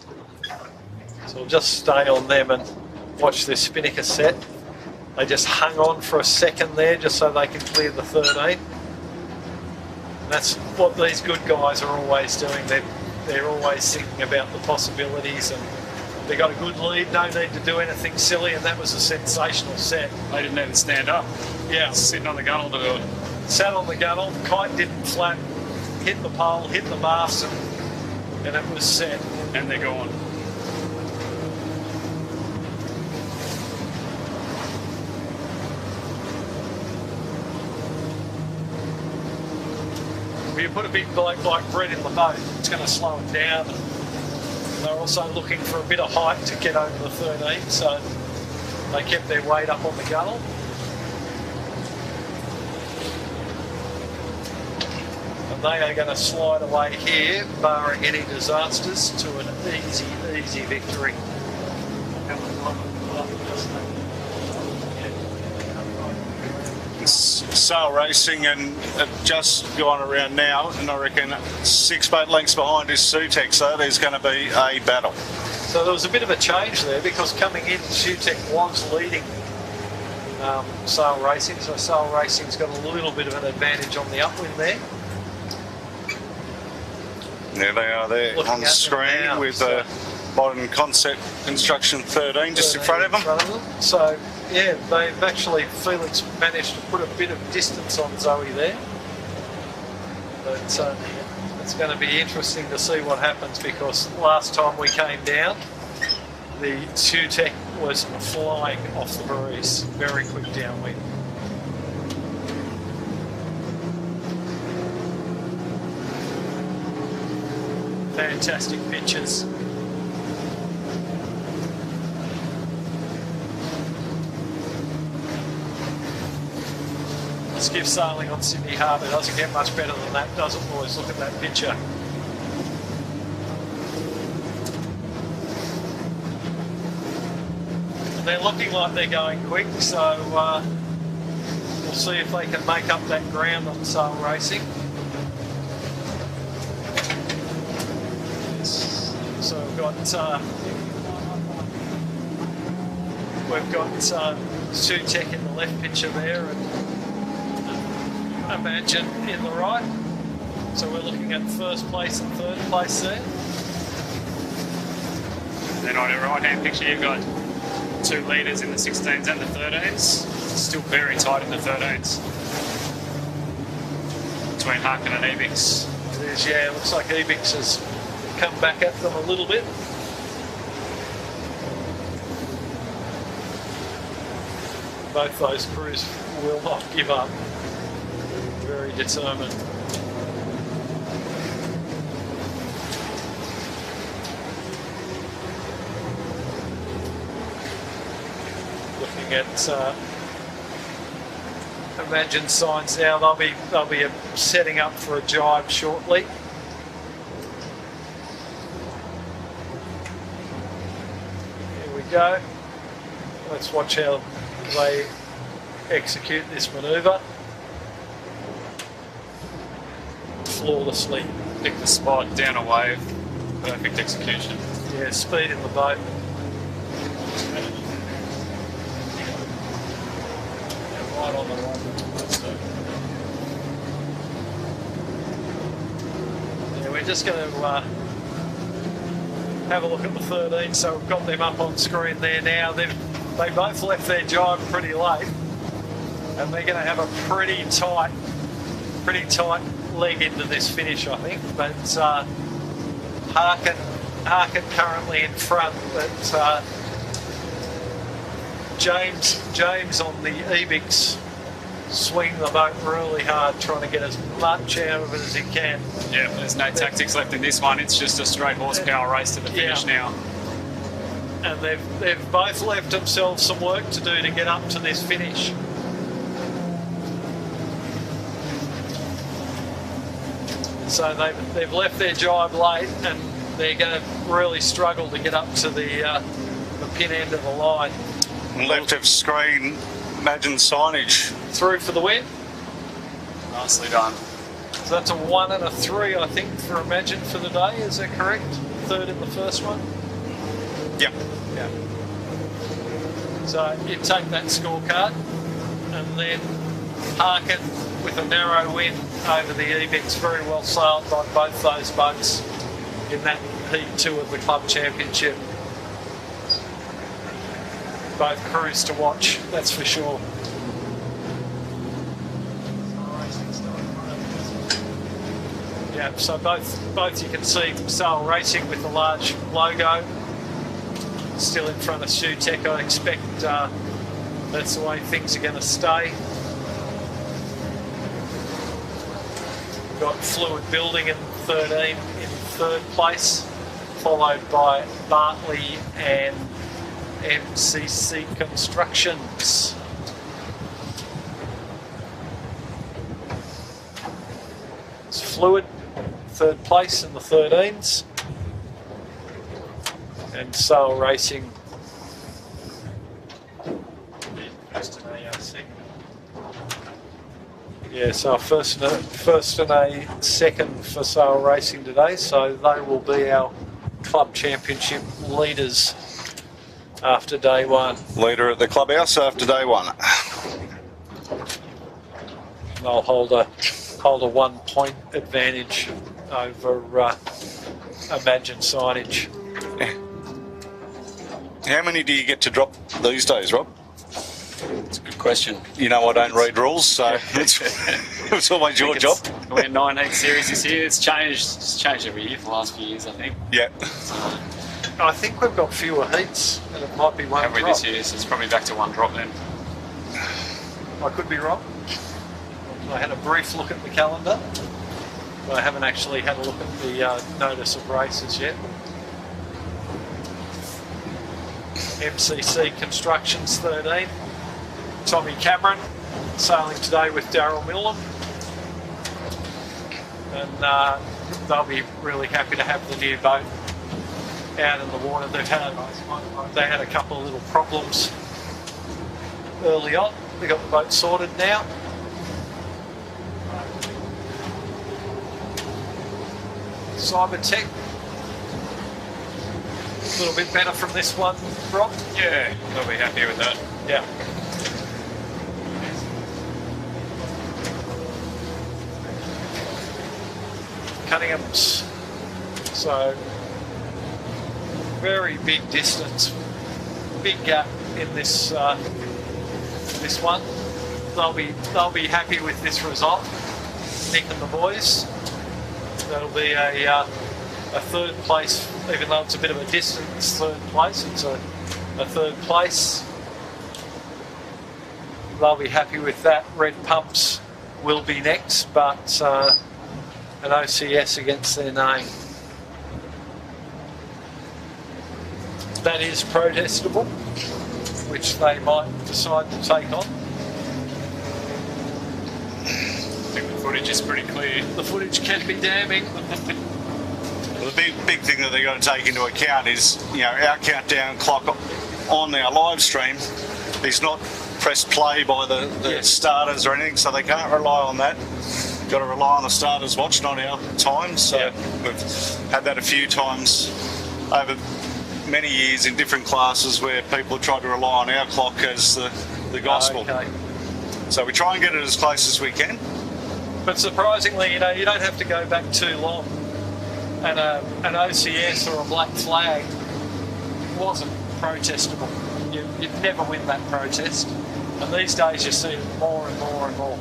So we'll just stay on them and watch this Spinnaker set. They just hung on for a second there just so they can clear the 13. And that's what these good guys are always doing. They're always thinking about the possibilities, and they got a good lead, no need to do anything silly, and that was a sensational set. They didn't even stand up. Yeah. Sitting on the gunnel to do it. Sat on the gunnel, kite didn't flap, hit the pole, hit the mast, and it was set. And they're gone. When you put a big bloke like Brett in the boat, it's going to slow it down. They're also looking for a bit of height to get over the 13, so they kept their weight up on the gunnel. And they are going to slide away here, barring any disasters, to an easy victory. Sail racing and just gone around now, and I reckon 6 boat lengths behind is Sutek, so there's going to be a battle. So there was a bit of a change there, because coming in, Sutek was leading Sail Racing, so Sail Racing's got a little bit of an advantage on the upwind there. There they are there on screen now, with a modern concept construction 13 just in front of them. So yeah, they've actually, Felix managed to put a bit of distance on Zoe there. But it's going to be interesting to see what happens, because last time we came down, the SUTEC was flying off the breeze, very quick downwind. Fantastic pictures. Skiff sailing on Sydney Harbour doesn't get much better than that, does it, boys? Look at that picture. And they're looking like they're going quick, so we'll see if they can make up that ground on sail racing. So we've got SUTEC in the left picture there, and Imagine in the right. So we're looking at first place and third place there. Then on the right hand picture you've got 2 leaders in the 16s and the 13s. Still very tight in the 13s. Between Harkin and Ebix. It is, yeah, it looks like Ebix has come back at them a little bit. Both those crews will not give up. Very determined. Looking at Imagine signs now. They'll be setting up for a jibe shortly. Here we go. Let's watch how they execute this manoeuvre. Flawlessly. Pick the spot, down a wave, perfect execution. Yeah, speed in the boat. Right on the right. Yeah, we're just going to have a look at the 13. So we've got them up on screen there now. They both left their jibe pretty late, and they're going to have a pretty tight leg into this finish, I think. But Harkin currently in front, but James on the Ebix swing the boat really hard, trying to get as much out of it as he can. Yeah, there's no tactics left in this one. It's just a straight horsepower race to the finish now. And they've both left themselves some work to do to get up to this finish. So they've left their jibe late, and they're going to really struggle to get up to the pin end of the line. Left of screen, Imagine signage. Through for the win. Nicely done. So that's a 1 and a 3, I think, for Imagine for the day. Is that correct? Third in the first one? Yep. Yeah. So you take that scorecard, and then Harkin with a narrow win over the Ebix, very well sailed by both those boats in that Heat 2 of the Club Championship. Both crews to watch, that's for sure. Yeah, so both you can see Sail Racing with the large logo still in front of SUTEC. I expect that's the way things are going to stay. Got Fluid Building in 13 in third place, followed by Bartley and MCC Constructions. It's Fluid, third place in the 13s, and Sail Racing first in a second. Yeah, so first and a second for Sail Racing today, so they will be our Club Championship leaders after day one. Leader at the clubhouse after day one. They'll hold a 1 point advantage over Imagine signage. How many do you get to drop these days, Rob? It's a good question. You know I don't read rules, so it's always your job. We're 9 heat series this year. It's changed every year for the last few years, I think. Yeah. So, I think we've got fewer heats, and it might be one Have we drop. this year? So it's probably back to 1 drop then. I could be wrong. I had a brief look at the calendar, but I haven't actually had a look at the notice of races yet. MCC Constructions 13. Tommy Cameron sailing today with Daryl Millam. And they'll be really happy to have the new boat out in the water. They had a couple of little problems early on. They got the boat sorted now. Cybertech, a little bit better from this one, Rob. Yeah, they'll be happy with that. Yeah. Cunningham's, so very big distance, big gap in this this one. They'll be happy with this result. Nick and the boys. That'll be a third place, even though it's a bit of a distance. Third place, it's a third place. They'll be happy with that. Red Pumps will be next, but an OCS against their name. That is protestable, which they might decide to take on. I think the footage is pretty clear. The footage can be damning. Well, the big thing that they've got to take into account is, you know, our countdown clock on our live stream is not pressed play by the starters or anything, so they can't rely on that. Got to rely on the starters' watch, not our time. So we've had that a few times over many years in different classes where people have tried to rely on our clock as the gospel. Okay. So we try and get it as close as we can. But surprisingly, you know, you don't have to go back too long. And an OCS or a black flag wasn't protestable. You'd never win that protest. And these days you see it more and more and more.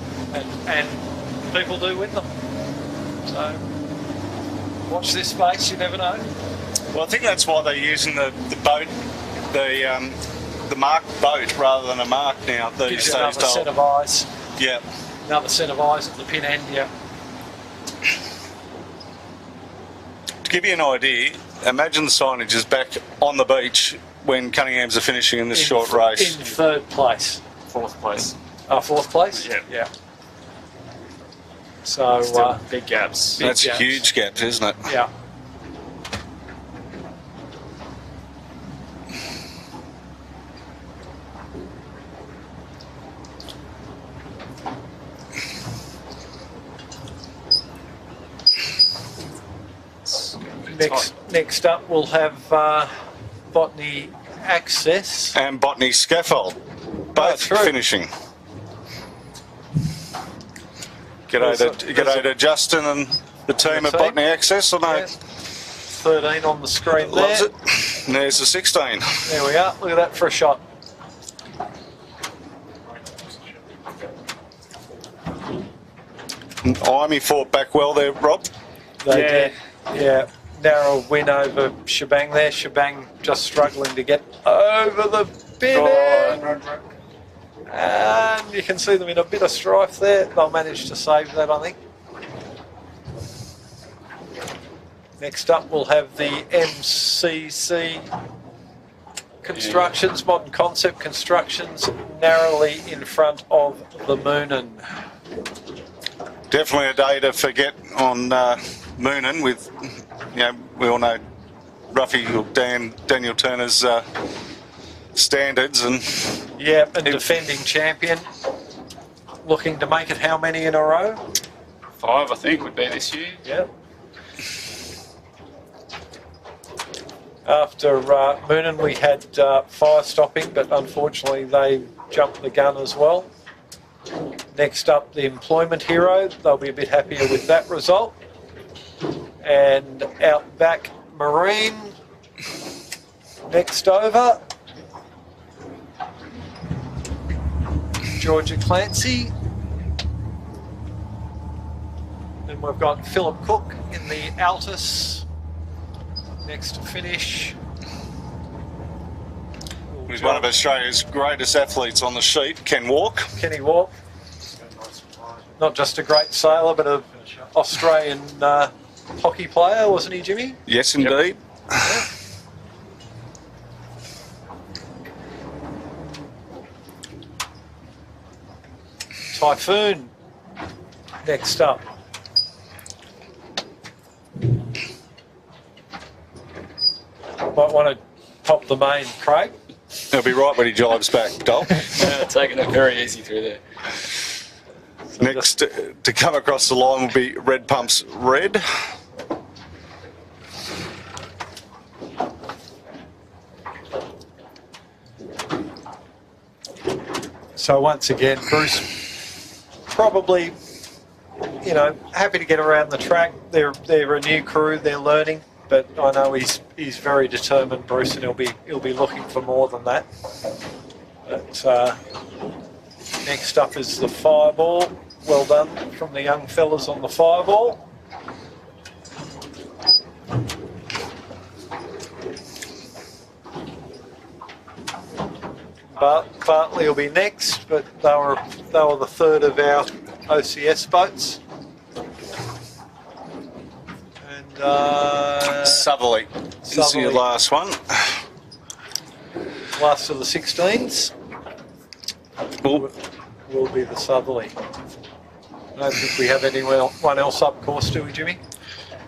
And people do win them. So watch this space, you never know. Well, I think that's why they're using the boat, the marked boat rather than a mark now these Gives days. you another set of eyes. Yeah. Another set of eyes at the pin end, yeah. To give you an idea, imagine the signage is back on the beach when Cunningham's are finishing in this short race. In third place. 4th place. Fourth place? Yeah. Yeah. So, Still big gaps. big That's gaps. a huge gap, isn't it? Yeah. Next up, we'll have Botany Access. And Botany Scaffold, both true. finishing. G'day to Justin and the team at team. Botany Access. I know. Yeah. 13 on the screen there. Loves it. And there's the 16. There we are. Look at that for a shot. Imey fought back well there, Rob. They did. Yeah. Narrow win over Shebang there. Shebang just struggling to get over the bin end. And you can see them in a bit of strife there. They'll manage to save that, I think. Next up, we'll have the MCC Constructions, Modern Concept Constructions, narrowly in front of the Moonen. Definitely a day to forget on Moonen with, you know, we all know Ruffy or Daniel Turner's standards. And yeah, and defending champion. Looking to make it how many in a row? 5, I think, would be this year. Yeah. After Moonen, we had fire stopping, but unfortunately they jumped the gun as well. Next up, the Employment Hero. They'll be a bit happier with that result. And Outback Marine. Next over, Georgia Clancy. Then we've got Philip Cook in the Altus. Next to finish. who's one of Australia's greatest athletes on the sheet, can walk. Can he walk? Not just a great sailor, but an Australian hockey player, wasn't he, Jimmy? Yes, indeed. Typhoon next up. Might want to top the main, Craig. He'll be right when he jives back, Dol. Taking it very easy through there. Next to come across the line will be Red Pumps Red. So once again, Bruce probably, you know, happy to get around the track. They're a new crew, they're learning, but I know he's very determined, Bruce, and he'll be looking for more than that. But next up is the fireball. Well done from the young fellas on the fireball. Bartley will be next, but they were the third of our OCS boats. And Southerly is your last one. Last of the 16s will be the Southerly. I don't think we have anyone else up course, do we, Jimmy?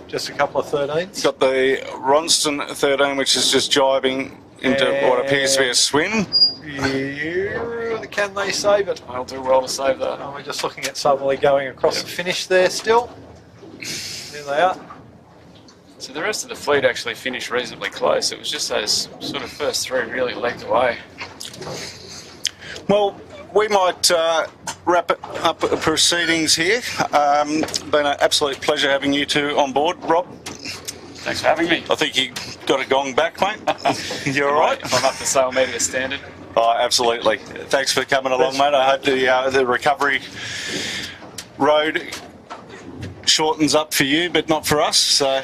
Just a couple of 13s. Got the Ronston 13, which is just jiving into what appears to be a swim. Can they save it? I'll do well to save that. Oh, we're just looking at Southerly going across the finish there still. There they are. So the rest of the fleet actually finished reasonably close. It was just those sort of first three really legged away. Well, we might wrap up the proceedings here. Been an absolute pleasure having you two on board. Rob? Thanks for having me. I think you got a gong back, mate. You all right? If I'm up to sail media standard. Oh, absolutely. Thanks for coming along, mate. I hope the recovery road shortens up for you, but not for us. So,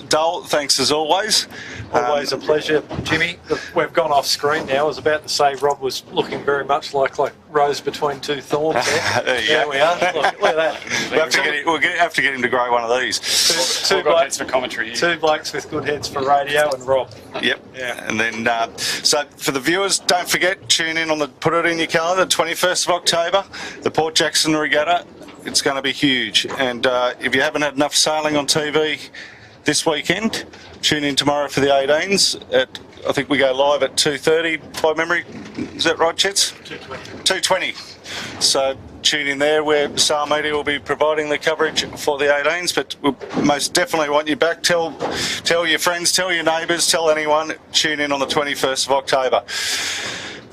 Dole, thanks as always. Always a pleasure, Jimmy. We've gone off screen now. I was about to say Rob was looking very much like rose between two thorns there. There we are. Look at that. We'll have to get him to grow one of these. Two blokes for commentary here. Two blokes with good heads for radio and Rob. Yep. Yeah. And then, so for the viewers, don't forget, tune in put it in your calendar, 21st of October, the Port Jackson Regatta. It's going to be huge. And if you haven't had enough sailing on TV this weekend, tune in tomorrow for the 18s. I think we go live at 2:30 by memory. Is that right, Chets? 2:20. So tune in there where Sail Media will be providing the coverage for the 18s, but we most definitely want you back. Tell your friends, tell your neighbours, tell anyone. Tune in on the 21st of October.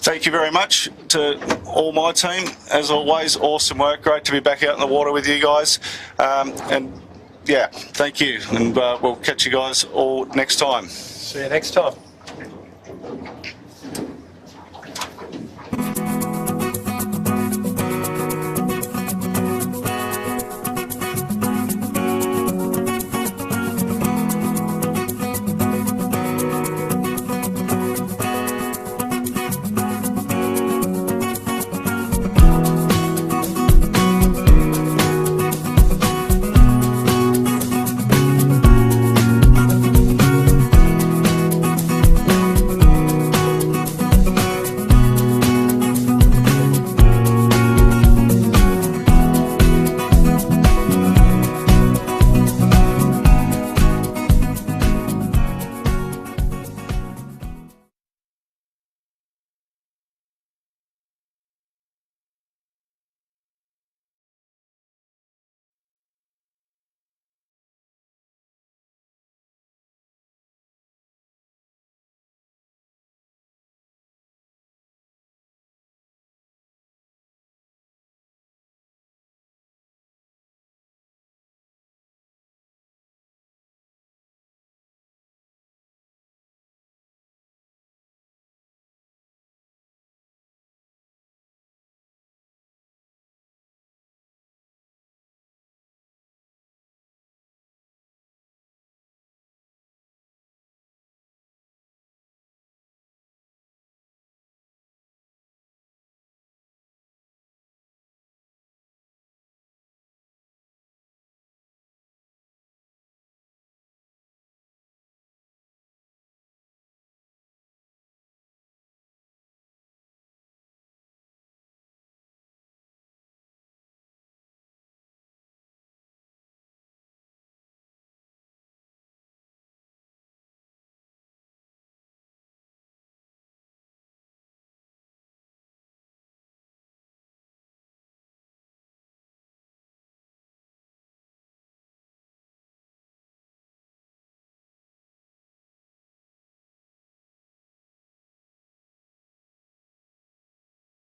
Thank you very much to all my team. As always, awesome work. Great to be back out in the water with you guys. And yeah, thank you. And we'll catch you guys all next time. See you next time.